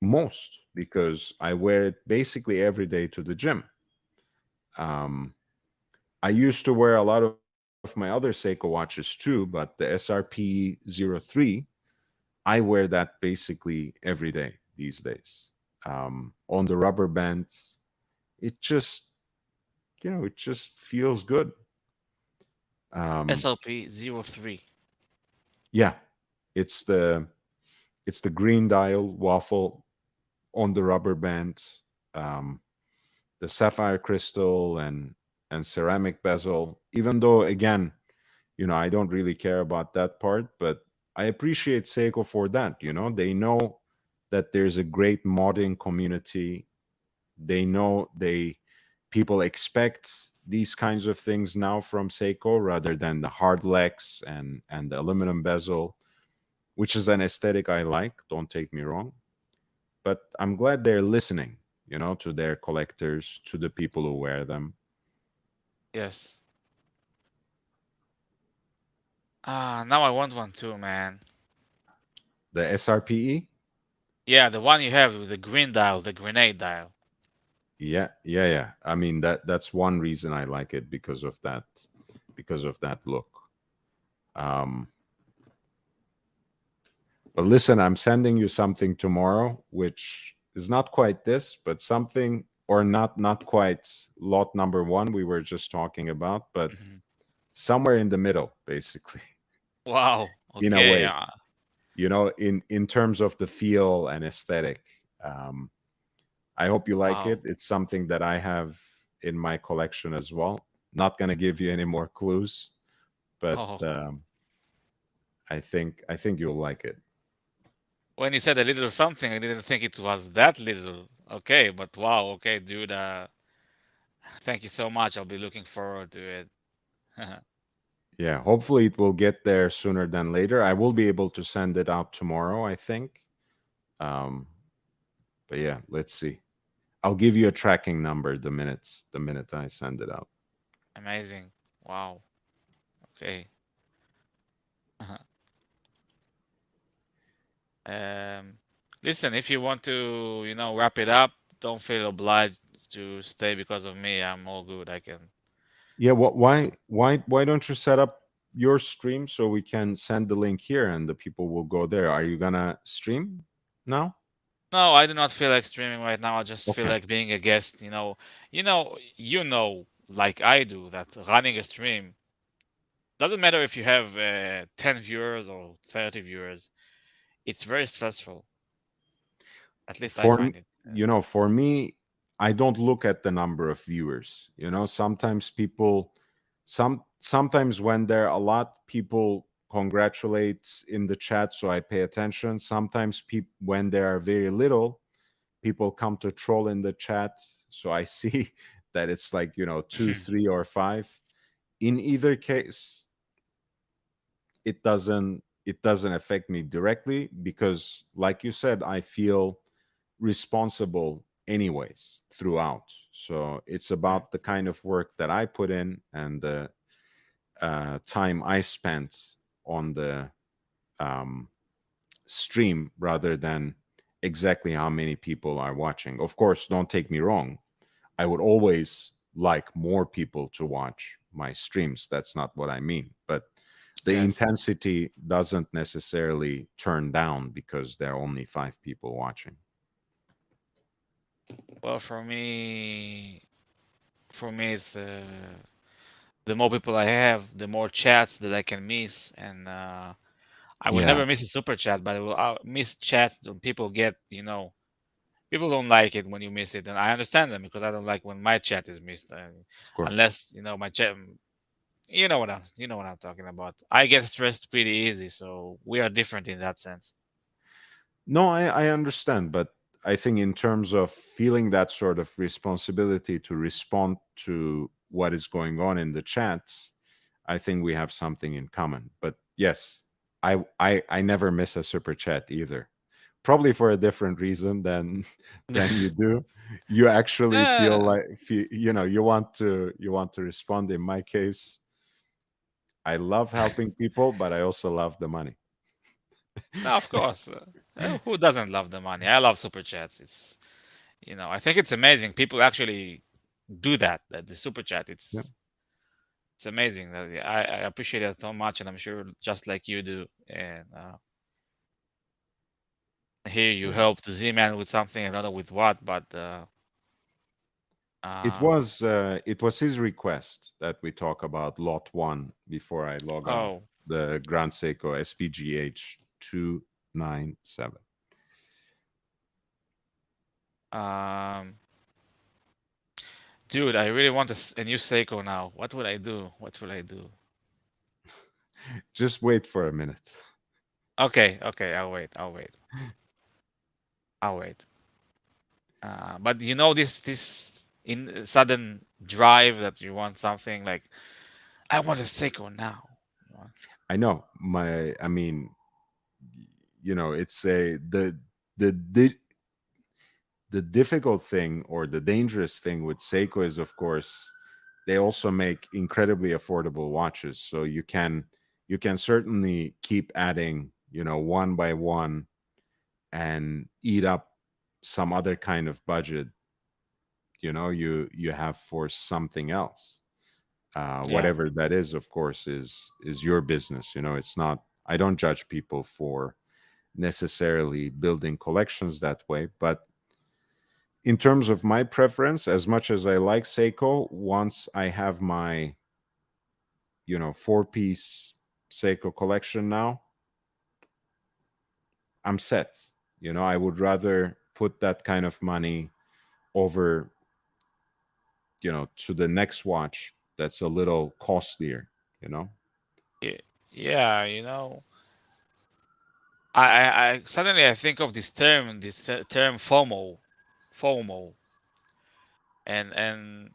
most because I wear it basically every day to the gym. Um, I used to wear a lot of my other Seiko watches too, but the SRP 03, I wear that basically every day these days. On the rubber bands, it just, it just feels good. Um, SLP 03. yeah, it's the green dial waffle on the rubber band, um, the sapphire crystal and ceramic bezel. Even though, again, I don't really care about that part, but I appreciate Seiko for that. They know that there's a great modding community. They know people expect these kinds of things now from Seiko rather than the hard legs and the aluminum bezel, which is an aesthetic I like. Don't take me wrong, but I'm glad they're listening, to their collectors, to the people who wear them. Yes. Now I want one too, man. The SRPE. Yeah, the one you have with the green dial, the grenade dial. Yeah, yeah, yeah. I mean, that's one reason I like it, because of that look. Um, but listen, I'm sending you something tomorrow, which is not quite this, but something, or not quite lot number one we were just talking about, but Mhm. somewhere in the middle, basically, Wow. in a Okay. way. In terms of the feel and aesthetic. Um, I hope you like Wow. it. It's something that I have in my collection as well. Not going to give you any more clues, but Oh. I think you'll like it. When you said a little something, I didn't think it was that little. Okay, but wow. Okay, dude. Thank you so much. I'll be looking forward to it. Yeah, hopefully it will get there sooner than later. I will be able to send it out tomorrow, I think. Um, but yeah, let's see. I'll give you a tracking number the minute I send it out. Amazing. Wow. Okay. Um, Listen, if you want to, wrap it up, don't feel obliged to stay because of me. I'm all good. I can. Yeah, why don't you set up your stream so we can send the link here and the people will go there? Are you gonna stream now? No, I do not feel like streaming right now. I just feel Okay. like being a guest. Like I do, that running a stream doesn't matter if you have 10 viewers or 30 viewers. It's very stressful. At least I For find it. for me, I don't look at the number of viewers. Sometimes sometimes when there are a lot, people congratulate in the chat, so I pay attention. Sometimes people, when there are very little, people come to troll in the chat, so I see that it's like, two, three, or five. In either case, it doesn't affect me directly, because like you said, I feel responsible anyways throughout. So it's Yeah. about the kind of work that I put in, and the time I spent on the um, stream, rather than exactly how many people are watching. Of course, don't take me wrong, I would always like more people to watch my streams. That's not what I mean. But the Yes. intensity doesn't necessarily turn down because there are only five people watching. Well, for me, it's the more people I have, the more chats that I can miss, and I will Yeah, never miss a super chat, but I will miss chats when people get, people don't like it when you miss it, and I understand them because I don't like when my chat is missed, of course. unless my chat. You know what I'm talking about. I get stressed pretty easy, so we are different in that sense. No, I understand, but I think in terms of feeling that sort of responsibility to respond to what is going on in the chats, I think we have something in common. But yes, I never miss a super chat either. Probably for a different reason than than you do. You actually feel Uh, like, you want to respond. In my case, I love helping people, but I also love the money. no, of course. Who doesn't love the money? I love super chats. I think it's amazing. People actually do that. That the super chat. Yeah. It's amazing. I appreciate it so much, and I'm sure just like you do. And here you Yeah. helped Z-Man with something. I don't know with what, but It um, was his request that we talk about lot one before I log off. oh, The Grand Seiko SPGH 297. um, dude, I really want a new Seiko now. What would I do? What would I do? Just wait for a minute. Okay, okay, I'll wait. I'll wait. I'll wait. But this in sudden drive that you want something like I want a Seiko now. You know? I know I mean, it's a the the difficult thing, or the dangerous thing with Seiko is, of course, they also make incredibly affordable watches. So you can certainly keep adding, one by one, and eat up some other kind of budget, you have for something else. Yeah, Whatever that is, of course, is your business. It's not. I don't judge people for necessarily building collections that way, but in terms of my preference, as much as I like Seiko, once I have my, four-piece Seiko collection now, I'm set. I would rather put that kind of money over, to the next watch that's a little costlier, you know? yeah, yeah. I suddenly I think of this term FOMO, and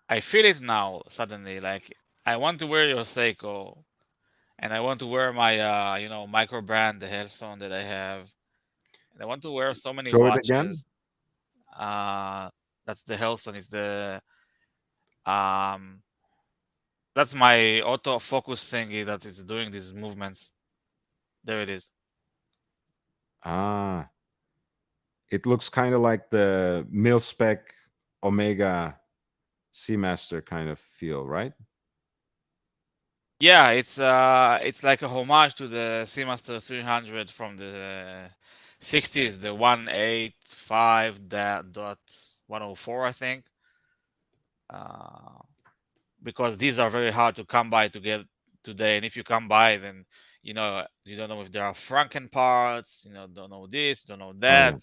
I feel it now suddenly. Like I want to wear your Seiko, and I want to wear my micro brand, the Hellstone that I have, and I want to wear so many Show it again. watches. Uh, that's the Hellstone. It's the um, that's my autofocus thingy that is doing these movements. There it is. Ah, it looks kind of like the mil spec Omega Seamaster kind of feel, right? Yeah, it's like a homage to the Seamaster 300 from the 60 is the 185 dot 104, I think. Uh, because these are very hard to come by to get today. And if you come by, then you don't know if there are Franken parts. Don't know this, don't know Oh yeah. that.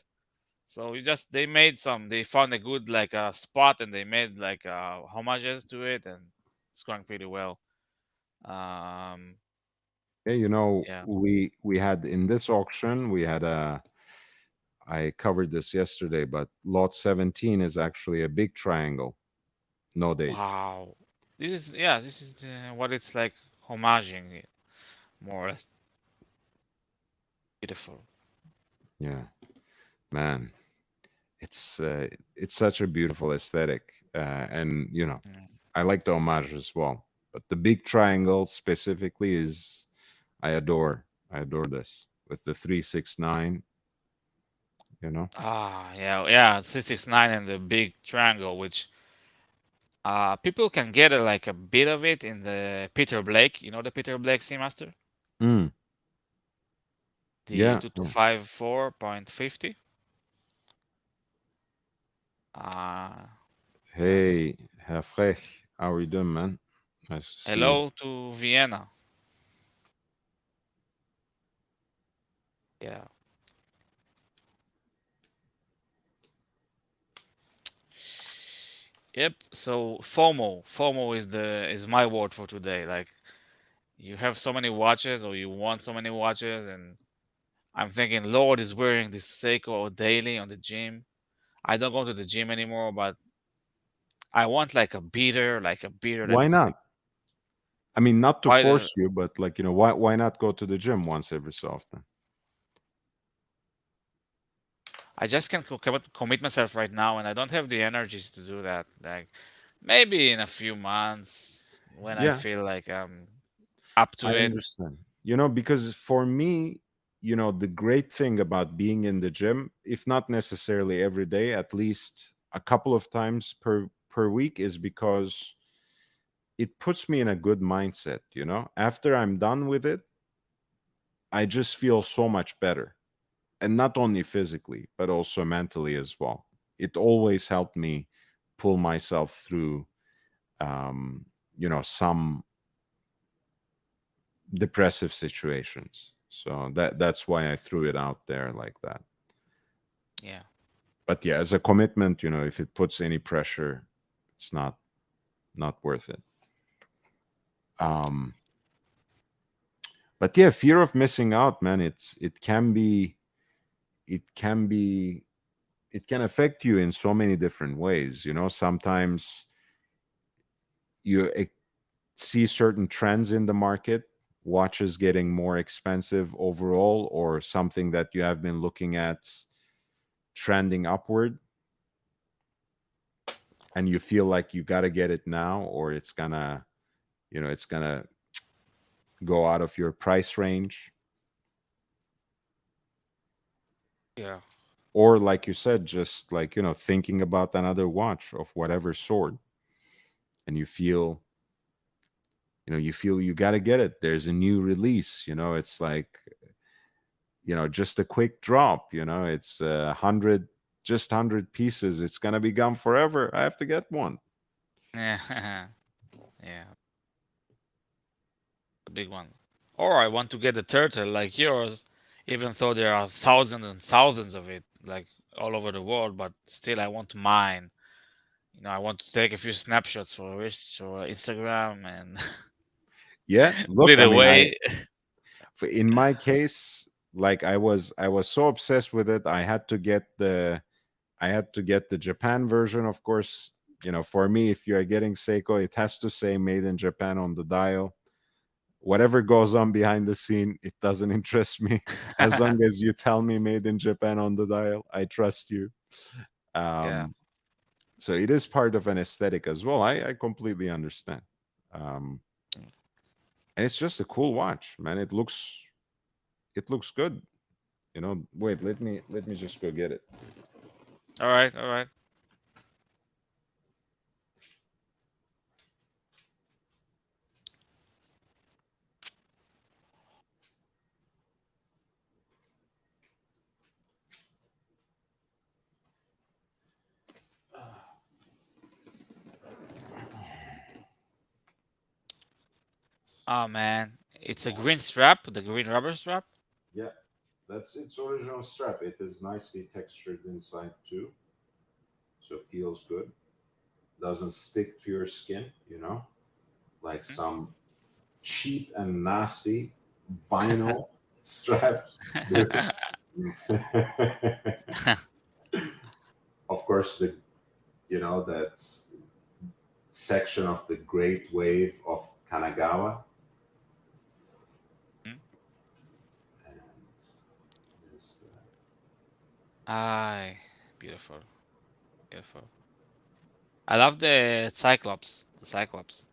So they found a good like spot, and they made like homages to it, and it's going pretty well. Um, Yeah, yeah. we had in this auction, we had a I covered this yesterday, but lot 17 is actually a big triangle, no date. Wow. This is what it's like homaging it, more or less. Beautiful. Yeah, man, it's such a beautiful aesthetic, and Mm. I like the homage as well. But the big triangle specifically is I adore this with the 369. You know. Yeah, 369 and the big triangle, which people can get like a bit of it in the Peter Blake. You know the Peter Blake Seamaster? Mm, The yeah. 2254.50. Uh, yeah. Hey, Herr Frech, how are you doing, man? Nice to see you. Hello to Vienna. Yeah. Yep. So FOMO is my word for today. Like you have so many watches, or you want so many watches, and I'm thinking, Lord is wearing this Seiko daily on the gym. I don't go to the gym anymore, but I want like a beater that Why is like not? I mean, not to why force you, but like, why not go to the gym once every so often? I just can't commit myself right now, and I don't have the energies to do that. Like maybe in a few months when I Yeah, feel like I'm up to I it. understand. Because for me, the great thing about being in the gym, if not necessarily every day, at least a couple of times per week, is because it puts me in a good mindset. After I'm done with it, I just feel so much better. And not only physically, but also mentally as well. It always helped me pull myself through, um, some depressive situations. So that's why I threw it out there like that. Yeah. But yeah, as a commitment, if it puts any pressure, it's not worth it. Um, but yeah, fear of missing out, man. It can be it can affect you in so many different ways. Sometimes you see certain trends in the market, watches getting more expensive overall, or something that you have been looking at trending upward, and you feel like you got to get it now, or it's gonna go out of your price range. Yeah. Or like you said, just like thinking about another watch of whatever sort, and you feel you got to get it. There's a new release. It's like just a quick drop. It's 100 pieces. It's gonna be gone forever. I have to get one. Yeah. Yeah. A big one. Or I want to get a turtle like yours, even though there are thousands and thousands of it, like all over the world, but still I want mine. I want to take a few snapshots for Instagram and Yeah, put look, it I mean, away. in my case, like I was so obsessed with it, I had to get the Japan version, of course. For me, if you're getting Seiko, it has to say made in Japan on the dial. Whatever goes on behind the scene, it doesn't interest me. As long as you tell me made in Japan on the dial, I trust you. Yeah. um so it is part of an aesthetic as well. I completely understand. um and it's just a cool watch, man. It looks good. Wait, let me just go get it. All right. All right. Oh man, it's a green strap, the green rubber strap. Yeah, that's its original strap. It is nicely textured inside too, so it feels good. Doesn't stick to your skin, like some cheap and nasty vinyl straps do. Of course, that section of the Great Wave of Kanagawa, Mhm. and there's the, Aye, beautiful, beautiful. I love the Cyclops. The Cyclops.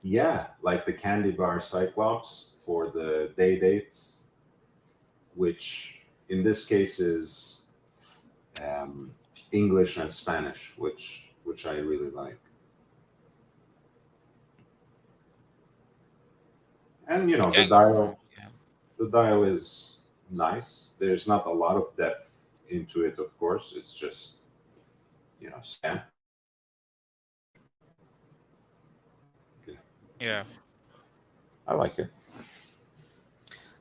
yeah, like the candy bar Cyclops for the day dates, which in this case is um, English and Spanish, which I really like. And Okay. Yeah. the dial is nice. There's not a lot of depth into it, of course. It's just scan. Yeah. I like it.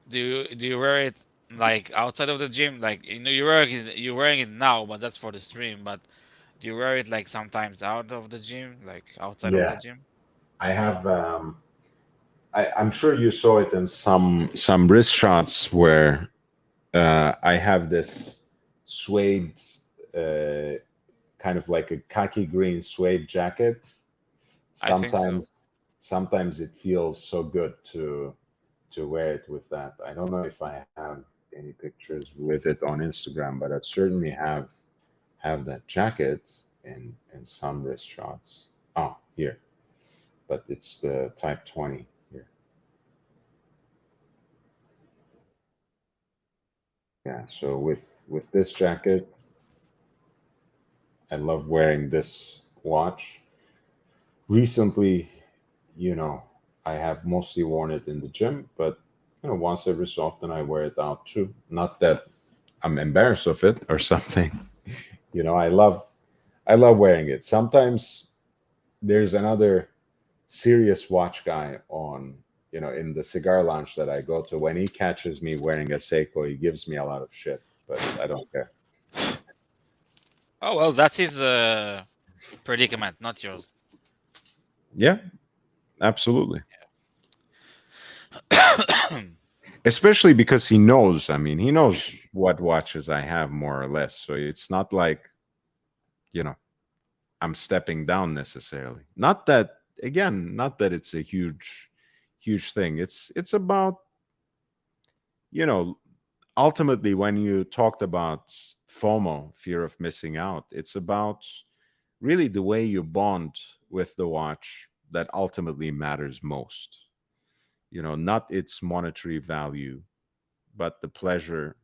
Do you wear it like outside of the gym? Like you're wearing it now, but that's for the stream. But do you wear it like sometimes out of the gym, like outside of the Yeah, gym? I have. I'm sure you saw it in some wrist shots where I have this suede, uh, kind of like a khaki green suede jacket. I think so. Sometimes it feels so good to wear it with that. I don't know if I have any pictures with it on Instagram, but I certainly have that jacket in some wrist shots. Oh, here, but it's the Type 20 here. Yeah. So with this jacket, I love wearing this watch. Recently, you know, I have mostly worn it in the gym, but once every so often I wear it out too. Not that I'm embarrassed of it or something. I love wearing it. Sometimes there's another serious watch guy on, in the cigar lounge that I go to. When he catches me wearing a Seiko, he gives me a lot of shit, but I don't care. Oh well, that's his predicament, not yours. Yeah, absolutely. Especially because he knows, I mean, he knows what watches I have more or less. So it's not like, you know, I'm stepping down necessarily. Not that, again, not that it's a huge thing. It's about, you know, ultimately when you talked about FOMO, fear of missing out, it's about really the way you bond with the watch that ultimately matters most. Not its monetary value, but the pleasure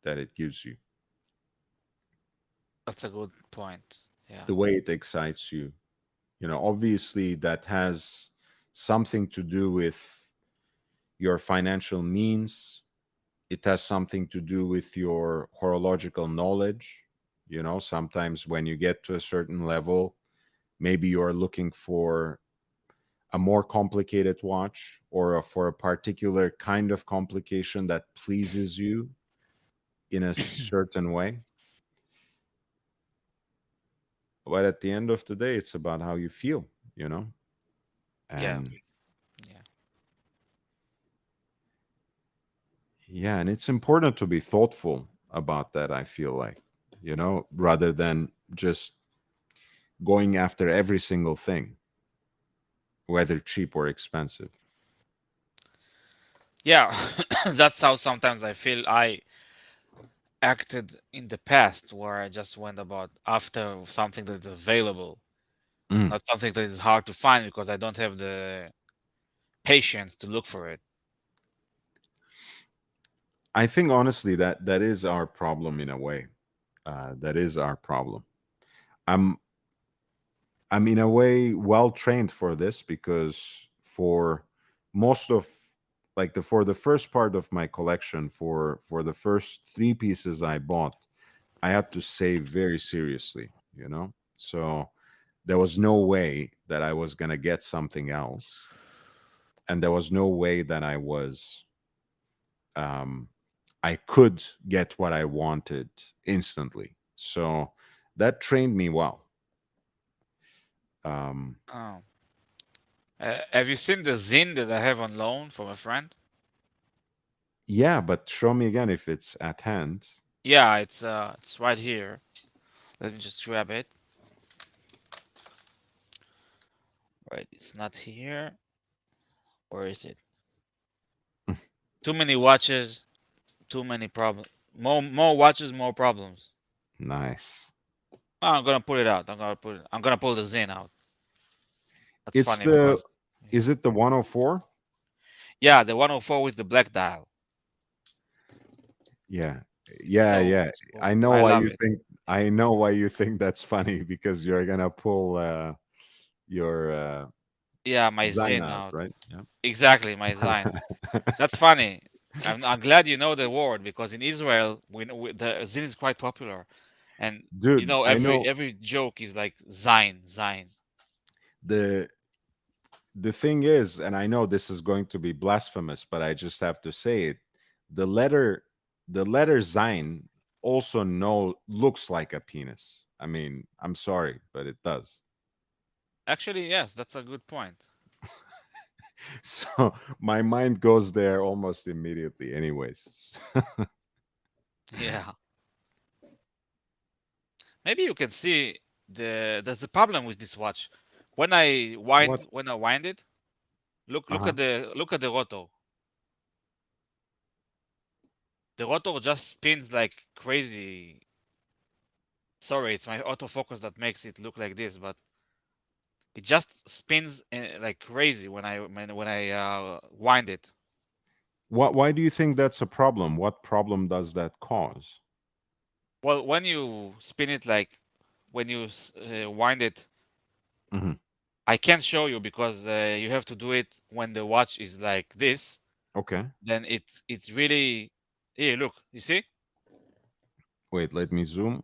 that it gives you, That's a good point. Yeah. the way it excites you. Obviously, that has something to do with your financial means. It has something to do with your horological knowledge. Sometimes when you get to a certain level, maybe you're looking for a more complicated watch or for a particular kind of complication that pleases you in a certain way. But at the end of the day, it's about how you feel, you know? Yeah. And Yeah. yeah, and it's important to be thoughtful about that, I feel like, rather than just going after every single thing, whether cheap or expensive. Yeah. That's how sometimes I feel I acted in the past, where I just went about after something that is available, Mm. not something that is hard to find because I don't have the patience to look for it. I think honestly that is our problem in a way. That is our problem. I'm I'm in a way well trained for this because for most of like the first part of my collection, for the first three pieces I bought, I had to save very seriously. So there was no way that I was gonna get something else. and there was no way that um, I could get what I wanted instantly. So that trained me well. Um, Oh. Have you seen the zine that I have on loan from a friend? yeah, but show me again if it's at hand. Yeah, it's right here. Let me just grab it. Right, it's not here. Where is it? Too many watches, too many problems. More watches, more problems. Nice. Oh, I'm gonna pull it out. I'm gonna pull the zine out. That's It's funny the because is it the 104? yeah, the 104 with the black dial. Yeah. Yeah, So yeah. so I cool. know I why love you it. think I know why you think that's funny because you're gonna pull your Yeah, my Zine zine out, out. right? Yeah. Exactly, my zine. That's funny. I'm glad you know the word because in Israel, the zine is quite popular, and Dude, I know every joke is like zine, zine. the the thing is, and I know this is going to be blasphemous, but I just have to say it. The letter the letter Zine also no looks like a penis. I mean, I'm sorry, but it does. Actually, yes, that's a good point. So my mind goes there almost immediately anyways. Yeah, maybe you can see there's a problem with this watch. What? When I wind it, Uh-huh. look at the rotor. The rotor just spins like crazy. Sorry, it's my autofocus that makes it look like this, but it just spins like crazy when I wind it. What why do you think that's a problem? What problem does that cause? Well, when you spin it like when you wind it, Mhm. I can't show you because you have to do it when the watch is like this. Okay. Then it's really here. Look, you see? Wait, let me zoom.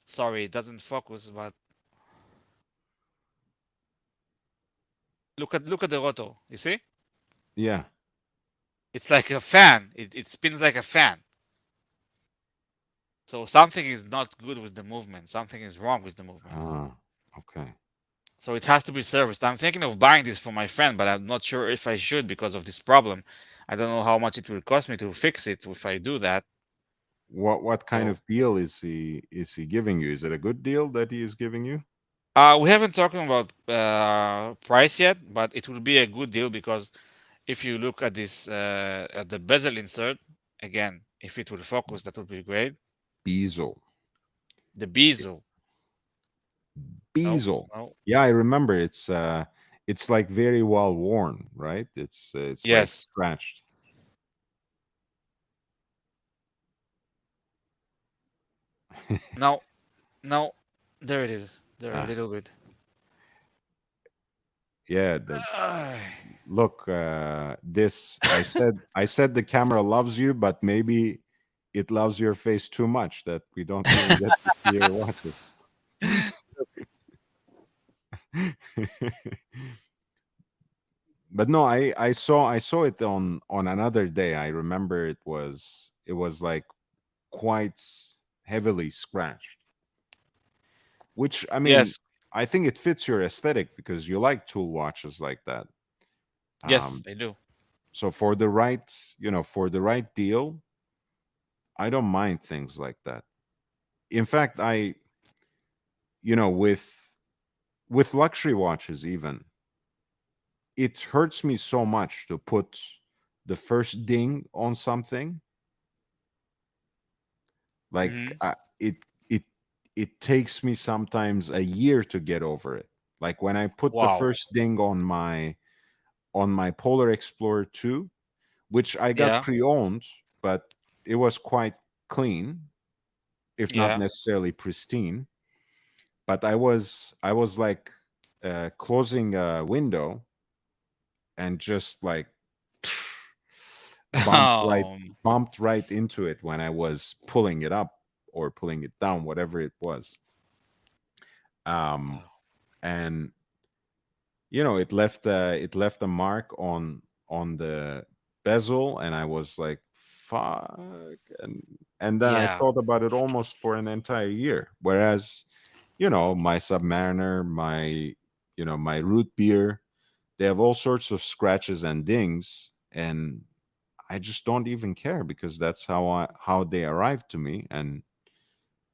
Sorry, it doesn't focus, but look at the rotor. You see? Yeah. It's like a fan. It spins like a fan. So something is not good with the movement. Something is wrong with the movement. Ah, okay. So it has to be serviced. I'm thinking of buying this for my friend, but I'm not sure if I should because of this problem. I don't know how much it will cost me to fix it if I do that. What kind So of deal is he giving you? Is it a good deal that he is giving you? we haven't talking about price yet, but it will be a good deal because if you look at this at the bezel insert again, if it will focus, that would be great. Bezel. The bezel. No, Bezel. no. Yeah, I remember. It's like very well worn, right? It's like Yes. scratched. No, no. There it is. There a Ah, little bit. yeah. The Uh, look. This I said the camera loves you, but maybe it loves your face too much that we don't even get to see your watches. But no, I saw it on another day. I remember it was like quite heavily scratched, which I mean, yes, I think it fits your aesthetic because you like tool watches like that. yes, Um, I do. so for the right, for the right deal, I don't mind things like that. In fact, with luxury watches even, it hurts me so much to put the first ding on something. Like Hmm. it it takes me sometimes a year to get over it. Like when I put the Wow. first ding on my Polar Explorer 2, which I got Yeah, pre-owned, but it was quite clean, if not yeah. necessarily pristine. But I was like closing a window and just like bumped right Um, bumped right into it when I was pulling it up or pulling it down, whatever it was. Um, wow. and it left a mark on the bezel, and I was like, fuck. And then I Yeah, thought about it almost for an entire year. Whereas, my Submariner, my root beer, they have all sorts of scratches and dings, and I just don't even care because that's how they arrive to me, and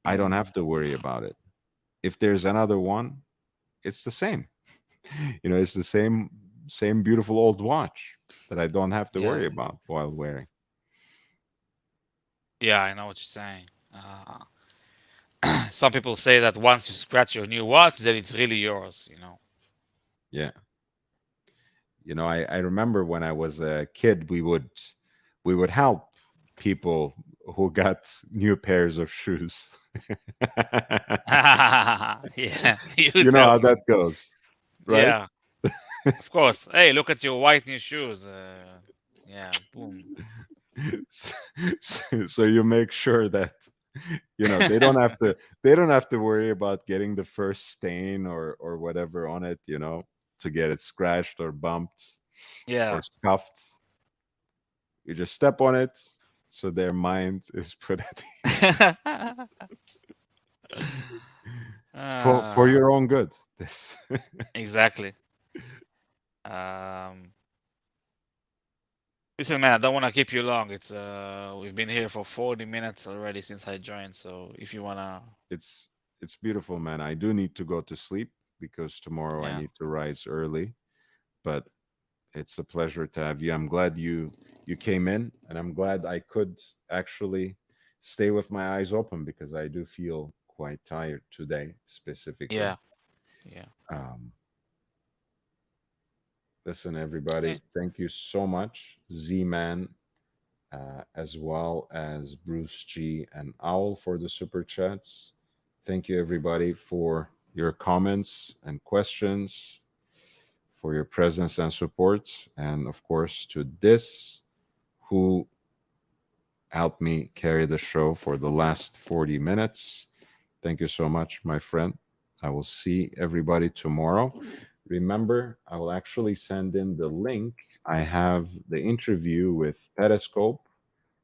I don't mm, have to worry about it. If there's another one, it's the same. It's the same beautiful old watch that I don't have to yeah, worry about while wearing. yeah. I know what you're saying. Some people say that once you scratch your new watch, then it's really yours. Yeah. I remember when I was a kid, we would help people who got new pairs of shoes. Yeah, you You know tell how me. that goes, right? Yeah, of course. Hey, look at your white new shoes. Yeah, boom. So you make sure that they don't have to worry about getting the first stain or whatever on it, to get it scratched or bumped or Yeah. scuffed. You just step on it, so their mind is put at ease. For uh, your own good. This. exactly. Um, Listen, man, I don't want to keep you long. We've been here for 40 minutes already since I joined. So if you wanna, It's beautiful, man. I do need to go to sleep because tomorrow I yeah, need to rise early, but it's a pleasure to have you. I'm glad you came in, and I'm glad I could actually stay with my eyes open because I do feel quite tired today specifically. yeah, yeah. Um, Listen, everybody, Okay. thank you so much, Z-Man, as well as Bruce G and Owl for the super chats. Thank you, everybody, for your comments and questions, for your presence and support, and of course to this, who helped me carry the show for the last 40 minutes. Thank you so much, my friend. I will see everybody tomorrow. Remember, I will actually send in the link. I have the interview with Periscope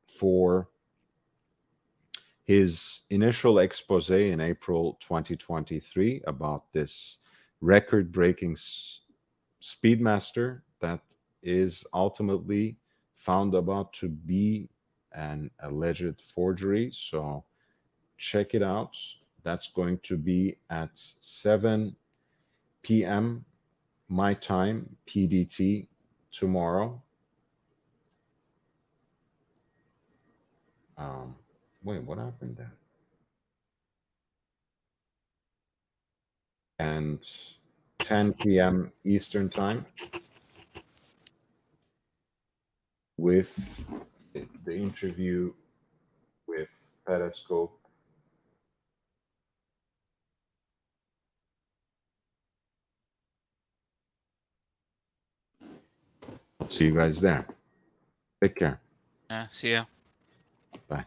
for his initial expose in April 2023 about this record breaking Speedmaster that is ultimately found about to be an alleged forgery. So check it out. That's going to be at 7 p.m. my time, PDT, tomorrow. Um, Wait, what happened there? And 10 p.m. Eastern time with the interview with Periscope. I'll see you guys there. Take care. Yeah. See ya. Bye.